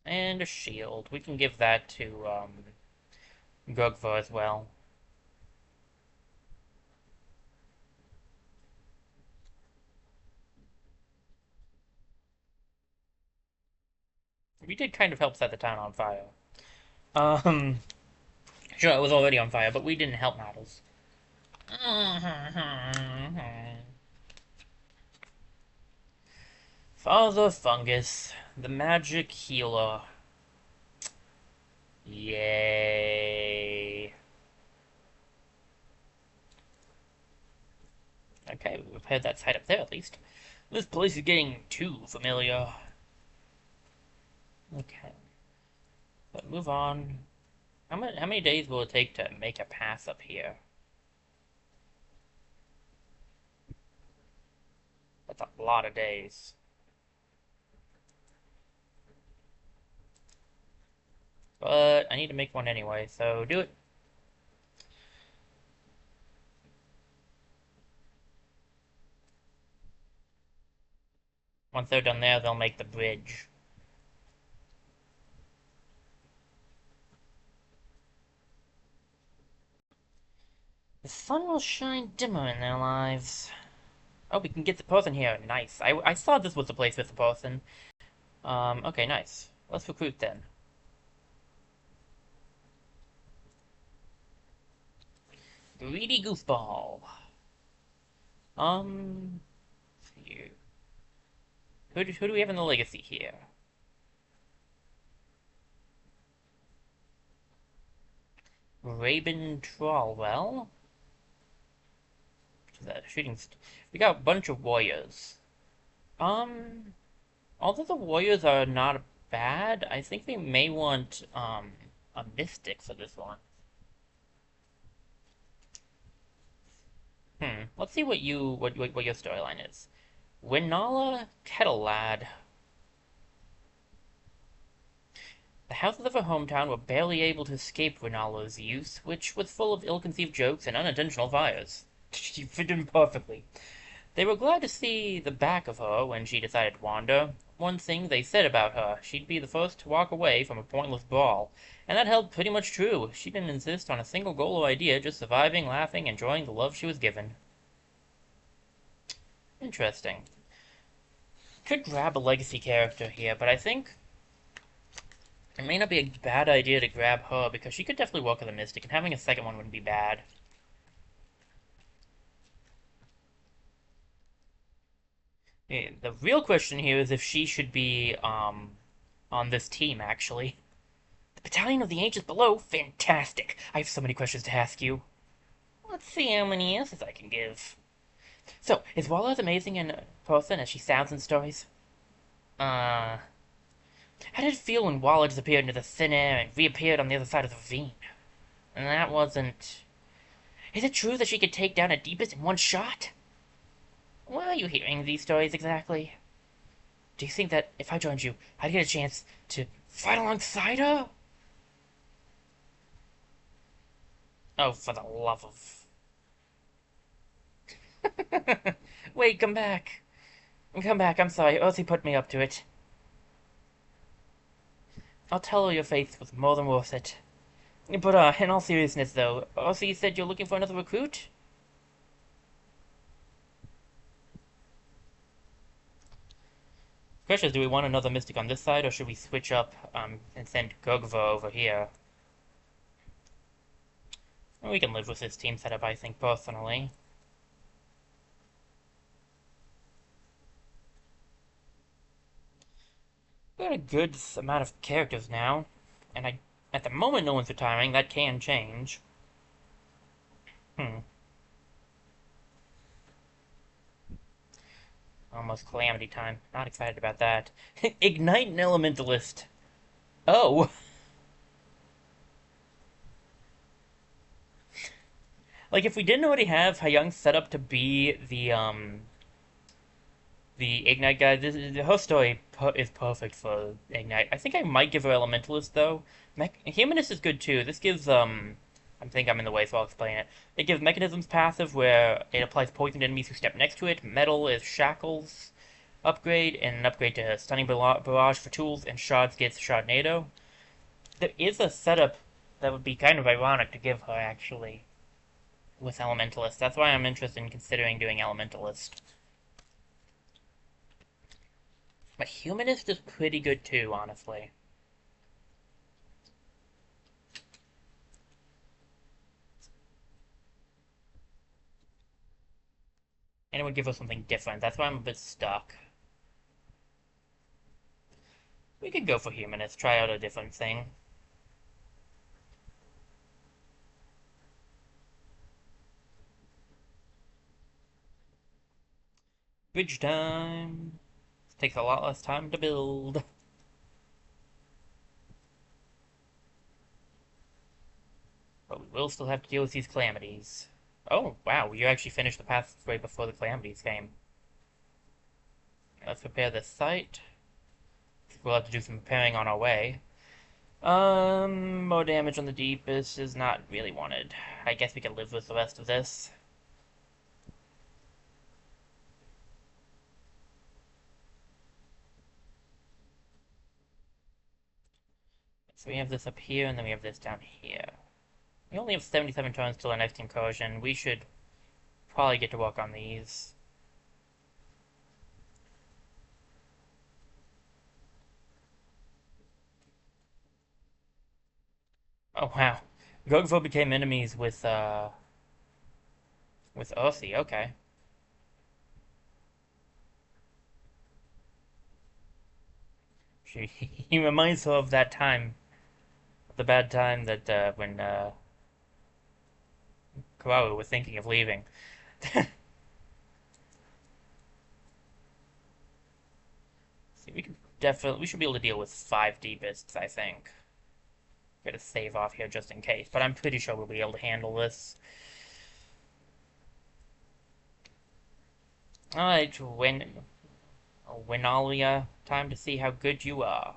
And a shield. We can give that to, Gregva as well. We did kind of help set the town on fire. Um, sure, it was already on fire, but we didn't help matters. Father Fungus, the magic healer. Yay. Okay, we repaired that side up there at least. This place is getting too familiar. Okay. But move on. How many days will it take to make a pass up here? That's a lot of days. But I need to make one anyway, so do it. Once they're done there, they'll make the bridge. The sun will shine dimmer in their lives. Oh, we can get the person here. Nice. I thought this was the place with the person. Okay, nice. Let's recruit then. Greedy goofball. See. Who do we have in the legacy here? Rabin Trollwell. Shooting. We got a bunch of warriors. Although the warriors are not bad, I think we may want a mystic for this one. Let's see what your storyline is. Winala Kettle Lad. The houses of her hometown were barely able to escape Winala's youth, which was full of ill-conceived jokes and unintentional fires. She fit in perfectly. They were glad to see the back of her when she decided to wander. One thing they said about her, she'd be the first to walk away from a pointless brawl, and that held pretty much true. She didn't insist on a single goal or idea, just surviving, laughing, enjoying the love she was given. Interesting. Could grab a legacy character here, but I think it may not be a bad idea to grab her, because she could definitely work with a mystic, and having a second one wouldn't be bad. Yeah, the real question here is if she should be, on this team, actually. The Battalion of the Ancients below? Fantastic! I have so many questions to ask you. Let's see how many answers I can give. So, is Walla as amazing in person as she sounds in stories? How did it feel when Walla disappeared into the thin air and reappeared on the other side of the ravine? And that wasn't... Is it true that she could take down a deepest in one shot? Where are you hearing these stories exactly? Do you think that if I joined you, I'd get a chance to fight alongside her? Oh, for the love of... Wait, come back. Come back, I'm sorry. Earthy put me up to it. I'll tell her your faith was more than worth it. But, in all seriousness, though, Earthy said you're looking for another recruit? Question is, do we want another Mystic on this side, or should we switch up, and send Gogva over here? Well, we can live with this team setup, I think, personally. Got a good amount of characters now, and at the moment no one's retiring. That can change. Hmm. Almost calamity time. Not excited about that. Ignite an elementalist. Oh, like if we didn't already have Hyung set up to be the Ignite guy, the whole story is perfect for Ignite. I think I might give her Elementalist though. Humanist is good too. This gives I think I'm in the way, so I'll explain it. It gives Mechanisms passive where it applies poison to enemies who step next to it. Metal is Shackles upgrade, and an upgrade to Stunning Barrage for tools, and Shards gets Shardnado. There is a setup that would be kind of ironic to give her actually with Elementalist. That's why I'm interested in considering doing Elementalist. But Humanist is pretty good too, honestly. And it would give us something different. That's why I'm a bit stuck. We could go for Humanist, try out a different thing. Bridge time. This takes a lot less time to build. But we will still have to deal with these calamities. Oh, wow, you actually finished the pathway before the calamities came. Let's prepare this site. We'll have to do some repairing on our way. More damage on the deepest is not really wanted. I guess we can live with the rest of this. So we have this up here, and then we have this down here. We only have 77 turns till our next incursion. We should probably get to work on these. Oh wow. Gogvo became enemies with Ursi, okay. He reminds her of that time. The bad time that when Kawaru was thinking of leaving. See, we should be able to deal with 5 deepists, I think. Get a save off here just in case, but I'm pretty sure we'll be able to handle this. Alright, Winalia, time to see how good you are.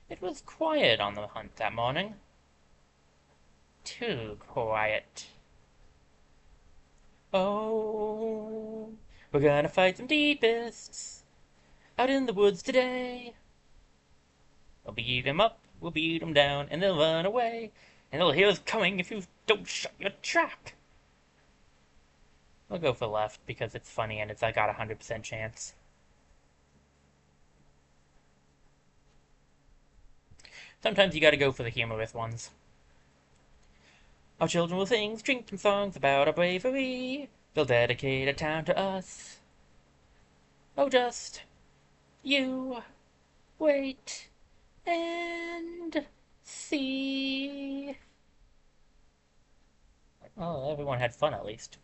It was quiet on the hunt that morning. Too quiet. Oh, we're gonna fight some deepists out in the woods today. We'll beat 'em up, we'll beat 'em down, and they'll run away. And they'll hear us coming if you don't shut your trap. I'll go for left because it's funny and I got a 100% chance. Sometimes you gotta go for the humorous ones. Our children will sing drinking songs about our bravery. They'll dedicate a town to us. Oh, just you wait and see. Oh, everyone had fun at least.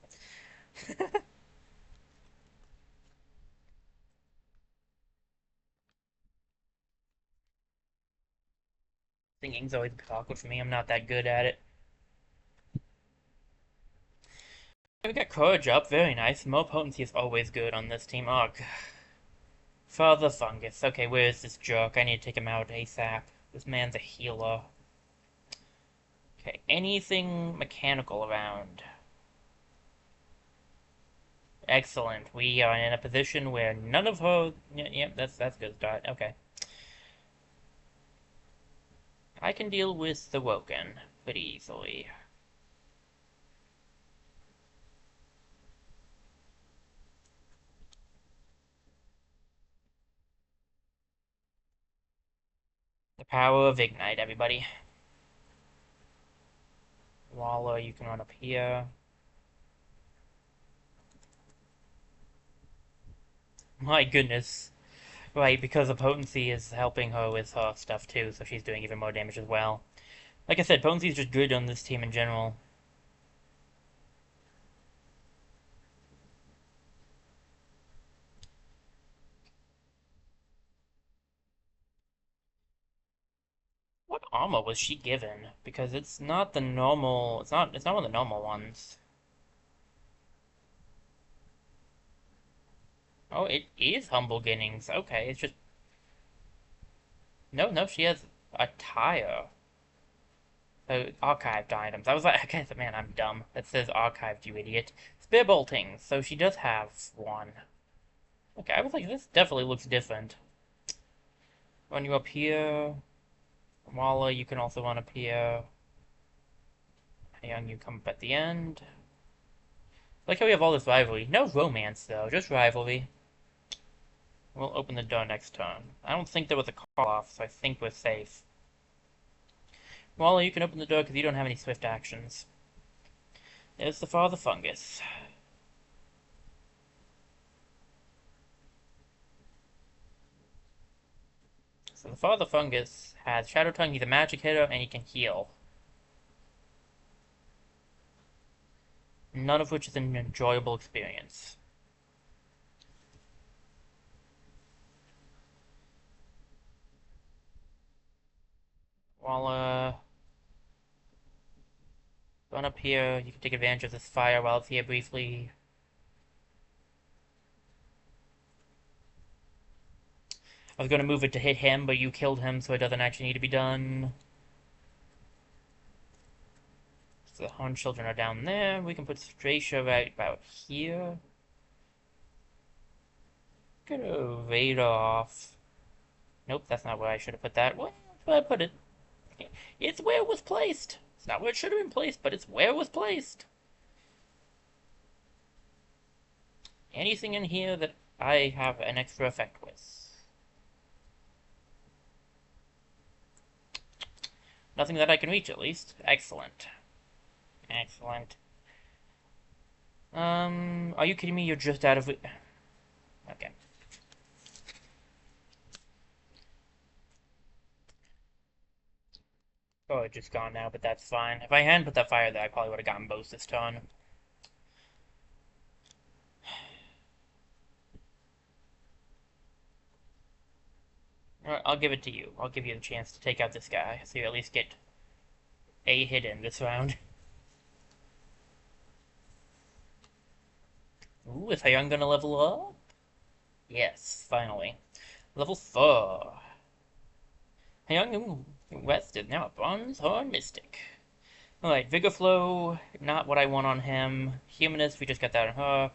Singing's always awkward for me. I'm not that good at it. We got courage up. Very nice. More potency is always good on this team. Ugh. Father Fungus. Okay, where is this jerk? I need to take him out ASAP. This man's a healer. Okay, anything mechanical around? Excellent. We are in a position where none of her... Yep, that's good start. Okay. I can deal with the Woken pretty easily. The power of Ignite, everybody. Waller, you can run up here. My goodness. Right, because the potency is helping her with her stuff too, so she's doing even more damage as well. Like I said, potency is just good on this team in general. What armor was she given? Because it's not the normal. It's not one of the normal ones. Oh, it is humble beginnings. Okay, it's just no. She has a tire. So archived items. I was like, okay, man, I'm dumb. That says archived, you idiot. Spear bolting. So she does have one. Okay, I was like, this definitely looks different. Run you up here. Walla, you can also run up here. And you come up at the end. Like how we have all this rivalry. No romance, though. Just rivalry. We'll open the door next turn. I don't think there was a call-off, so I think we're safe. Walla, you can open the door because you don't have any swift actions. There's the Father Fungus. So the Father Fungus has Shadow Tongue, he's a magic hitter, and he can heal. None of which is an enjoyable experience. While, run up here, you can take advantage of this fire while it's here briefly. I was going to move it to hit him, but you killed him, so it doesn't actually need to be done. So the Horned Children are down there. We can put Stracia right about here. Get a radar off. Nope, that's not where I should have put that. Where did I put it? It's where it was placed. It's not where it should have been placed, but it's where it was placed. Anything in here that I have an extra effect with? Nothing that I can reach, at least. Excellent. Excellent. Are you kidding me? You're just out of it. Okay. Oh, it's just gone now, but that's fine. If I hadn't put that fire there, I probably would have gotten both this turn. Alright, I'll give it to you. I'll give you the chance to take out this guy, so you at least get a hit in this round. Ooh, is Hyung gonna level up? Yes, finally. Level 4. Hyung West is now a Bronze Horn Mystic. Alright, Vigor Flow, not what I want on him. Humanist, we just got that on her.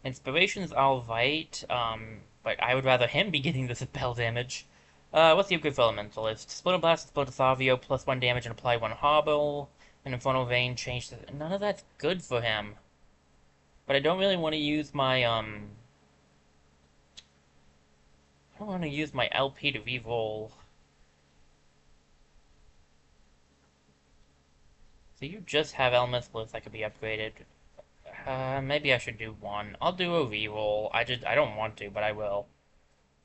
Inspiration's alright, but I would rather him be getting the spell damage. What's the upgrade for Elementalist? Splinter Blast, Splinter Savio, plus 1 damage and apply 1 Hobble. And Infernal Vein, change to... None of that's good for him. But I don't really want to use my, I don't want to use my LP to reroll. So you just have Elementalist that could be upgraded. Maybe I should do 1. I'll do a reroll. I don't want to, but I will.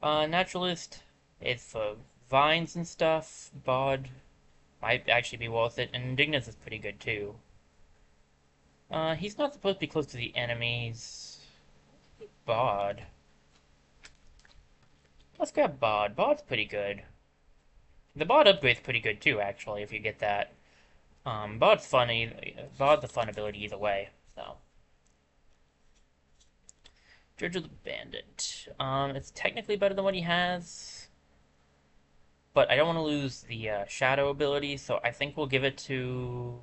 Naturalist is for vines and stuff. Bard might actually be worth it. And Indignance is pretty good too. He's not supposed to be close to the enemies. Bard. Let's grab Bard. Bard's pretty good. The Bard upgrade's pretty good too, actually, if you get that. Bard's funny. Bard's a fun ability either way, so. Judge of the Bandit. It's technically better than what he has. But I don't want to lose the Shadow ability, so I think we'll give it to...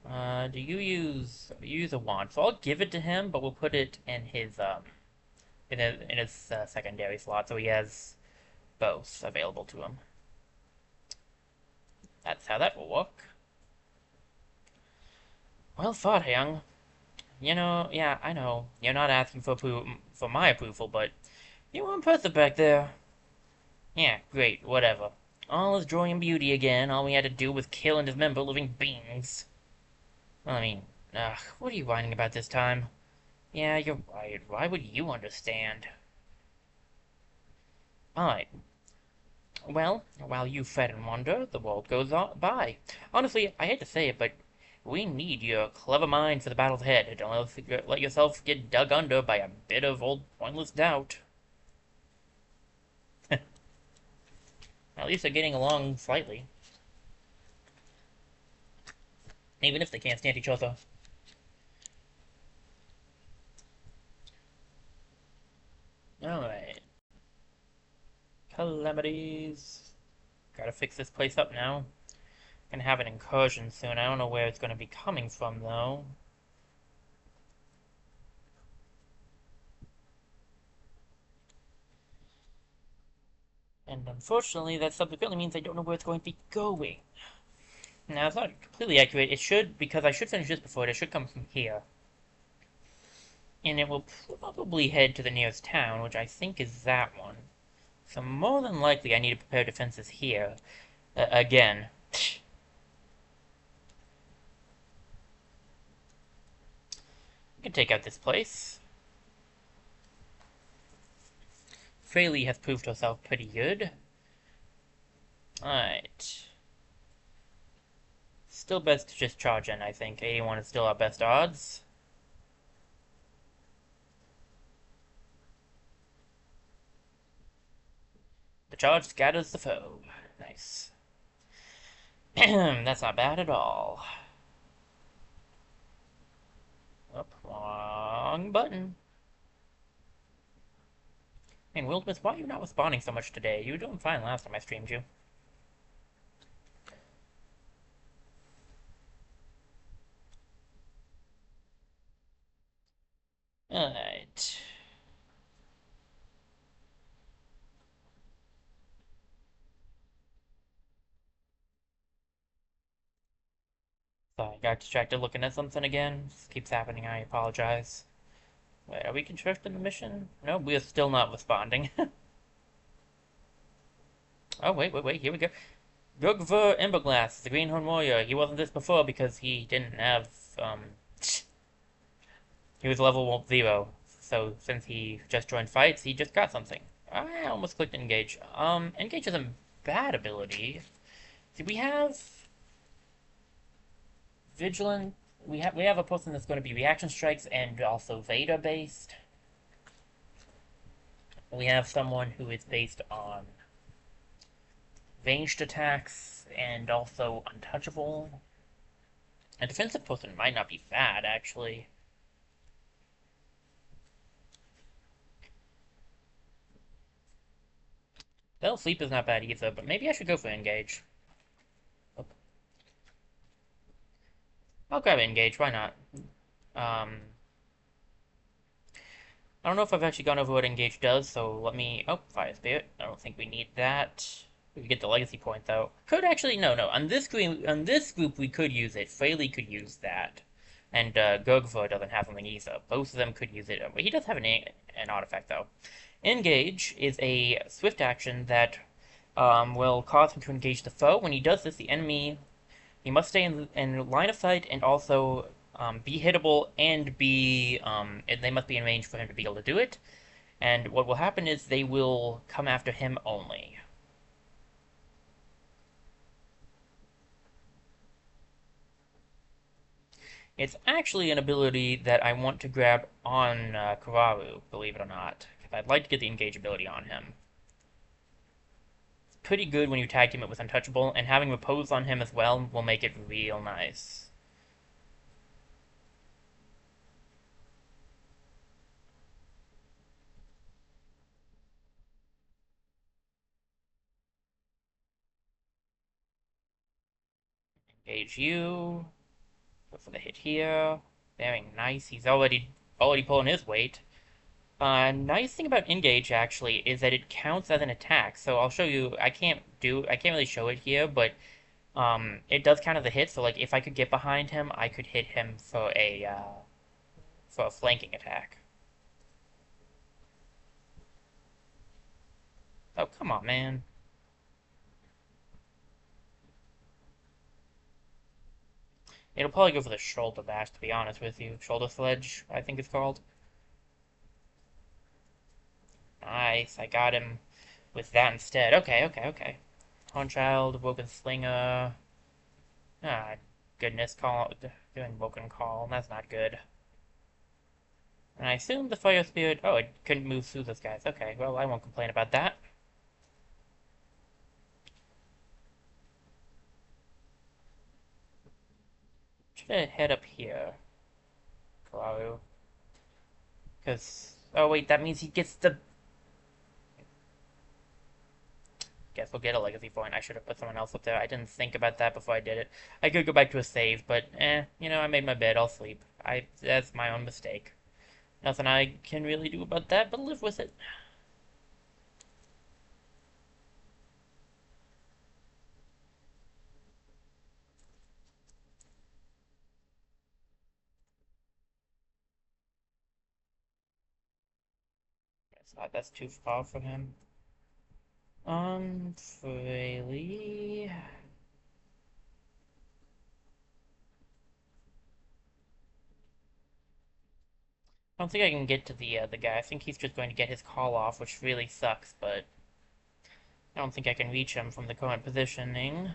do you use a wand? So I'll give it to him, but we'll put it in his secondary slot, so he has both available to him. That's how that will work. Well thought, Hyung. You know, yeah, I know. You're not asking for my approval, but you were impressive back there. Yeah, great, whatever. All is joy and beauty again. All we had to do was kill and dismember living beings. Well, I mean, what are you whining about this time? Yeah, you're right. Why would you understand? Alright. Well, while you fret and wonder, the world goes on by. Honestly, I hate to say it, but we need your clever mind for the battles ahead. Don't let yourself get dug under by a bit of old pointless doubt. At least they're getting along slightly, even if they can't stand each other. Alright. Calamities. Gotta fix this place up now. Gonna have an incursion soon. I don't know where it's gonna be coming from, though. And unfortunately, that subsequently means I don't know where it's going to be going. Now, it's not completely accurate. It should, because I should finish this before it. It should come from here. And it will probably head to the nearest town, which I think is that one. So more than likely, I need to prepare defenses here. Again. We can take out this place. Fraley has proved herself pretty good. Alright. Still best to just charge in, I think. 81 is still our best odds. The charge scatters the foe. Nice. That's not bad at all. Oh, wrong button. Man, Wildermyth, why are you not responding so much today? You were doing fine last time I streamed you. Alright. Sorry, got distracted looking at something again. This keeps happening, I apologize. Wait, are we confirmed in the mission? No, we are still not responding. Oh, wait, here we go. Gugver Emberglass, the Greenhorn Warrior. He wasn't this before because he didn't have, he was level 0. So since he just joined fights, he just got something. I almost clicked engage. Engage is a bad ability. See, we have Vigilant. We have a person that's going to be reaction strikes and also Veda based. We have someone who is based on ranged attacks and also untouchable. A defensive person might not be bad, actually. Bell Sleep is not bad either, but maybe I should go for Engage. Oh. I'll grab Engage, why not? I don't know if I've actually gone over what Engage does, so let me... Oh, Fire Spirit. I don't think we need that. We could get the Legacy point, though. Could actually... No. On this group, we could use it. Fraley could use that. And Gogva doesn't have something either. Both of them could use it. He does have an artifact, though. Engage is a swift action that will cause him to engage the foe. When he does this, the enemy... He must stay in line of sight and also be hittable and they must be in range for him to be able to do it. And what will happen is they will come after him only. It's actually an ability that I want to grab on Kararu, believe it or not, because I'd like to get the engage ability on him. It's pretty good when you tag team it with Untouchable, and having Repose on him as well will make it real nice. Engage you. Go for the hit here. Very nice. He's already pulling his weight. Nice thing about Engage actually is that it counts as an attack. So I'll show you. I can't really show it here, but it does count as a hit. So like if I could get behind him, I could hit him for a flanking attack. Oh, come on, man. It'll probably go for the shoulder bash, to be honest with you. Shoulder sledge, I think it's called. Nice, I got him with that instead. Okay, okay, okay. Hornchild, Woken Slinger. Ah, goodness, doing Woken Call. That's not good. And I assume the Fire Spirit... Oh, it couldn't move through those guys. Okay, well, I won't complain about that. Should I head up here, Kalaru? Because... Oh, wait, that means he gets the... Guess we'll get a legacy point. I should have put someone else up there. I didn't think about that before I did it. I could go back to a save, but you know, I made my bed. I'll sleep. That's my own mistake. Nothing I can really do about that, but live with it. That's too far from him. Really? I don't think I can get to the guy. I think he's just going to get his call off, which really sucks, but I don't think I can reach him from the current positioning.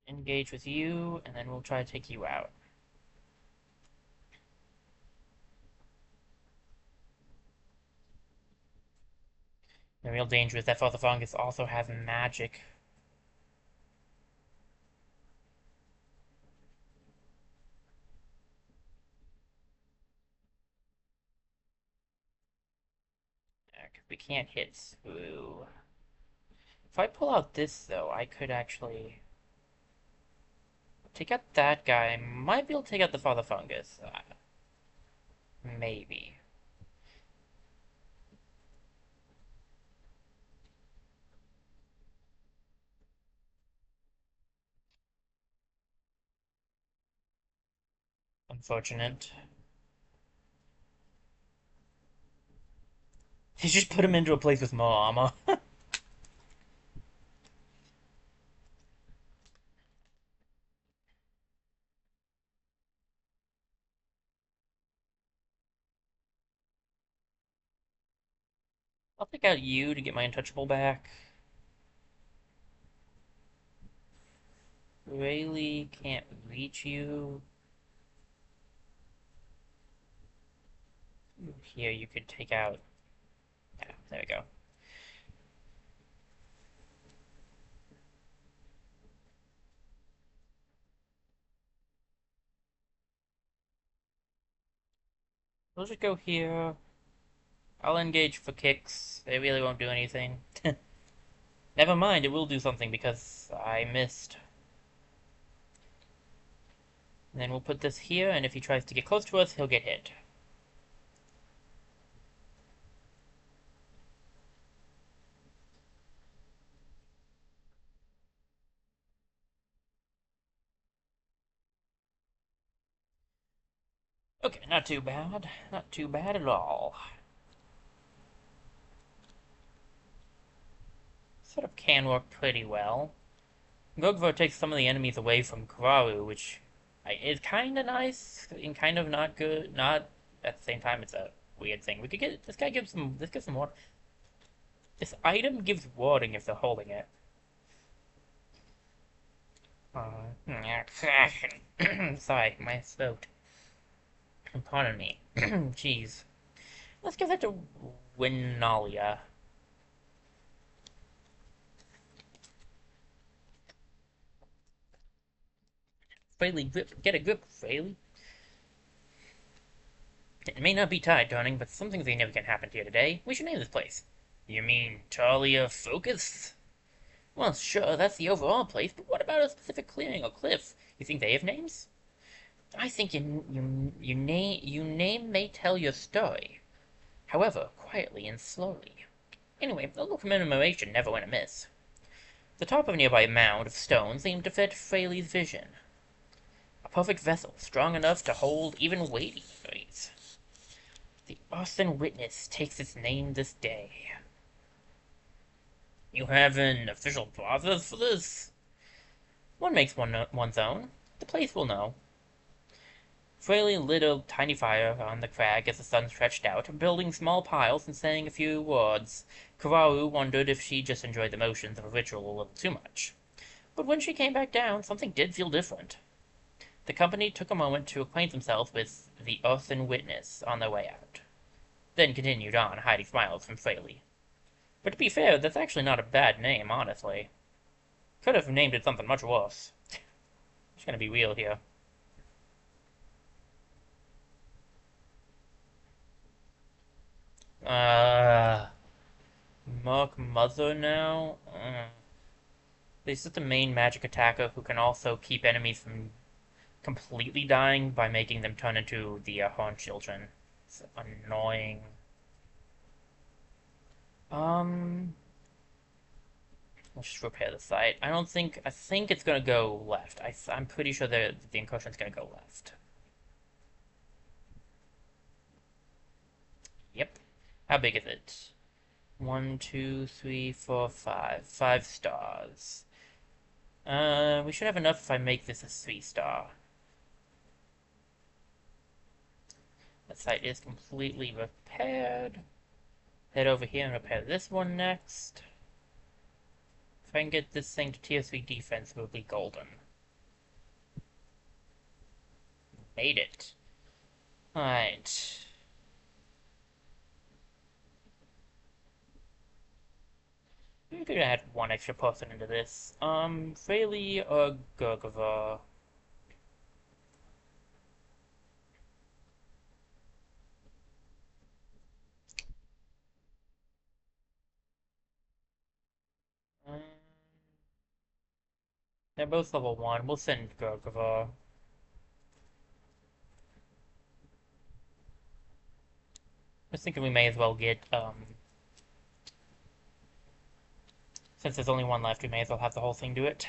Engage with you, and then we'll try to take you out. The real danger is that Father Fungus also has magic. Because we can't hit through. If I pull out this, though, I could actually take out that guy. I might be able to take out the Father Fungus. Maybe. Unfortunate. He just put him into a place with more armor. I'll take out you to get my untouchable back. Rayleigh can't reach you. Here, you could take out... Yeah, there we go. We'll just go here. I'll engage for kicks. They really won't do anything. Never mind, it will do something because I missed. And then we'll put this here, and if he tries to get close to us, he'll get hit. Okay, not too bad. Not too bad at all. Setup can work pretty well. Gogvo takes some of the enemies away from Kararu, which is kind of nice and kind of not good. Not at the same time, it's a weird thing. We could get this guy gives some. This gives some water. This item gives warding if they're holding it. Sorry, my throat. Pardon me. Jeez. Let's give that to Winalia. Fraley, grip. Get a grip, Fraley. It may not be tide turning, but something significant happened here today. We should name this place. You mean Talia Focus? Well, sure, that's the overall place, but what about a specific clearing or cliff? You think they have names? I think your name may tell your story. However, quietly and slowly. Anyway, a little commemoration never went amiss. The top of a nearby mound of stone seemed to fit Fraley's vision. A perfect vessel, strong enough to hold even weighty weights. The Austin Witness takes its name this day. You have an official process for this? One makes one's own. The place will know. Fraley lit a tiny fire on the crag as the sun stretched out, building small piles and saying a few words. Kararu wondered if she just enjoyed the motions of a ritual a little too much. But when she came back down, something did feel different. The company took a moment to acquaint themselves with the Earthen Witness on their way out, then continued on, hiding smiles from Fraley. But to be fair, that's actually not a bad name, honestly. Could have named it something much worse. Just gonna be real here. Uh, Mark Mother now? This is the main magic attacker who can also keep enemies from completely dying by making them turn into the Horned Children. It's annoying. Um, let's just repair the site. I think it's gonna go left. I'm pretty sure the incursion's gonna go left. Yep. How big is it? One, two, three, four, five. 5 stars. We should have enough if I make this a 3-star. The site is completely repaired. Head over here and repair this one next. If I can get this thing to tier 3 defense, it will be golden. Made it. Alright. We're gonna add one extra person into this. Fraley or Gurgova? Um, they're both level 1. We'll send Gurgova. I was thinking we may as well get, since there's only one left, we may as well have the whole thing do it.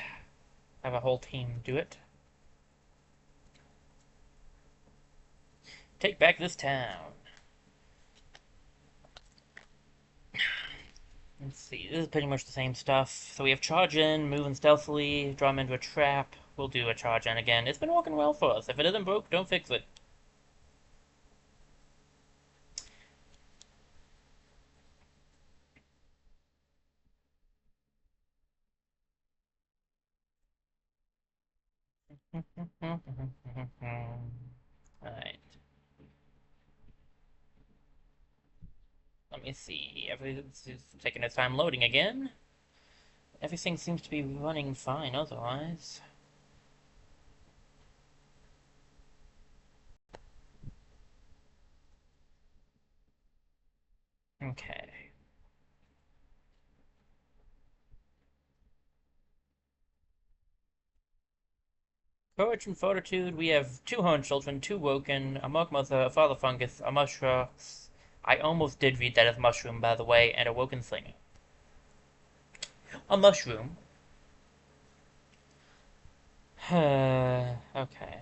Have a whole team do it. Take back this town. Let's see, this is pretty much the same stuff. So we have charge in, moving stealthily, draw him into a trap. We'll do a charge in again. It's been working well for us. If it isn't broke, don't fix it. Alright. Let me see. Everything's taking its time loading again. Everything seems to be running fine otherwise. Okay. Courage and fortitude, we have 2 horned children, 2 woken, a monk mother, a father fungus, a mushroom. I almost did read that as mushroom, by the way, and a woken slinger. A mushroom. Okay.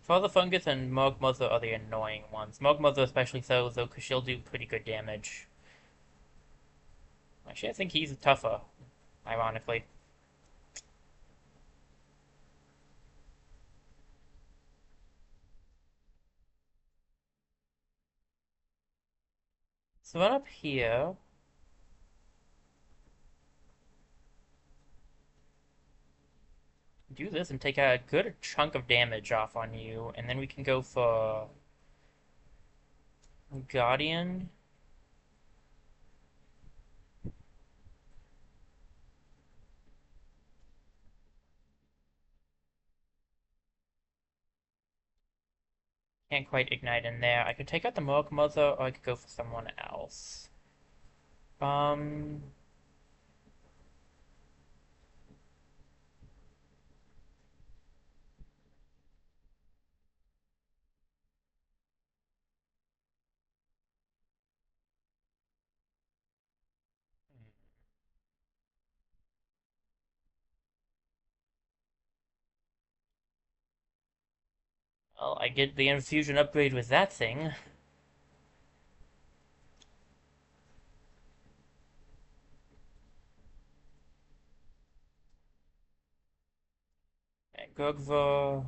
Father fungus and Mog Mother are the annoying ones. Mog Mother especially so, though, because she'll do pretty good damage. Actually, I think he's tougher, ironically. So run up here. Do this and take a good chunk of damage off on you, and then we can go for Guardian. Can't quite ignite in there. I could take out the Morg Mother, or I could go for someone else. Um, Well, I get the infusion upgrade with that thing. Gogva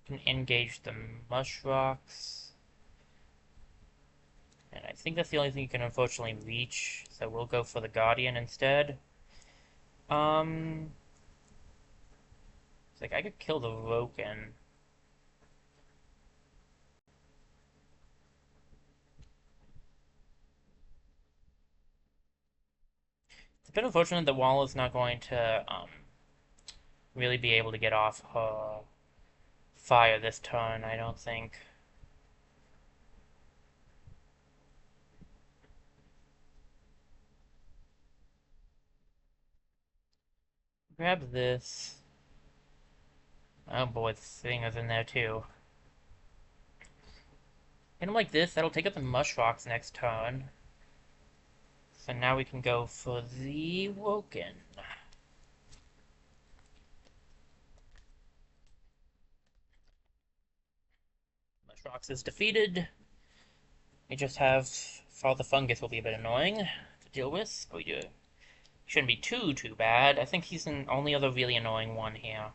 can engage the mush rocks. And I think that's the only thing you can unfortunately reach, so we'll go for the Guardian instead. It's like I could kill the Roken. It's a bit unfortunate that Wall is not going to really be able to get off her fire this turn, I don't think. Grab this. Oh boy, the thing is in there too. Hit him like this, that'll take out the mush rocks next turn. So now we can go for the Woken. Mush rocks is defeated. We just have Father Fungus will be a bit annoying to deal with, but we do. Shouldn't be too bad. I think he's the only other really annoying one here.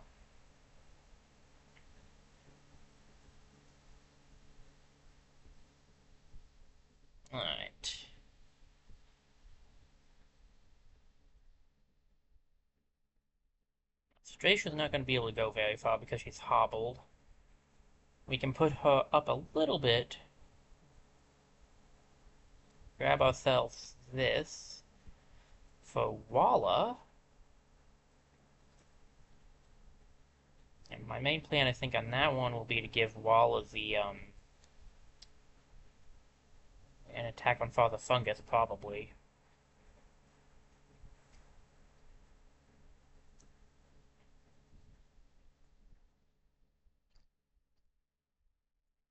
Alright. Stracia's not going to be able to go very far because she's hobbled. We can put her up a little bit. Grab ourselves this. For Walla. And my main plan, I think, on that one will be to give Walla the, an attack on Father Fungus, probably.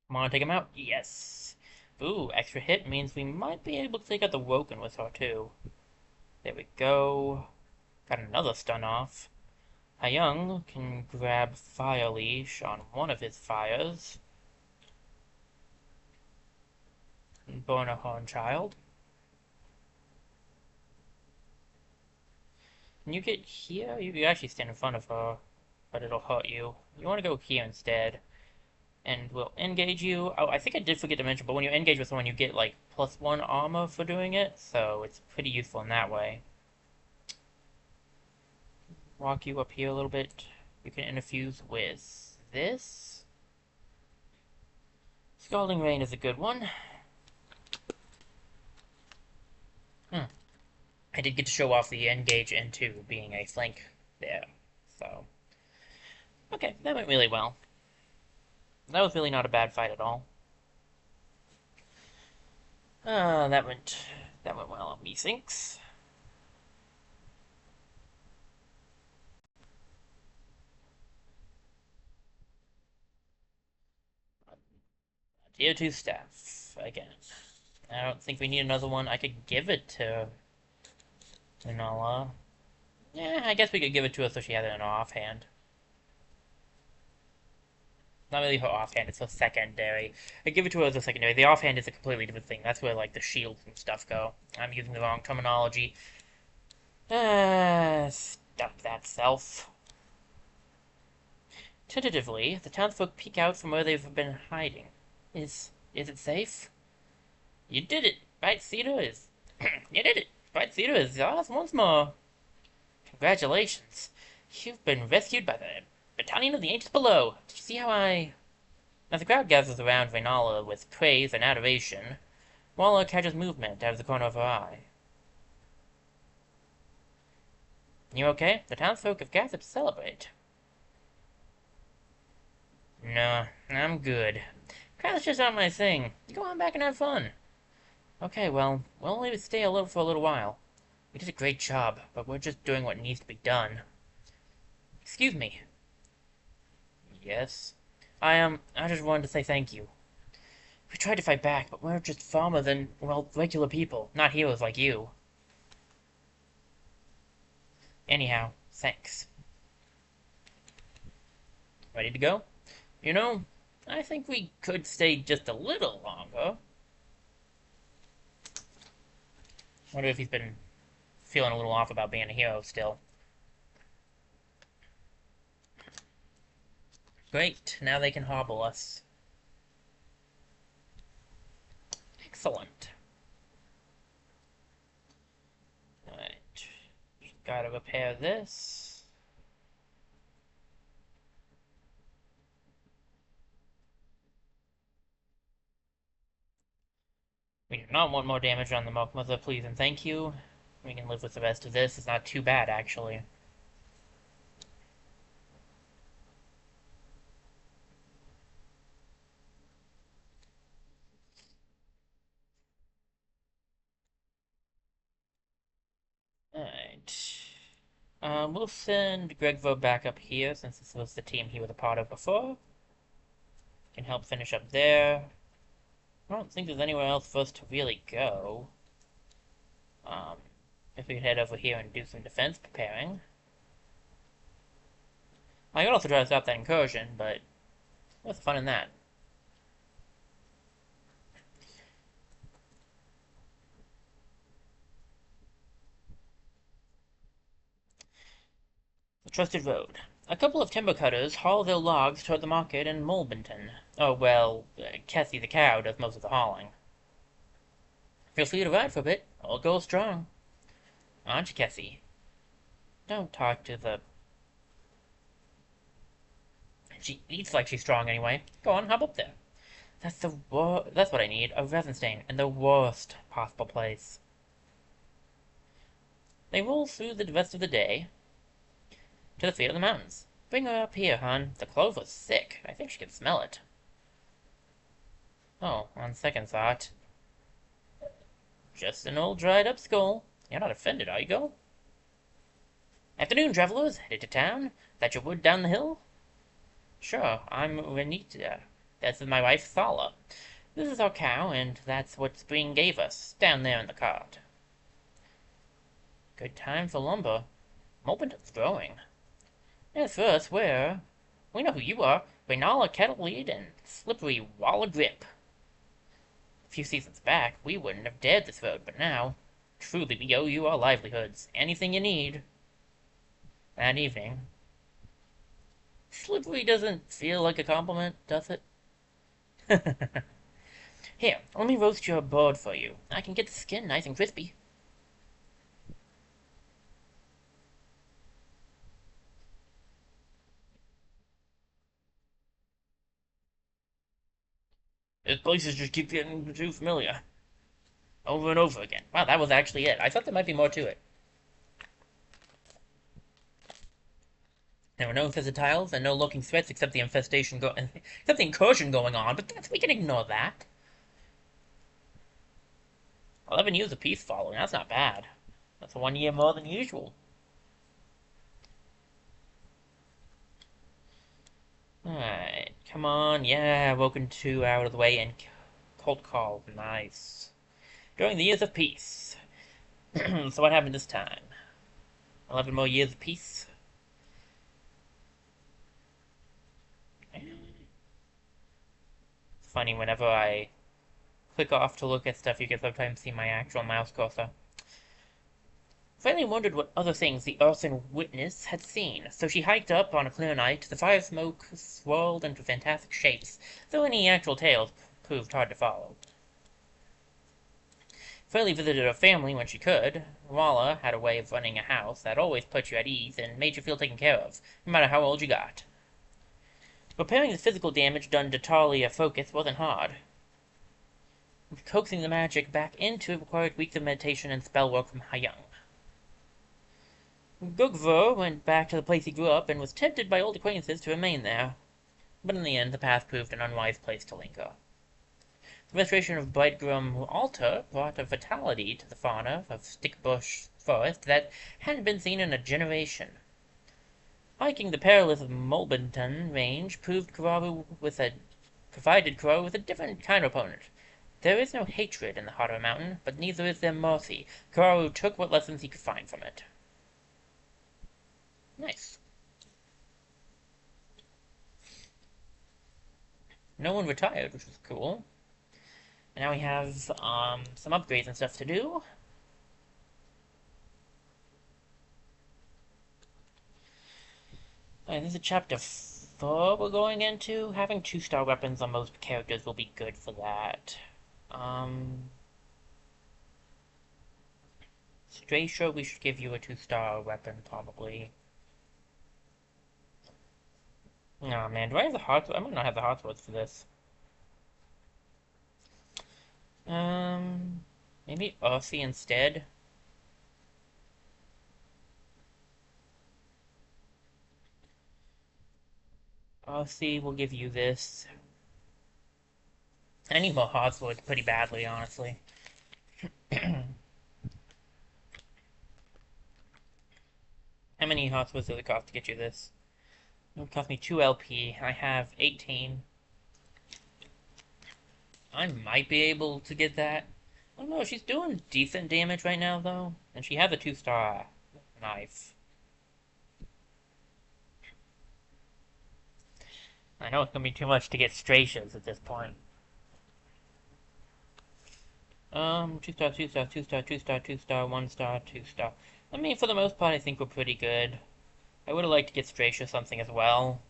Come on, take him out. Yes. Ooh, extra hit means we might be able to take out the Woken with her, too. There we go. Got another stun off. Hyung can grab Fire Leash on one of his fires. Burn a Horn Child. Can you get here? You can actually stand in front of her, but it'll hurt you. You want to go here instead. And we'll engage you. Oh, I think I did forget to mention, but when you engage with someone, you get, like, +1 armor for doing it, so it's pretty useful in that way. Walk you up here a little bit. You can interfuse with this. Scalding Rain is a good one. I did get to show off the engage into being a flank there, so. Okay, that went really well. That was really not a bad fight at all. That went well, methinks. Tier 2 staff, again. I don't think we need another one. I could give it to Nala. Yeah, I guess we could give it to her so she had it in her offhand. Not really her offhand, it's her secondary. I give it to her as a secondary. The offhand is a completely different thing. That's where, like, the shields and stuff go. I'm using the wrong terminology. Stop that, self. Tentatively, the townsfolk peek out from where they've been hiding. Is it safe? You did it! Bright Cedar is... You did it! Bright Cedar is ours once more. Congratulations. You've been rescued by the battalion of the Ancients below. Did you see how I... As the crowd gathers around Raynala with praise and adoration, Walla catches movement out of the corner of her eye. You okay? The townsfolk have gathered to celebrate. No, I'm good. Crowd's just not my thing. You go on back and have fun. Okay, well, we'll only stay for a little while. We did a great job, but we're just doing what needs to be done. Excuse me. Yes? I just wanted to say thank you. We tried to fight back, but we're just farmer than, well, regular people, not heroes like you. Anyhow, thanks. Ready to go? You know, I think we could stay just a little longer. Wonder if he's been feeling a little off about being a hero still. Great, now they can hobble us. Excellent. Alright. Gotta repair this. We do not want more damage on the Milk Mother, please and thank you. We can live with the rest of this. It's not too bad, actually. Alright. We'll send Gregvo back up here, since this was the team he was a part of before. Can help finish up there. I don't think there's anywhere else for us to really go. Um, if we could head over here and do some defense preparing. I could also try to stop that incursion, but what's the fun in that? The Trusted Road. A couple of timber cutters haul their logs toward the market in Molbenton. Oh, well, Cassie the cow does most of the hauling. Feel free to ride for a bit. All goes strong. Aren't you, Cassie? Don't talk to the... She eats like she's strong anyway. Go on, hop up there. That's what I need, a resin stain, in the worst possible place. They roll through the rest of the day to the feet of the mountains. Bring her up here, hon. The clover's sick. I think she can smell it. Oh, on second thought. Just an old dried-up skull. You're not offended, are you, Go? Afternoon, travelers. Headed to town? That your wood down the hill? Sure, I'm Renita. That's my wife, Thala. This is our cow, and that's what Spring gave us, down there in the cart. Good time for lumber. Molbenton's growing. As for us, we know who you are. Raynala Kettlelead and Slippery Walla Grip. A few seasons back, we wouldn't have dared this road, but now, truly we owe you our livelihoods. Anything you need. That evening. Slippery doesn't feel like a compliment, does it? Here, let me roast your bird for you. I can get the skin nice and crispy. These places just keep getting too familiar. Over and over again. Wow, that was actually it. I thought there might be more to it. There were no visitiles and no lurking threats except the except the incursion going on, but we can ignore that. 11 years of peace following, that's not bad. That's 1 year more than usual. Alright, come on, yeah, Woken 2 out of the way and cold call, nice. During the years of peace. So what happened this time? 11 more years of peace? It's funny, whenever I click off to look at stuff, you can sometimes see my actual mouse cursor. Finally wondered what other things the earthen witness had seen, so she hiked up on a clear night. The fire smoke swirled into fantastic shapes, though any actual tales proved hard to follow. Fairly visited her family when she could. Walla had a way of running a house that always put you at ease and made you feel taken care of, no matter how old you got. Repairing the physical damage done to Talia Focus wasn't hard. Coaxing the magic back into it required weeks of meditation and spell work from Hayang. Gugvur went back to the place he grew up and was tempted by old acquaintances to remain there. But in the end, the path proved an unwise place to linger. The restoration of Brightgrum Altar brought a vitality to the fauna of Stickbush Forest that hadn't been seen in a generation. Hiking the perilous Molbenton Range provided Kararu with a different kind of opponent. There is no hatred in the heart of a mountain, but neither is there mercy. Kararu took what lessons he could find from it. Nice. No one retired, which was cool. And now we have some upgrades and stuff to do. And this is chapter 4 we're going into. Having 2-star weapons on most characters will be good for that. Um, Strayshow, we should give you a 2-star weapon, probably. Oh man, do I have the hearts? I might not have the hearts for this. Maybe Earthy instead. Earthy will give you this. I need more Heartswords pretty badly, honestly. How many Heartswords does it cost to get you this? It would cost me 2 LP. I have 18. I might be able to get that. I don't know, she's doing decent damage right now, though. And she has a 2-star knife. I know it's gonna be too much to get Stracias at this point. 2-star, 2-star, 2-star, 2-star, 2-star, 1-star, 2-star. I mean, for the most part, I think we're pretty good. I would have liked to get Stracia something as well.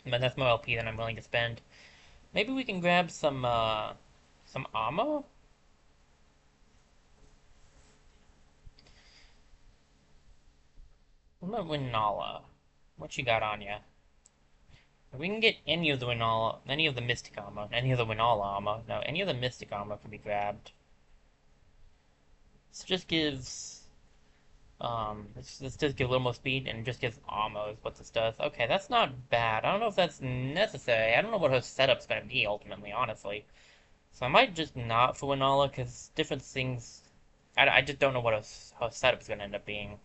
But that's more LP than I'm willing to spend. Maybe we can grab some armor? What about Winala? What you got on ya? We can get any of the Winala, any of the Mystic armor, any of the Winala armor. No, any of the Mystic armor can be grabbed. This just gives, this does give a little more speed and just gives armor is what this does. Okay, that's not bad. I don't know if that's necessary. I don't know what her setup's gonna be ultimately, honestly. So I might just not for Winala, because different things, I just don't know what her setup's gonna end up being.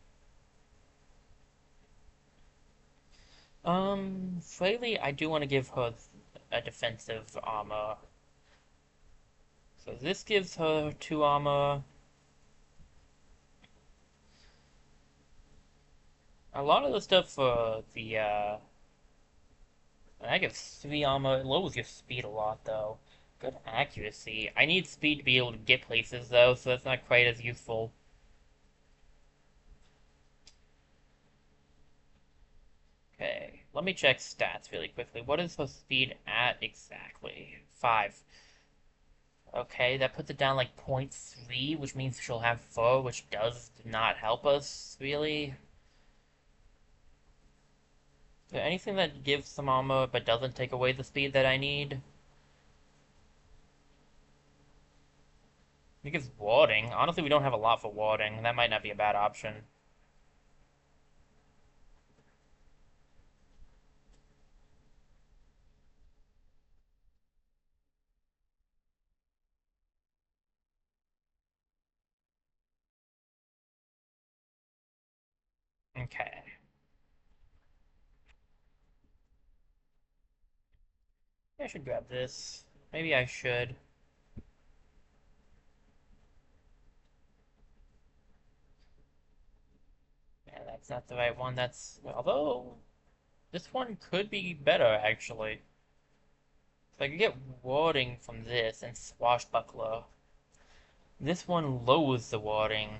Fraley, I do want to give her a defensive armor. So this gives her 2 armor. A lot of the stuff for the, I give 3 armor. It lowers your speed a lot, though. Good accuracy. I need speed to be able to get places, though, so that's not quite as useful. Okay, let me check stats really quickly. What is her speed at exactly? 5. Okay, that puts it down like 0.3, which means she'll have 4, which does not help us, really. Is there anything that gives some armor but doesn't take away the speed that I need? It gives warding. Honestly, we don't have a lot for warding. That might not be a bad option. Okay. I should grab this. Maybe I should. Yeah, that's not the right one. Although, this one could be better, actually. So I could get warding from this and swashbuckler. This one lowers the warding.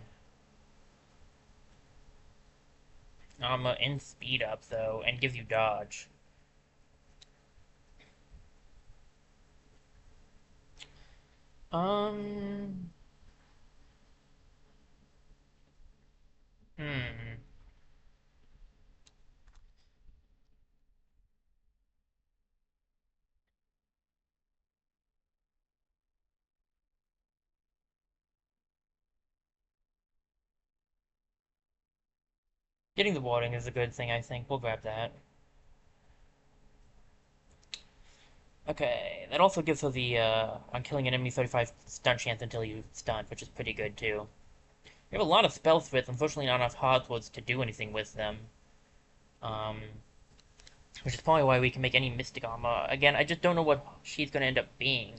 Armor and speed up, though, and gives you dodge. Um... Hmm... Getting the warding is a good thing, I think. We'll grab that. Okay, that also gives her the, on killing an enemy 35 stun chance until you stun, which is pretty good, too. We have a lot of spell threats, unfortunately not enough hardwoods to do anything with them. Um, which is probably why we can make any mystic armor. Again, I just don't know what she's gonna end up being.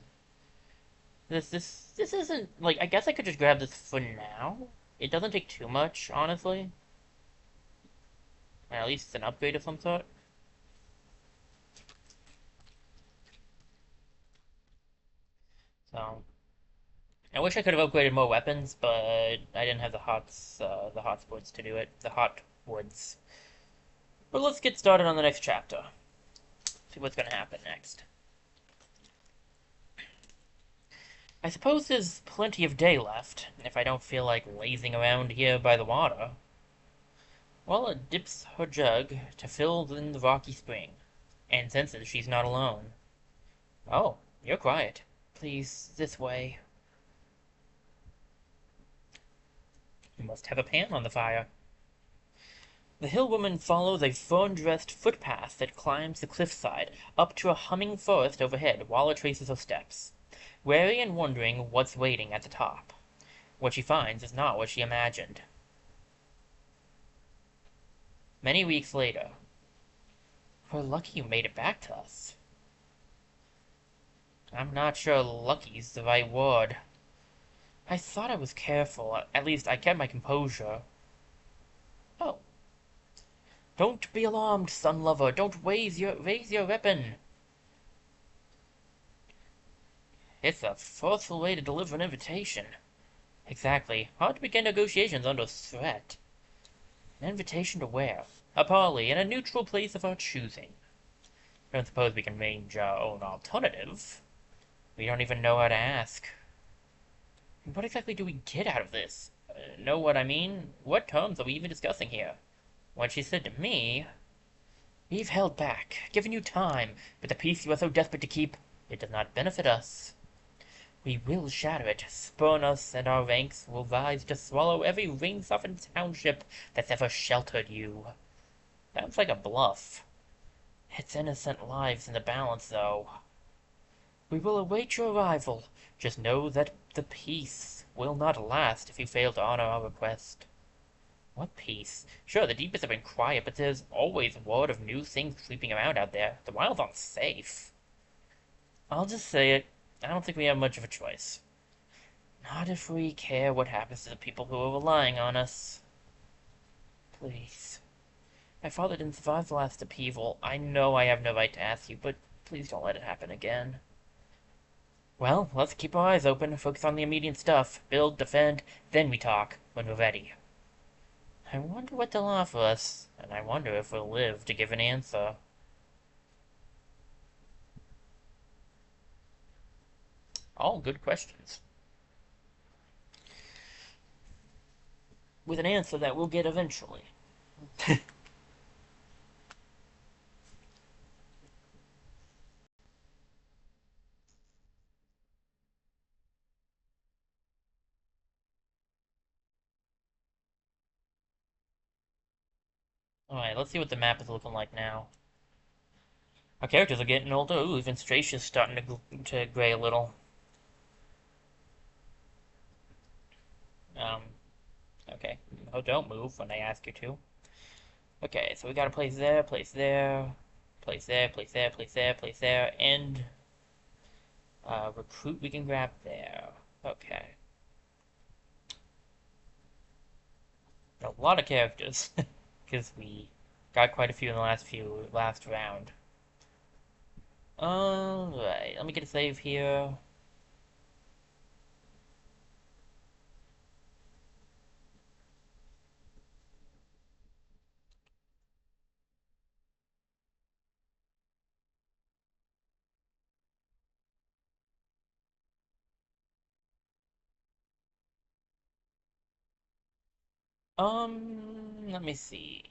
This isn't, like, I guess I could just grab this for now. It doesn't take too much, honestly. At least it's an upgrade of some sort. So I wish I could have upgraded more weapons, but I didn't have the hot spots to do it. The hot woods. But let's get started on the next chapter. See what's gonna happen next. I suppose there's plenty of day left, if I don't feel like lazing around here by the water. Walla dips her jug to fill in the rocky spring, and senses she's not alone. Oh, you're quiet. Please, this way. You must have a pan on the fire. The hill woman follows a fern-dressed footpath that climbs the cliffside up to a humming forest overhead while it traces her steps, wary and wondering what's waiting at the top. What she finds is not what she imagined. Many weeks later. We're lucky you made it back to us. I'm not sure lucky's the right word. I thought I was careful. At least I kept my composure. Oh. Don't be alarmed, sun lover. Don't raise your weapon. It's a forceful way to deliver an invitation. Exactly. Hard to begin negotiations under threat. An invitation to where? A parley in a neutral place of our choosing. Don't suppose we can arrange our own alternative. We don't even know how to ask. What exactly do we get out of this? Know what I mean? What terms are we even discussing here? What she said to me... We've held back, given you time, but the peace you are so desperate to keep, it does not benefit us. We will shatter it, spurn us, and our ranks will rise to swallow every rain-softened township that's ever sheltered you. Sounds like a bluff. It's innocent lives in the balance, though. We will await your arrival. Just know that the peace will not last if you fail to honor our request. What peace? Sure, the deepest have been quiet, but there's always word of new things sweeping around out there. The wild's unsafe. I'll just say it. I don't think we have much of a choice. Not if we care what happens to the people who are relying on us. Please. My father didn't survive the last upheaval. I know I have no right to ask you, but please don't let it happen again. Well, let's keep our eyes open, focus on the immediate stuff, build, defend, then we talk, when we're ready. I wonder what they'll offer us, and I wonder if we'll live to give an answer. All good questions. With an answer that we'll get eventually. Alright, let's see what the map is looking like now. Our characters are getting older. Ooh, even Stratia's starting to gray a little. Um, okay. Oh, don't move when I ask you to. Okay, so we got a place there, place there, place there, place there, place there, place there, and recruit we can grab there. Okay. A lot of characters, because we got quite a few in the last round. Alright, let me get a save here. Let me see.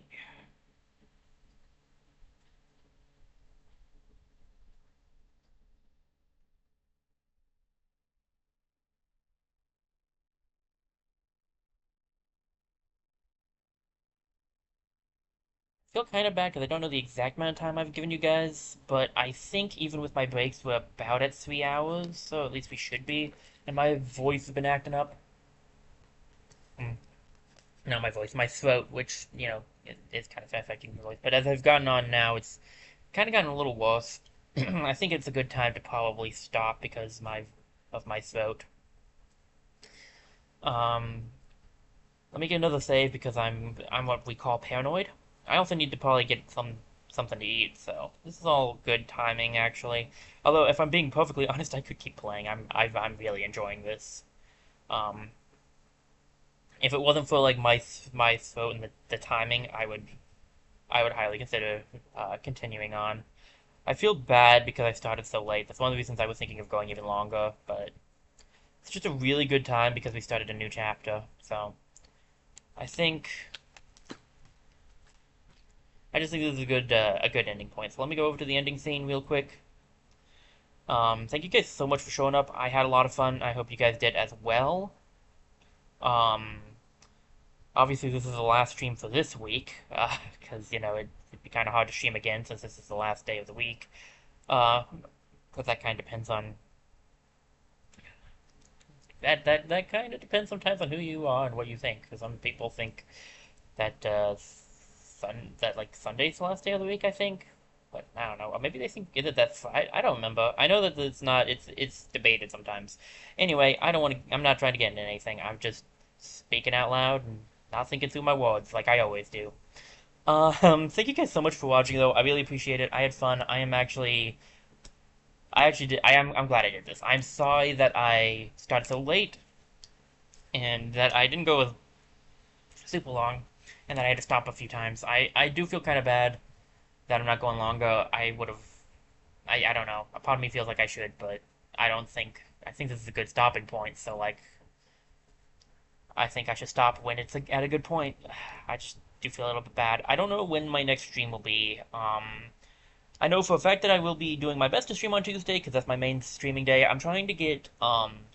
I feel kind of bad because I don't know the exact amount of time I've given you guys, but I think even with my breaks we're about at 3 hours, so at least we should be. And my voice has been acting up. Not my voice, my throat, which, is kind of affecting my voice. But as I've gotten on now, it's kind of gotten a little worse. I think it's a good time to probably stop because of my throat. Um, Let me get another save because I'm what we call paranoid. I also need to probably get something to eat, so this is all good timing, actually. Although, if I'm being perfectly honest, I could keep playing. I'm really enjoying this. Um, if it wasn't for like my throat and the timing, I would highly consider continuing on. I feel bad because I started so late. That's one of the reasons I was thinking of going even longer, but it's just a really good time because we started a new chapter. So I think I just think this is a good ending point. So let me go over to the ending scene real quick. Thank you guys so much for showing up. I had a lot of fun. I hope you guys did as well. Um, Obviously this is the last stream for this week, because it'd be kind of hard to stream again since this is the last day of the week. Uh, because that kind of depends on that kind of depends sometimes on who you are and what you think. Because some people think that like Sunday's the last day of the week, I think. But I don't know. Or maybe they think is it that's I don't remember. I know that it's not. It's debated sometimes. Anyway, I don't want to. I'm not trying to get into anything. I'm just speaking out loud and not thinking through my words like I always do. Thank you guys so much for watching, though. I really appreciate it. I had fun. I actually did. I'm glad I did this. I'm sorry that I started so late and that I didn't go super long and that I had to stop a few times. I do feel kind of bad that I'm not going longer. I would have. I don't know. A part of me feels like I should, but I don't think. I think this is a good stopping point. So like, I think I should stop when it's at a good point. I just do feel a little bit bad. I don't know when my next stream will be. I know for a fact that I will be doing my best to stream on Tuesday because that's my main streaming day. I'm trying to get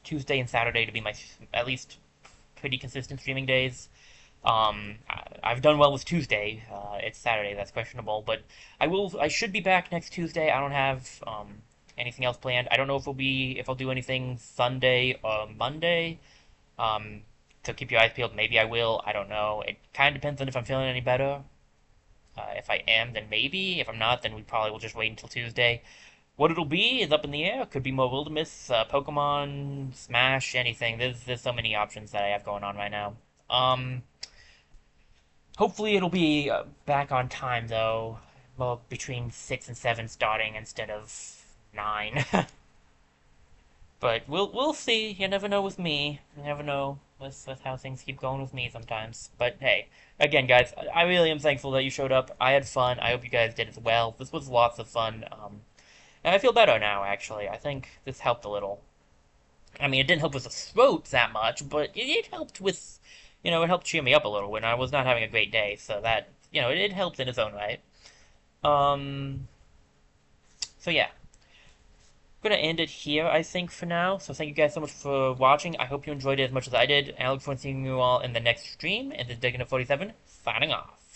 Tuesday and Saturday to be my at least pretty consistent streaming days. I've done well with Tuesday. It's Saturday that's questionable, but I should be back next Tuesday. I don't have anything else planned. I don't know if I'll do anything Sunday or Monday. So keep your eyes peeled. Maybe I will. I don't know. It kind of depends on if I'm feeling any better. If I am, then maybe. If I'm not, then we probably will just wait until Tuesday. What it'll be is up in the air. Could be more Wildermyth, Pokemon, Smash, anything. There's so many options that I have going on right now. Um, Hopefully it'll be back on time though. Well, between 6 and 7 starting instead of 9. But we'll see. You never know with me. You never know with how things keep going with me sometimes. But hey, again, guys, I really am thankful that you showed up. I had fun. I hope you guys did as well. This was lots of fun. And I feel better now, actually. I think this helped a little. I mean, it didn't help with the throat that much, but it helped with, it helped cheer me up a little when I was not having a great day. So that, it helped in its own right. Um, so yeah. I'm gonna end it here, I think, for now. So thank you guys so much for watching. I hope you enjoyed it as much as I did, and I look forward to seeing you all in the next stream. And this is Digging 47, signing off.